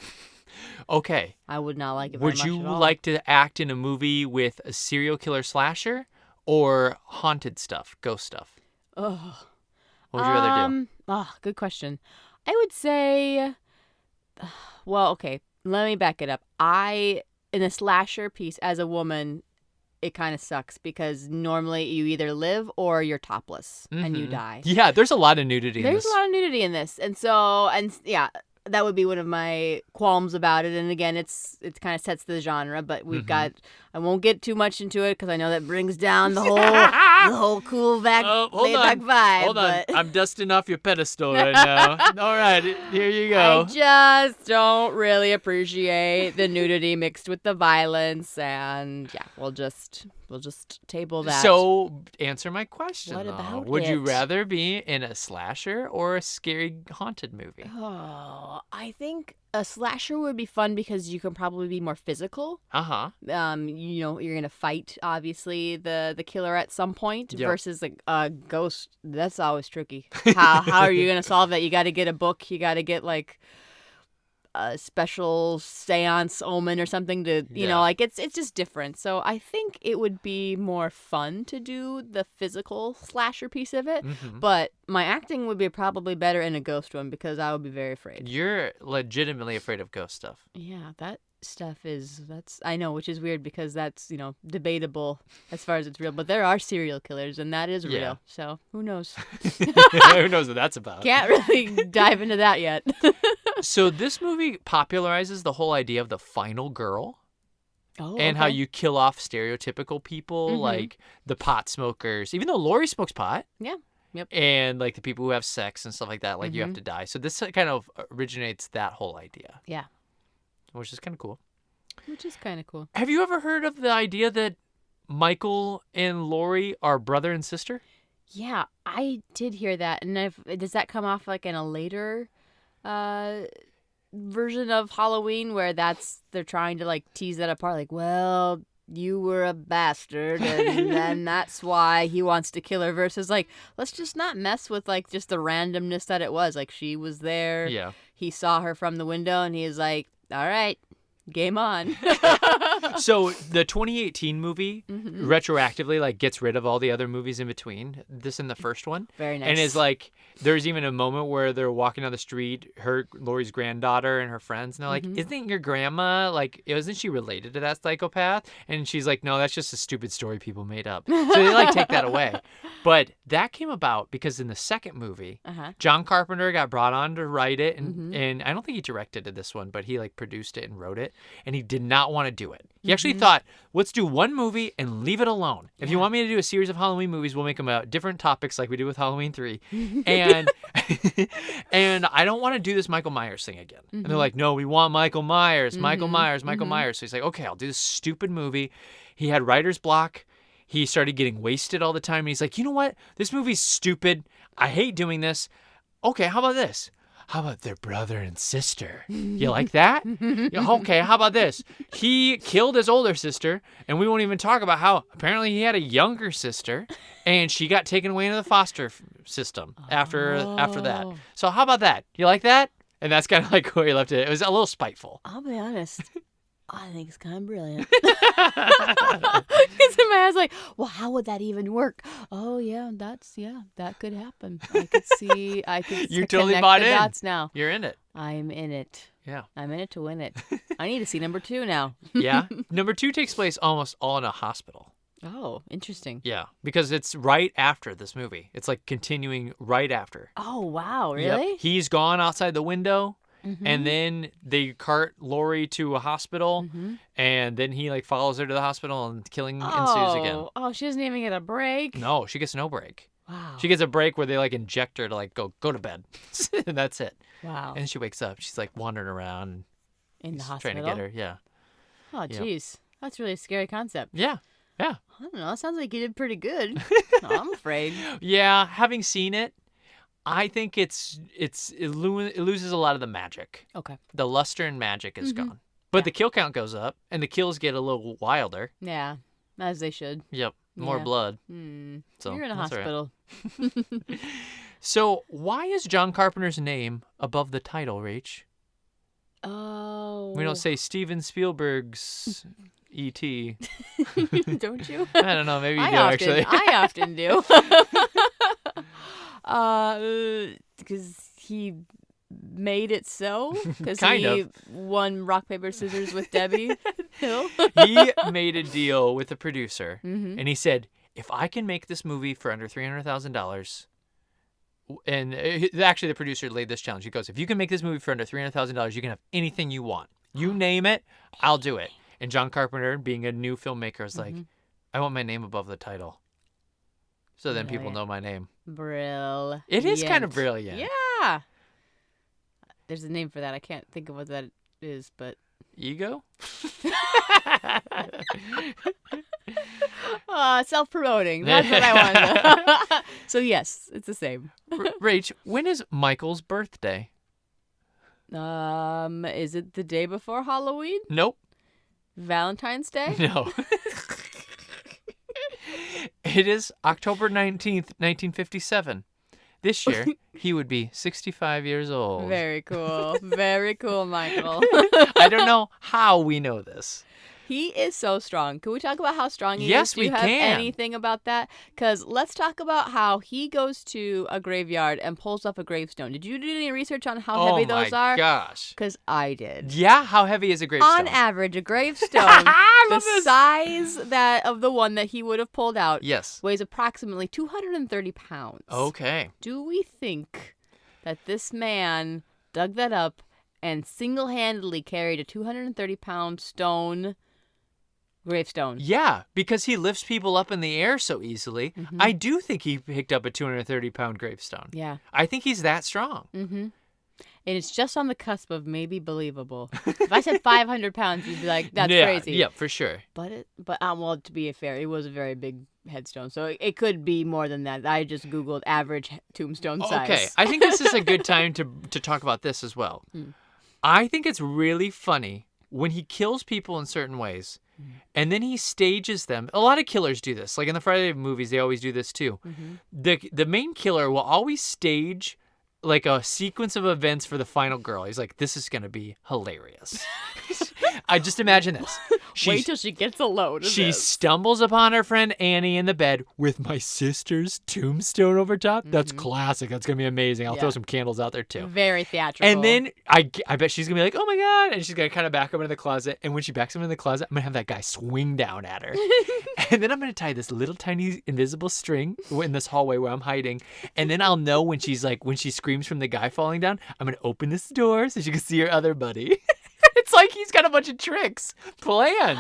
[SPEAKER 1] Okay.
[SPEAKER 2] I would not like it very
[SPEAKER 1] Would
[SPEAKER 2] much
[SPEAKER 1] you
[SPEAKER 2] at all.
[SPEAKER 1] like to act in a movie with a serial killer slasher or haunted stuff, ghost stuff?
[SPEAKER 2] Ugh.
[SPEAKER 1] What would you rather do?
[SPEAKER 2] Good question. I would say, well, okay, let me back it up. In a slasher piece, as a woman, it kind of sucks because normally you either live or you're topless and you die.
[SPEAKER 1] Yeah, there's a lot of nudity in this.
[SPEAKER 2] There's a lot of nudity in this. And so, yeah, that would be one of my qualms about it. And again, it kind of sets the genre, but we've got, I won't get too much into it because I know that brings down the whole cool back, laid back vibe.
[SPEAKER 1] Hold on.
[SPEAKER 2] But
[SPEAKER 1] I'm dusting off your pedestal right now. All right, here you go.
[SPEAKER 2] I just don't really appreciate the nudity mixed with the violence. And yeah, we'll just table that.
[SPEAKER 1] So, answer my question.
[SPEAKER 2] What
[SPEAKER 1] though.
[SPEAKER 2] about
[SPEAKER 1] Would you
[SPEAKER 2] it?
[SPEAKER 1] rather be in a slasher or a scary haunted movie?
[SPEAKER 2] Oh, I think a slasher would be fun because you can probably be more physical.
[SPEAKER 1] Uh-huh.
[SPEAKER 2] You're gonna fight obviously the killer at some point
[SPEAKER 1] Yep.
[SPEAKER 2] versus a ghost. That's always tricky. How are you gonna solve that? You got to get a book. You got to get like a special seance omen or something to like it's just different. So I think it would be more fun to do the physical slasher piece of it. But my acting would be probably better in a ghost one because I would be very afraid.
[SPEAKER 1] You're legitimately afraid of ghost stuff.
[SPEAKER 2] Yeah, that stuff that's I know, which is weird because that's debatable as far as it's real. But there are serial killers, and that is real.
[SPEAKER 1] Yeah.
[SPEAKER 2] So who knows?
[SPEAKER 1] Who knows what that's about?
[SPEAKER 2] Can't really dive into that yet.
[SPEAKER 1] So this movie popularizes the whole idea of the final girl.
[SPEAKER 2] Oh,
[SPEAKER 1] And how
[SPEAKER 2] okay.
[SPEAKER 1] you kill off stereotypical people like the pot smokers, even though Lori smokes pot.
[SPEAKER 2] Yeah. Yep.
[SPEAKER 1] And like the people who have sex and stuff like that, like you have to die. So this kind of originates that whole idea,
[SPEAKER 2] Yeah.
[SPEAKER 1] which is kind of cool.
[SPEAKER 2] Which is kind of cool.
[SPEAKER 1] Have you ever heard of the idea that Michael and Lori are brother and sister?
[SPEAKER 2] Yeah, I did hear that. And does that come off like in a later version of Halloween where they're trying to like tease that apart? Like, well, you were a bastard and then that's why he wants to kill her versus like, let's just not mess with like just the randomness that it was. Like she was there.
[SPEAKER 1] Yeah.
[SPEAKER 2] He saw her from the window and he's like, all right, Game on.
[SPEAKER 1] So the 2018 movie retroactively like gets rid of all the other movies in between this and the first one.
[SPEAKER 2] Very nice.
[SPEAKER 1] And is like, there's even a moment where they're walking down the street, Laurie's granddaughter and her friends, and they're like, isn't your grandma, like, isn't she related to that psychopath? And she's like, no, that's just a stupid story people made up. So they like take that away. But that came about because in the second movie, John Carpenter got brought on to write it, and I don't think he directed this one, but he like produced it and wrote it, and he did not want to do it. He actually thought, let's do one movie and leave it alone. If you want me to do a series of Halloween movies, we'll make them about different topics like we did with Halloween 3. And and I don't want to do this Michael Myers thing again. And they're like, no, we want Michael Myers, Michael Myers. So he's like, okay, I'll do this stupid movie. He had writer's block. He started getting wasted all the time. And he's like, you know what? This movie's stupid. I hate doing this. Okay, how about this? How about their brother and sister? You like that? Yeah, okay, how about this? He killed his older sister, and we won't even talk about how apparently he had a younger sister, and she got taken away into the foster system after that. So how about that? You like that? And that's kind of like where he left it. It was a little spiteful.
[SPEAKER 2] I'll be honest. I think it's kind of brilliant. Because in my head, I was like, well, how would that even work? Oh, yeah, that could happen. I could see,
[SPEAKER 1] you totally bought
[SPEAKER 2] the
[SPEAKER 1] in.
[SPEAKER 2] dots now.
[SPEAKER 1] You're in it.
[SPEAKER 2] I'm in it.
[SPEAKER 1] Yeah.
[SPEAKER 2] I'm in it to win it. I need to see number 2 now.
[SPEAKER 1] Yeah. Number 2 takes place almost all in a hospital.
[SPEAKER 2] Oh, interesting.
[SPEAKER 1] Yeah, because it's right after this movie. It's like continuing right after.
[SPEAKER 2] Oh, wow, really?
[SPEAKER 1] Yep. He's gone outside the window. And then they cart Laurie to a hospital, and then he like follows her to the hospital, and killing ensues again.
[SPEAKER 2] Oh, she doesn't even get a break.
[SPEAKER 1] No, she gets no break.
[SPEAKER 2] Wow.
[SPEAKER 1] She gets a break where they like inject her to like go to bed, and that's it.
[SPEAKER 2] Wow.
[SPEAKER 1] And she wakes up. She's like wandering around
[SPEAKER 2] in the hospital,
[SPEAKER 1] trying to get her. Yeah.
[SPEAKER 2] Oh, jeez, That's really a scary concept.
[SPEAKER 1] Yeah. Yeah.
[SPEAKER 2] I don't know. It sounds like you did pretty good. I'm afraid.
[SPEAKER 1] Yeah, having seen it, I think it loses a lot of the magic.
[SPEAKER 2] Okay.
[SPEAKER 1] The luster and magic is gone. But the kill count goes up, and the kills get a little wilder.
[SPEAKER 2] Yeah, as they should.
[SPEAKER 1] Yep, more blood.
[SPEAKER 2] So you're in a hospital.
[SPEAKER 1] Right. So why is John Carpenter's name above the title, Rach?
[SPEAKER 2] Oh.
[SPEAKER 1] We don't say Steven Spielberg's E.T.
[SPEAKER 2] Don't you?
[SPEAKER 1] I don't know. Maybe you do, actually.
[SPEAKER 2] I often do. Because he made it so? Because he won rock, paper, scissors with Debbie Hill?
[SPEAKER 1] He made a deal with the producer, and he said, if I can make this movie for under $300,000, and actually the producer laid this challenge. He goes, if you can make this movie for under $300,000, you can have anything you want. You name it, I'll do it. And John Carpenter, being a new filmmaker, was like, I want my name above the title. So then people know my name.
[SPEAKER 2] Brilliant.
[SPEAKER 1] It is kind of brilliant.
[SPEAKER 2] Yeah. There's a name for that. I can't think of what that is, but...
[SPEAKER 1] Ego?
[SPEAKER 2] Self-promoting. That's what I wanted. So yes, it's the same.
[SPEAKER 1] Rach, when is Michael's birthday?
[SPEAKER 2] Is it the day before Halloween?
[SPEAKER 1] Nope.
[SPEAKER 2] Valentine's Day?
[SPEAKER 1] No. It is October 19th, 1957. This year, he would be 65 years old.
[SPEAKER 2] Very cool. Very cool, Michael.
[SPEAKER 1] I don't know how we know this.
[SPEAKER 2] He is so strong. Can we talk about how strong he is?
[SPEAKER 1] Yes, we
[SPEAKER 2] Do you have
[SPEAKER 1] can.
[SPEAKER 2] anything about that? Because let's talk about how he goes to a graveyard and pulls up a gravestone. Did you do any research on how heavy those are?
[SPEAKER 1] Oh, my gosh.
[SPEAKER 2] Because I did.
[SPEAKER 1] Yeah? How heavy is a gravestone?
[SPEAKER 2] On average, a gravestone, the size of the one that he would have pulled out, weighs approximately 230 pounds.
[SPEAKER 1] Okay.
[SPEAKER 2] Do we think that this man dug that up and single-handedly carried a 230-pound stone gravestone?
[SPEAKER 1] Yeah, because he lifts people up in the air so easily. I do think he picked up a 230-pound gravestone.
[SPEAKER 2] Yeah.
[SPEAKER 1] I think he's that strong.
[SPEAKER 2] And it's just on the cusp of maybe believable. If I said 500 pounds, you'd be like, that's crazy.
[SPEAKER 1] Yeah, for sure.
[SPEAKER 2] But well, to be fair, it was a very big headstone, so it could be more than that. I just Googled average tombstone size.
[SPEAKER 1] Okay, I think this is a good time to talk about this as well. I think it's really funny when he kills people in certain ways, and then he stages them. A lot of killers do this. Like in the Friday movies, they always do this too. The main killer will always stage like a sequence of events for the final girl. He's like, this is going to be hilarious. I just imagine this.
[SPEAKER 2] Wait till she gets a load of
[SPEAKER 1] She
[SPEAKER 2] this.
[SPEAKER 1] stumbles upon her friend Annie in the bed with my sister's tombstone over top. That's classic. That's going to be amazing. I'll throw some candles out there too.
[SPEAKER 2] Very theatrical.
[SPEAKER 1] And then I bet she's going to be like, oh my God. And she's going to kind of back up into the closet. And when she backs up into the closet, I'm going to have that guy swing down at her. And then I'm going to tie this little tiny invisible string in this hallway where I'm hiding. And then I'll know when she screams from the guy falling down, I'm going to open this door so she can see her other buddy. It's like he's got a bunch of tricks planned.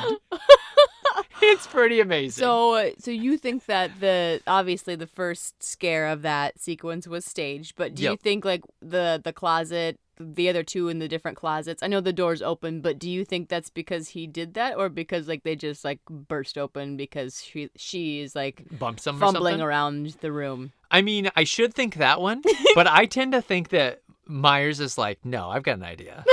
[SPEAKER 1] It's pretty amazing.
[SPEAKER 2] So you think that obviously the first scare of that sequence was staged, but do you think like the closet, the other two in the different closets, I know the door's open, but do you think that's because he did that, or because like they just like burst open because she is like
[SPEAKER 1] bumps them
[SPEAKER 2] fumbling around the room?
[SPEAKER 1] I mean, I should think that one, but I tend to think that Myers is like, no, I've got an idea.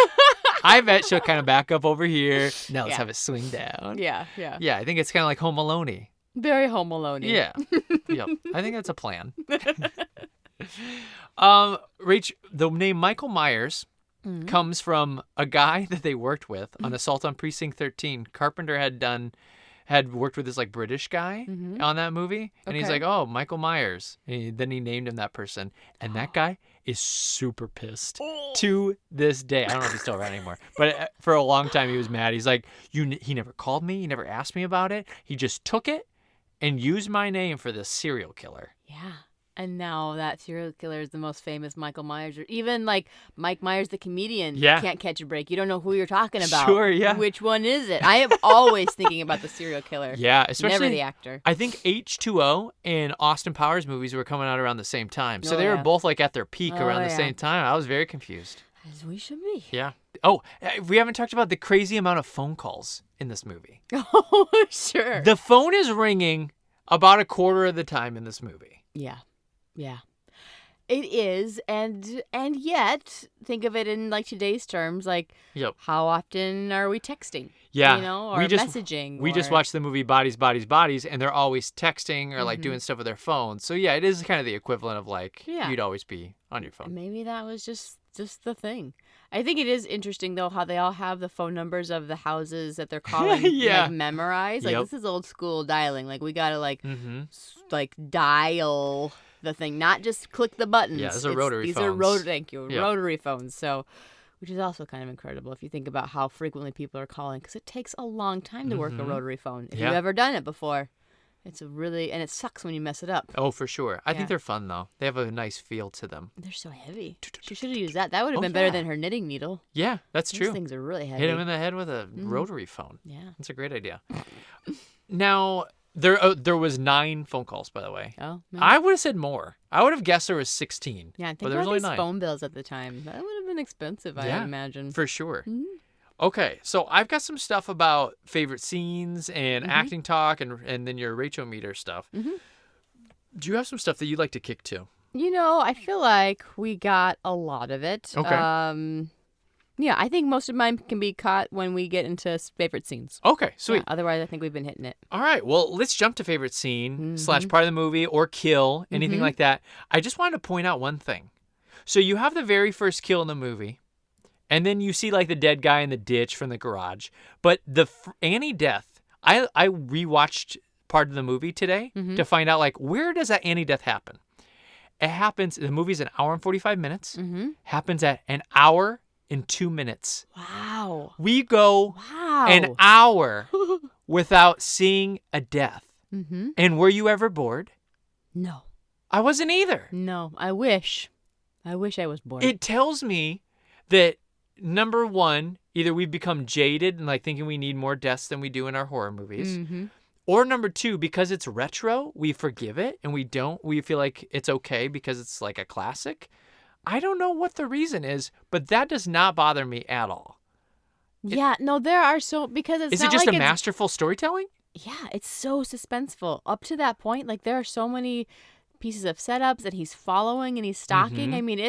[SPEAKER 1] I bet she'll kind of back up over here. Now let's have it swing down.
[SPEAKER 2] Yeah.
[SPEAKER 1] Yeah, I think it's kind of like Home Alone-y.
[SPEAKER 2] Very Home Alone-y.
[SPEAKER 1] Yeah. Yep. I think that's a plan. Rach, the name Michael Myers comes from a guy that they worked with on Assault on Precinct 13. Carpenter had worked with this like British guy on that movie, and he's like, oh, Michael Myers. And then he named him that person, and that guy is super pissed to this day. I don't know if he's still around anymore, but for a long time he was mad. He's like, he never called me, he never asked me about it. He just took it and used my name for this serial killer.
[SPEAKER 2] Yeah. And now that serial killer is the most famous Michael Myers, or even like Mike Myers, the comedian, can't catch a break. You don't know who you're talking about.
[SPEAKER 1] Sure, yeah.
[SPEAKER 2] Which one is it? I am always thinking about the serial killer.
[SPEAKER 1] Yeah, especially
[SPEAKER 2] never the actor.
[SPEAKER 1] I think H2O and Austin Powers movies were coming out around the same time. So they were both like at their peak around the same time. I was very confused.
[SPEAKER 2] As we should be.
[SPEAKER 1] Yeah. Oh, we haven't talked about the crazy amount of phone calls in this movie.
[SPEAKER 2] Oh, sure.
[SPEAKER 1] The phone is ringing about a quarter of the time in this movie.
[SPEAKER 2] Yeah. Yeah. It is, and yet, think of it in like today's terms, like how often are we texting?
[SPEAKER 1] Yeah.
[SPEAKER 2] You know, or messaging.
[SPEAKER 1] We just watched the movie Bodies, Bodies, Bodies, and they're always texting or like doing stuff with their phones. So yeah, it is kind of the equivalent of like you'd always be on your phone.
[SPEAKER 2] Maybe that was just the thing. I think it is interesting though how they all have the phone numbers of the houses that they're calling like memorized. Like this is old school dialing. Like we gotta like dial the thing, not just click the buttons.
[SPEAKER 1] Yeah, these are rotary phones.
[SPEAKER 2] Rotary phones. So, which is also kind of incredible if you think about how frequently people are calling, because it takes a long time to work a rotary phone. If you've ever done it before, and it sucks when you mess it up.
[SPEAKER 1] Oh, for sure. I think they're fun though. They have a nice feel to them.
[SPEAKER 2] They're so heavy. She should have used that. That would have been better than her knitting needle.
[SPEAKER 1] Yeah, that's true.
[SPEAKER 2] These things are really heavy.
[SPEAKER 1] Hit him in the head with a rotary phone.
[SPEAKER 2] Yeah,
[SPEAKER 1] that's a great idea. Now. There was 9 phone calls, by the way.
[SPEAKER 2] Oh, no.
[SPEAKER 1] I would have said more. I would have guessed there was 16.
[SPEAKER 2] Yeah, I think
[SPEAKER 1] but there was only 9.
[SPEAKER 2] Phone bills at the time. That would have been expensive, I imagine.
[SPEAKER 1] For sure. Okay, so I've got some stuff about favorite scenes and acting talk and then your Rach-O-meter stuff. Do you have some stuff that you'd like to kick to?
[SPEAKER 2] You know, I feel like we got a lot of it.
[SPEAKER 1] Okay.
[SPEAKER 2] Yeah, I think most of mine can be caught when we get into favorite scenes.
[SPEAKER 1] Okay, sweet.
[SPEAKER 2] Yeah, otherwise, I think we've been hitting it.
[SPEAKER 1] All right, well, let's jump to favorite scene / part of the movie or kill, anything like that. I just wanted to point out one thing. So you have the very first kill in the movie, and then you see like the dead guy in the ditch from the garage. But the Annie death, I rewatched part of the movie today to find out like where does that Annie death happen? It happens, the movie's an hour and 45 minutes. Happens at an hour and 2 minutes.
[SPEAKER 2] Wow.
[SPEAKER 1] We go an hour without seeing a death. And were you ever bored?
[SPEAKER 2] No.
[SPEAKER 1] I wasn't either.
[SPEAKER 2] No, I wish I was bored.
[SPEAKER 1] It tells me that, number one, either we've become jaded and like thinking we need more deaths than we do in our horror movies. Or number two, because it's retro, we forgive it and we feel like it's okay because it's like a classic. I don't know what the reason is, but that does not bother me at all.
[SPEAKER 2] Yeah, no, there are because it's
[SPEAKER 1] Is
[SPEAKER 2] not
[SPEAKER 1] it just
[SPEAKER 2] like
[SPEAKER 1] a masterful storytelling?
[SPEAKER 2] Yeah, it's so suspenseful. Up to that point, like there are so many pieces of setups that he's following and he's stalking. I mean,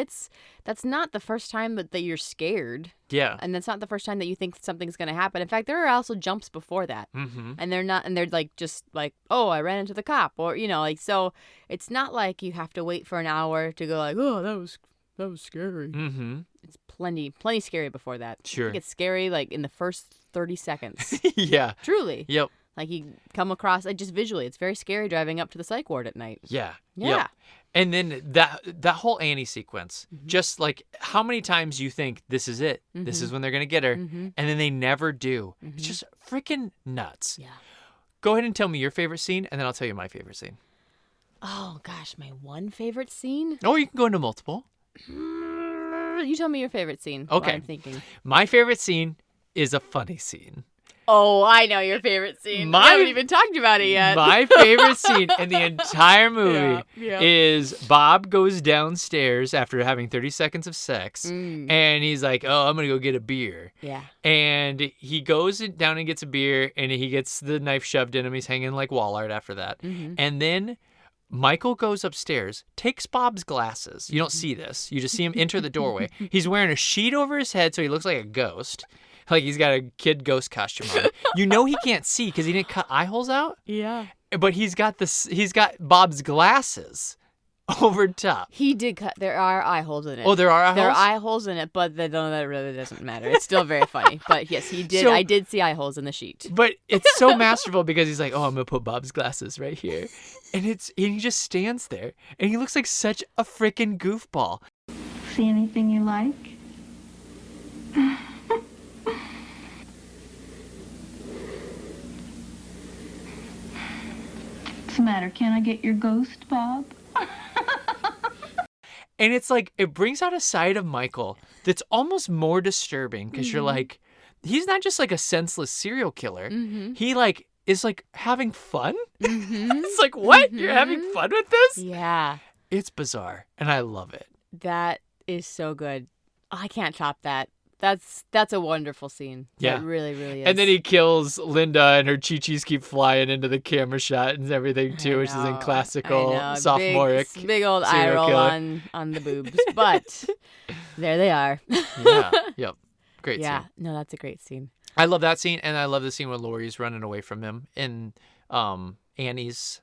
[SPEAKER 2] that's not the first time that you're scared.
[SPEAKER 1] Yeah.
[SPEAKER 2] And that's not the first time that you think something's going to happen. In fact, there are also jumps before that. And they're like just like, oh, I ran into the cop, or you know, like, so it's not like you have to wait for an hour to go like, oh, that was scary. plenty scary before that.
[SPEAKER 1] Sure.
[SPEAKER 2] It gets scary like in the first 30 seconds.
[SPEAKER 1] Yeah.
[SPEAKER 2] Truly.
[SPEAKER 1] Yep.
[SPEAKER 2] Like you come across, like just visually, it's very scary driving up to the psych ward at night.
[SPEAKER 1] Yeah.
[SPEAKER 2] Yeah.
[SPEAKER 1] Yep. And then that whole Annie sequence, just like how many times you think this is it, this is when they're gonna get her, and then they never do. It's just freaking nuts.
[SPEAKER 2] Yeah.
[SPEAKER 1] Go ahead and tell me your favorite scene, and then I'll tell you my favorite scene.
[SPEAKER 2] Oh gosh, my one favorite scene?
[SPEAKER 1] Or you can go into multiple.
[SPEAKER 2] You tell me your favorite scene.
[SPEAKER 1] Okay.
[SPEAKER 2] While I'm thinking.
[SPEAKER 1] My favorite scene is a funny scene.
[SPEAKER 2] Oh, I know your favorite scene. We haven't even talked about it yet.
[SPEAKER 1] My favorite scene in the entire movie
[SPEAKER 2] Yeah.
[SPEAKER 1] is Bob goes downstairs after having 30 seconds of sex, and he's like, oh, I'm going to go get a beer.
[SPEAKER 2] Yeah.
[SPEAKER 1] And he goes down and gets a beer, and he gets the knife shoved in him. He's hanging like wall art after that. And then Michael goes upstairs, takes Bob's glasses. You don't see this. You just see him enter the doorway. He's wearing a sheet over his head so he looks like a ghost. Like he's got a kid ghost costume on. You know he can't see because he didn't cut eye holes out.
[SPEAKER 2] Yeah.
[SPEAKER 1] But he's got Bob's glasses over top.
[SPEAKER 2] He did cut. There are eye holes in it.
[SPEAKER 1] Oh, there are eye holes?
[SPEAKER 2] There are eye holes in it, but that really doesn't matter. It's still very funny. But yes, he did.
[SPEAKER 1] So-
[SPEAKER 2] I did see eye holes in the sheet.
[SPEAKER 1] But it's so masterful because he's like, oh, I'm going to put Bob's glasses right here. And he just stands there. And he looks like such a freaking goofball.
[SPEAKER 9] See anything you like? What's the matter? Can't I get your ghost, Bob?
[SPEAKER 1] And it's like, it brings out a side of Michael that's almost more disturbing because you're like, he's not just like a senseless serial killer. He like is like having fun. It's like, what? You're having fun with this?
[SPEAKER 2] Yeah.
[SPEAKER 1] It's bizarre. And I love it.
[SPEAKER 2] That is so good. I can't top that. That's a wonderful scene.
[SPEAKER 1] Yeah.
[SPEAKER 2] It really, really is.
[SPEAKER 1] And then he kills Linda and her chi-chis keep flying into the camera shot and everything too, which is in classical sophomoric.
[SPEAKER 2] Big old eye
[SPEAKER 1] serial
[SPEAKER 2] roll
[SPEAKER 1] killer.
[SPEAKER 2] on the boobs. But there they are.
[SPEAKER 1] Yeah. Yep. Great
[SPEAKER 2] Yeah.
[SPEAKER 1] scene.
[SPEAKER 2] No, that's a great scene.
[SPEAKER 1] I love that scene, and I love the scene where Laurie's running away from him in Annie's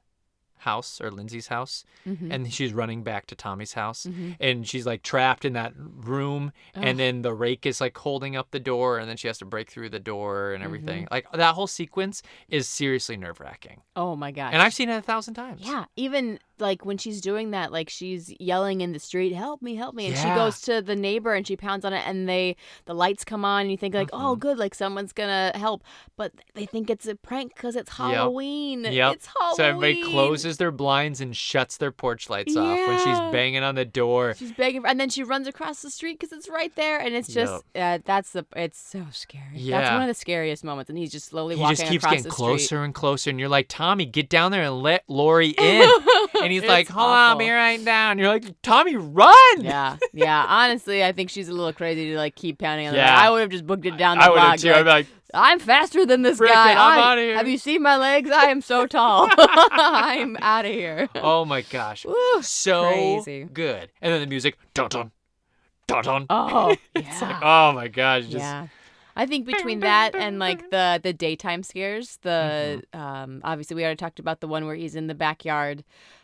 [SPEAKER 1] house or Lindsay's house, and she's running back to Tommy's house, and she's like trapped in that room, and then the rake is like holding up the door, and then she has to break through the door and everything. Like that whole sequence is seriously nerve-wracking.
[SPEAKER 2] Oh my gosh.
[SPEAKER 1] And I've seen it 1,000 times.
[SPEAKER 2] Yeah, even like when she's doing that, like she's yelling in the street, help me, and she
[SPEAKER 1] Yeah.
[SPEAKER 2] goes to the neighbor and she pounds on it, and the lights come on, and you think like, oh good, like someone's gonna help, but they think it's a prank because it's Halloween.
[SPEAKER 1] Yep.
[SPEAKER 2] It's Halloween.
[SPEAKER 1] So everybody closes their blinds and shuts their porch lights off when she's
[SPEAKER 2] Yeah.
[SPEAKER 1] banging on the door.
[SPEAKER 2] She's begging, and then she runs across the street because it's right there, and it's just it's so scary. That's
[SPEAKER 1] Yeah.
[SPEAKER 2] one of the scariest moments, and he's just slowly
[SPEAKER 1] He
[SPEAKER 2] walking
[SPEAKER 1] just keeps
[SPEAKER 2] across
[SPEAKER 1] getting
[SPEAKER 2] the
[SPEAKER 1] closer
[SPEAKER 2] street.
[SPEAKER 1] and closer, and you're like, Tommy, get down there and let Lori in. And he's like,
[SPEAKER 2] It's
[SPEAKER 1] hold on, I'll be
[SPEAKER 2] awful.
[SPEAKER 1] right down. You're like, Tommy, run!
[SPEAKER 2] Yeah. Honestly, I think she's a little crazy to like keep pounding on the
[SPEAKER 1] Yeah.
[SPEAKER 2] door. I would have just booked it down the
[SPEAKER 1] I would have
[SPEAKER 2] block.
[SPEAKER 1] too. I'd be like,
[SPEAKER 2] I'm faster than this
[SPEAKER 1] Frick
[SPEAKER 2] guy.
[SPEAKER 1] it, I'm outta here.
[SPEAKER 2] Have you seen my legs? I am so tall. I'm out of here.
[SPEAKER 1] oh my gosh.
[SPEAKER 2] Woo,
[SPEAKER 1] So
[SPEAKER 2] crazy.
[SPEAKER 1] good. And then the music, dun-dun, dun-dun.
[SPEAKER 2] Oh,
[SPEAKER 1] It's
[SPEAKER 2] yeah.
[SPEAKER 1] like, oh my gosh. Just,
[SPEAKER 2] Yeah. I think between that and like the daytime scares, obviously we already talked about the one where he's in the backyard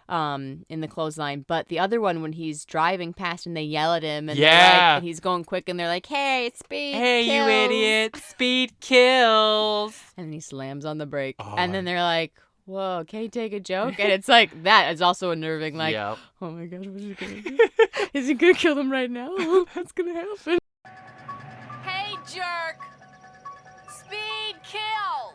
[SPEAKER 2] in the clothesline, but the other one when he's driving past and they yell at him and they're
[SPEAKER 1] Yeah.
[SPEAKER 2] like, and he's going quick and they're like, hey, speed
[SPEAKER 1] Hey, you
[SPEAKER 2] kills.
[SPEAKER 1] idiot. Speed kills.
[SPEAKER 2] And then he slams on the brake.
[SPEAKER 1] Oh,
[SPEAKER 2] and then they're like, whoa, can he take a joke? And it's like, that is also unnerving. Like,
[SPEAKER 1] Yep.
[SPEAKER 2] oh my gosh, what is he going to do? Is he going to kill them right now? What's going to happen?
[SPEAKER 7] Hey, jerk! Speed kills!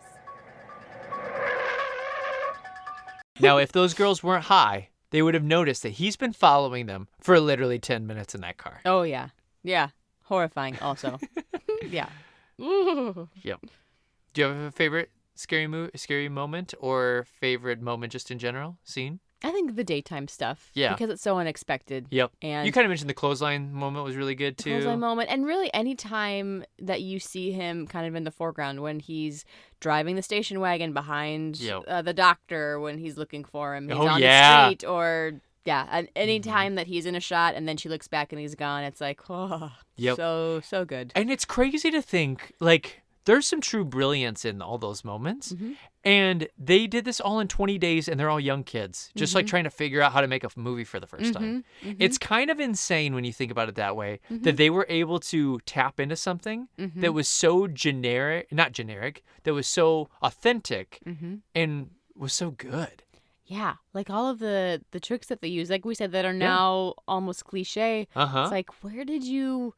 [SPEAKER 1] Now, if those girls weren't high, they would have noticed that he's been following them for literally 10 minutes in that car.
[SPEAKER 2] Oh, yeah. Yeah. Horrifying also. Yeah. Ooh.
[SPEAKER 1] Yep. Do you have a favorite scary moment or favorite moment just in general? Scene?
[SPEAKER 2] I think the daytime stuff.
[SPEAKER 1] Yeah.
[SPEAKER 2] Because it's so unexpected.
[SPEAKER 1] Yep.
[SPEAKER 2] And
[SPEAKER 1] You kind of mentioned the clothesline moment was really good too.
[SPEAKER 2] clothesline moment. And really any time that you see him kind of in the foreground when he's driving the station wagon behind
[SPEAKER 1] Yep.
[SPEAKER 2] the doctor when he's looking for him. He's
[SPEAKER 1] Oh,
[SPEAKER 2] on
[SPEAKER 1] yeah.
[SPEAKER 2] the street or... Yeah, and any time that he's in a shot and then she looks back and he's gone, it's like, oh,
[SPEAKER 1] Yep.
[SPEAKER 2] so good.
[SPEAKER 1] And it's crazy to think, like, there's some true brilliance in all those moments.
[SPEAKER 2] Mm-hmm.
[SPEAKER 1] And they did this all in 20 days, and they're all young kids, just like trying to figure out how to make a movie for the first time. It's kind of insane when you think about it that way, that they were able to tap into something that was so not generic, that was so authentic and was so good.
[SPEAKER 2] Yeah, like all of the tricks that they use, like we said, that are now almost cliche. It's like, where did you,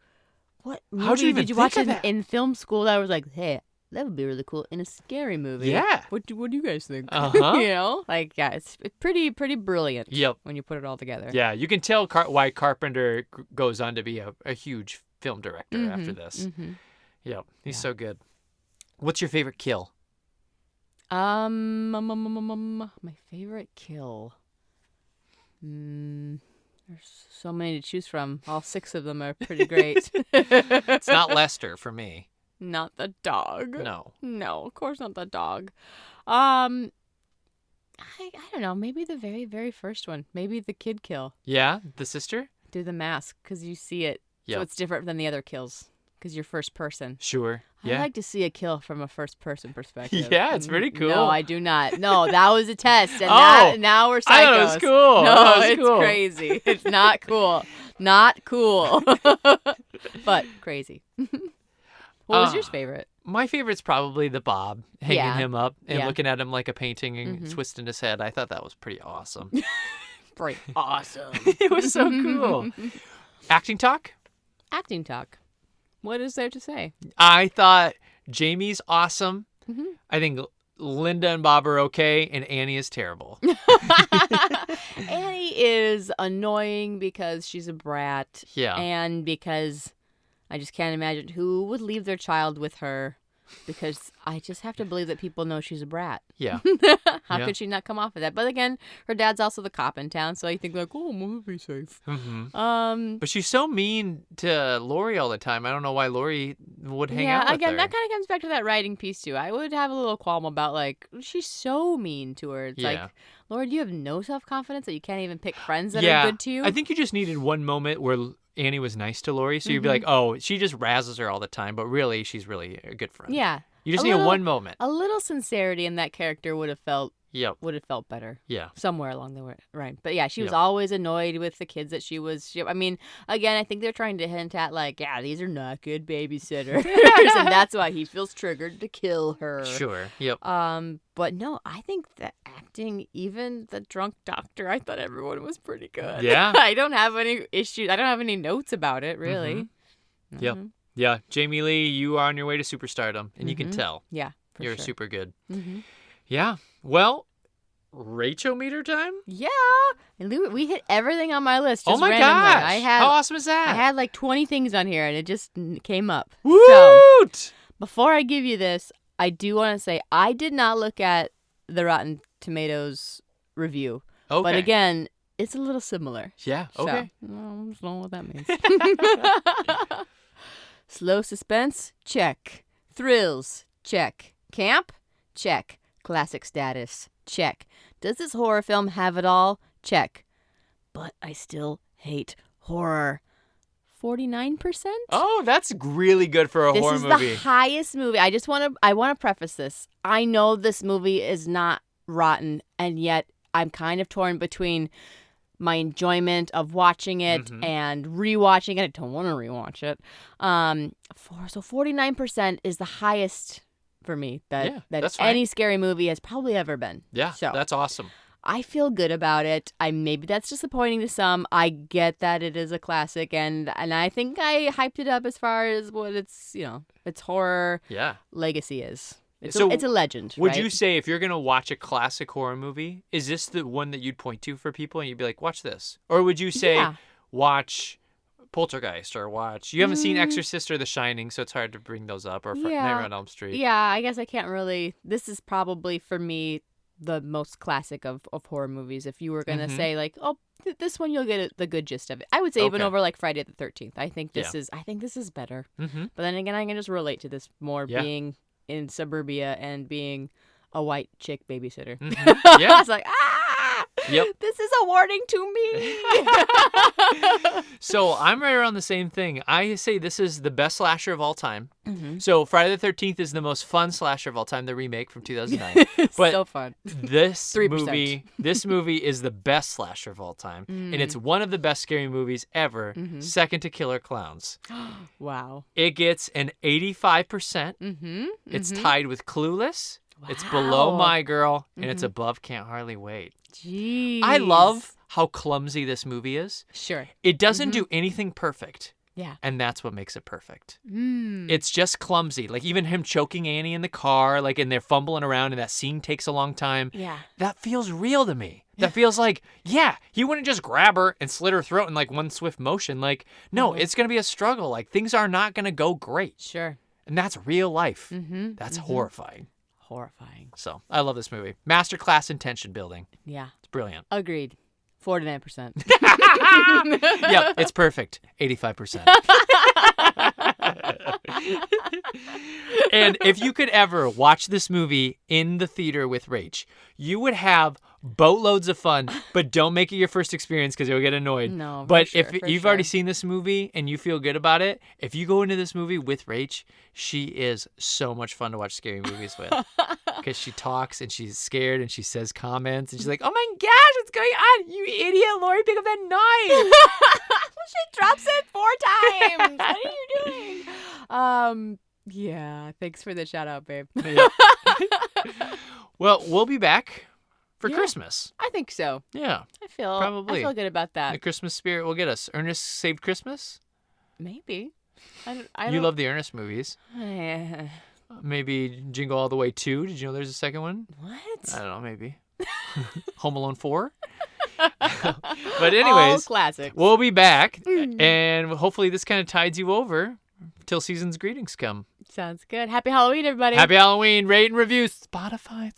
[SPEAKER 2] what movie did you watch in film school that was like, hey, that would be really cool in a scary movie?
[SPEAKER 1] Yeah.
[SPEAKER 2] What do you guys think?
[SPEAKER 1] Uh-huh.
[SPEAKER 2] You know, like, yeah, it's pretty brilliant.
[SPEAKER 1] Yep.
[SPEAKER 2] When you put it all together.
[SPEAKER 1] Yeah, you can tell why Carpenter goes on to be a huge film director after this. Yep, he's so good. What's your favorite kill?
[SPEAKER 2] My favorite kill. There's so many to choose from. All 6 of them are pretty great.
[SPEAKER 1] It's not Lester for me.
[SPEAKER 2] Not the dog. No, of course not the dog. I don't know. Maybe the very, very first one. Maybe the kid kill.
[SPEAKER 1] Yeah, the sister?
[SPEAKER 2] Through the mask, because you see it.
[SPEAKER 1] Yep.
[SPEAKER 2] So it's different than the other kills, because you're first person.
[SPEAKER 1] Sure. Yeah.
[SPEAKER 2] I like to see a kill from a first person perspective.
[SPEAKER 1] Yeah, it's pretty cool.
[SPEAKER 2] No, I do not. No, that was a test, and now we're psychos.
[SPEAKER 1] I thought it was cool.
[SPEAKER 2] No, it's crazy. It's not cool. Not cool. But crazy. What was your favorite?
[SPEAKER 1] My favorite's probably the Bob, hanging him up and looking at him like a painting and twisting his head. I thought that was pretty awesome.
[SPEAKER 2] Pretty awesome.
[SPEAKER 1] It was so cool. Acting talk?
[SPEAKER 2] Acting talk. What is there to say?
[SPEAKER 1] I thought Jamie's awesome. I think Linda and Bob are okay, and Annie is terrible.
[SPEAKER 2] Annie is annoying because she's a brat.
[SPEAKER 1] Yeah.
[SPEAKER 2] And because I just can't imagine who would leave their child with her, because I just have to believe that people know she's a brat.
[SPEAKER 1] Yeah.
[SPEAKER 2] How could she not come off of that? But again, her dad's also the cop in town, so I think like, oh, we'll be safe.
[SPEAKER 1] But she's so mean to Lori all the time. I don't know why Lori would hang out with her.
[SPEAKER 2] Yeah, again, that kind of comes back to that writing piece too. I would have a little qualm about like, she's so mean to her. It's like, Lord, you have no self-confidence that you can't even pick friends that are good to you?
[SPEAKER 1] I think you just needed one moment where Annie was nice to Lori, so you'd be like, oh, she just razzes her all the time, but really, she's really a good friend.
[SPEAKER 2] Yeah.
[SPEAKER 1] You just need one moment.
[SPEAKER 2] A little sincerity in that character would have felt better.
[SPEAKER 1] Yeah.
[SPEAKER 2] Somewhere along the way. Right. But yeah, she was always annoyed with the kids that she was. I mean, again, I think they're trying to hint at like, yeah, these are not good babysitters. And that's why he feels triggered to kill her.
[SPEAKER 1] Sure. Yep.
[SPEAKER 2] But no, I think the acting, even the drunk doctor, I thought everyone was pretty good.
[SPEAKER 1] Yeah.
[SPEAKER 2] I don't have any issues. I don't have any notes about it, really.
[SPEAKER 1] Yep. Yeah, Jamie Lee, you are on your way to superstardom, and you can tell.
[SPEAKER 2] Yeah,
[SPEAKER 1] You're super good. Yeah. Well, Rach-o-meter time?
[SPEAKER 2] Yeah. And we hit everything on my list. Just
[SPEAKER 1] oh my
[SPEAKER 2] randomly.
[SPEAKER 1] gosh. How awesome is that?
[SPEAKER 2] I had like 20 things on here, and it just came up.
[SPEAKER 1] Woot!
[SPEAKER 2] So, before I give you this, I do want to say I did not look at the Rotten Tomatoes review.
[SPEAKER 1] Okay.
[SPEAKER 2] But again, it's a little similar.
[SPEAKER 1] Yeah, okay.
[SPEAKER 2] So, I don't know what that means. Slow suspense? Check. Thrills? Check. Camp? Check. Classic status? Check. Does this horror film have it all? Check. But I still hate horror. 49%?
[SPEAKER 1] Oh, that's really good for a horror movie.
[SPEAKER 2] This is the highest movie. I want to preface this. I know this movie is not rotten, and yet I'm kind of torn between my enjoyment of watching it and rewatching it. I don't want to rewatch it. So 49% is the highest for me that any scary movie has probably ever been.
[SPEAKER 1] Yeah,
[SPEAKER 2] so
[SPEAKER 1] that's awesome.
[SPEAKER 2] I feel good about it. Maybe that's disappointing to some. I get that it is a classic, and I think I hyped it up as far as what its horror legacy is. It's a legend.
[SPEAKER 1] Would you say if you're going to watch a classic horror movie, is this the one that you'd point to for people and you'd be like, watch this? Or would you say, watch Poltergeist or watch... You haven't seen Exorcist or The Shining, so it's hard to bring those up, or Nightmare on Elm Street.
[SPEAKER 2] Yeah, I guess I can't really... This is probably, for me, the most classic of horror movies. If you were going to say, like, oh, this one you'll get the good gist of it. I would say even over, like, Friday the 13th. I think this is better. But then again, I can just relate to this more being in suburbia and being a white chick babysitter.
[SPEAKER 1] Yeah.
[SPEAKER 2] It's like,
[SPEAKER 1] Yep.
[SPEAKER 2] This is a warning to me.
[SPEAKER 1] So I'm right around the same thing. I say this is the best slasher of all time. So Friday the 13th is the most fun slasher of all time, the remake from 2009. But
[SPEAKER 2] so fun.
[SPEAKER 1] This
[SPEAKER 2] 3%.
[SPEAKER 1] movie is the best slasher of all time. And it's one of the best scary movies ever, second to Killer Clowns.
[SPEAKER 2] Wow.
[SPEAKER 1] It gets an 85%. It's tied with Clueless. Wow. It's below My Girl, and it's above Can't Hardly Wait.
[SPEAKER 2] Jeez.
[SPEAKER 1] I love how clumsy this movie is.
[SPEAKER 2] Sure.
[SPEAKER 1] It doesn't do anything perfect.
[SPEAKER 2] Yeah.
[SPEAKER 1] And that's what makes it perfect. It's just clumsy. Like even him choking Annie in the car, like, and they're fumbling around and that scene takes a long time.
[SPEAKER 2] Yeah.
[SPEAKER 1] That feels real to me. That feels like, yeah, he wouldn't just grab her and slit her throat in like one swift motion. Like, no, it's going to be a struggle. Like things are not going to go great.
[SPEAKER 2] Sure.
[SPEAKER 1] And that's real life. That's horrifying.
[SPEAKER 2] Horrifying.
[SPEAKER 1] So I love this movie. Masterclass in tension building.
[SPEAKER 2] Yeah.
[SPEAKER 1] It's brilliant.
[SPEAKER 2] Agreed. 49%.
[SPEAKER 1] Yep, it's perfect. 85%. And if you could ever watch this movie in the theater with Rach, you would have boatloads of fun, but don't make it your first experience because you'll get annoyed.
[SPEAKER 2] No,
[SPEAKER 1] but
[SPEAKER 2] for
[SPEAKER 1] if
[SPEAKER 2] sure,
[SPEAKER 1] you've already seen this movie and you feel good about it, if you go into this movie with Rach, she is so much fun to watch scary movies with. Because she talks and she's scared and she says comments and she's like, oh my gosh, what's going on? You idiot, Lori, pick up that knife.
[SPEAKER 2] She drops it 4 times. What are you doing? Yeah, thanks for the shout out, babe.
[SPEAKER 1] Yeah. Well, we'll be back for Christmas.
[SPEAKER 2] I think so.
[SPEAKER 1] Yeah.
[SPEAKER 2] I feel good about that.
[SPEAKER 1] The Christmas spirit will get us. Ernest Saved Christmas?
[SPEAKER 2] Maybe.
[SPEAKER 1] You love the Ernest movies.
[SPEAKER 2] I
[SPEAKER 1] Maybe Jingle All the Way 2. Did you know there's a second one?
[SPEAKER 2] What?
[SPEAKER 1] I don't know, maybe. Home Alone 4? But anyways,
[SPEAKER 2] all classics.
[SPEAKER 1] We'll be back, and hopefully this kind of tides you over till season's greetings come.
[SPEAKER 2] Sounds good. Happy Halloween, everybody.
[SPEAKER 1] Happy Halloween. Rate and review. Spotify.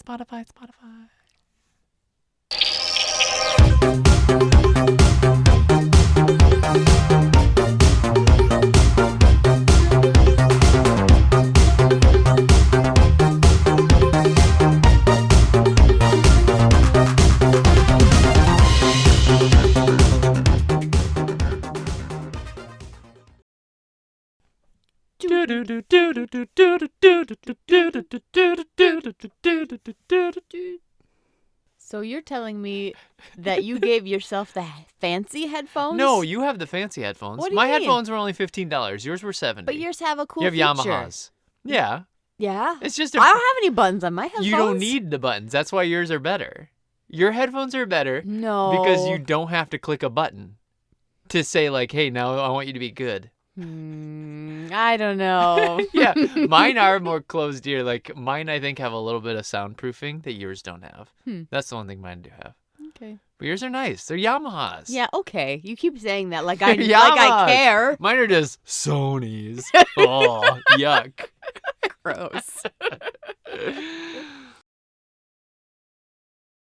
[SPEAKER 2] So you're telling me that you gave yourself the fancy headphones?
[SPEAKER 1] No, you have the fancy headphones.
[SPEAKER 2] What do you
[SPEAKER 1] My
[SPEAKER 2] mean?
[SPEAKER 1] headphones were only $15. Yours were $70.
[SPEAKER 2] But yours have a cool
[SPEAKER 1] You have
[SPEAKER 2] feature.
[SPEAKER 1] Yamahas. Yeah.
[SPEAKER 2] Yeah?
[SPEAKER 1] It's just
[SPEAKER 2] I don't have any buttons on my headphones.
[SPEAKER 1] You don't need the buttons. That's why yours are better. Your headphones are better.
[SPEAKER 2] No.
[SPEAKER 1] Because you don't have to click a button to say like, hey, now I want you to be good.
[SPEAKER 2] I don't know.
[SPEAKER 1] Yeah, mine are more closed ear. Like mine, I think, have a little bit of soundproofing that yours don't have. That's the one thing mine do have.
[SPEAKER 2] Okay.
[SPEAKER 1] But yours are nice. They're Yamahas.
[SPEAKER 2] Yeah, okay. You keep saying that like I
[SPEAKER 1] Yamahas.
[SPEAKER 2] care.
[SPEAKER 1] Mine are just Sonys. Oh, yuck.
[SPEAKER 2] Gross.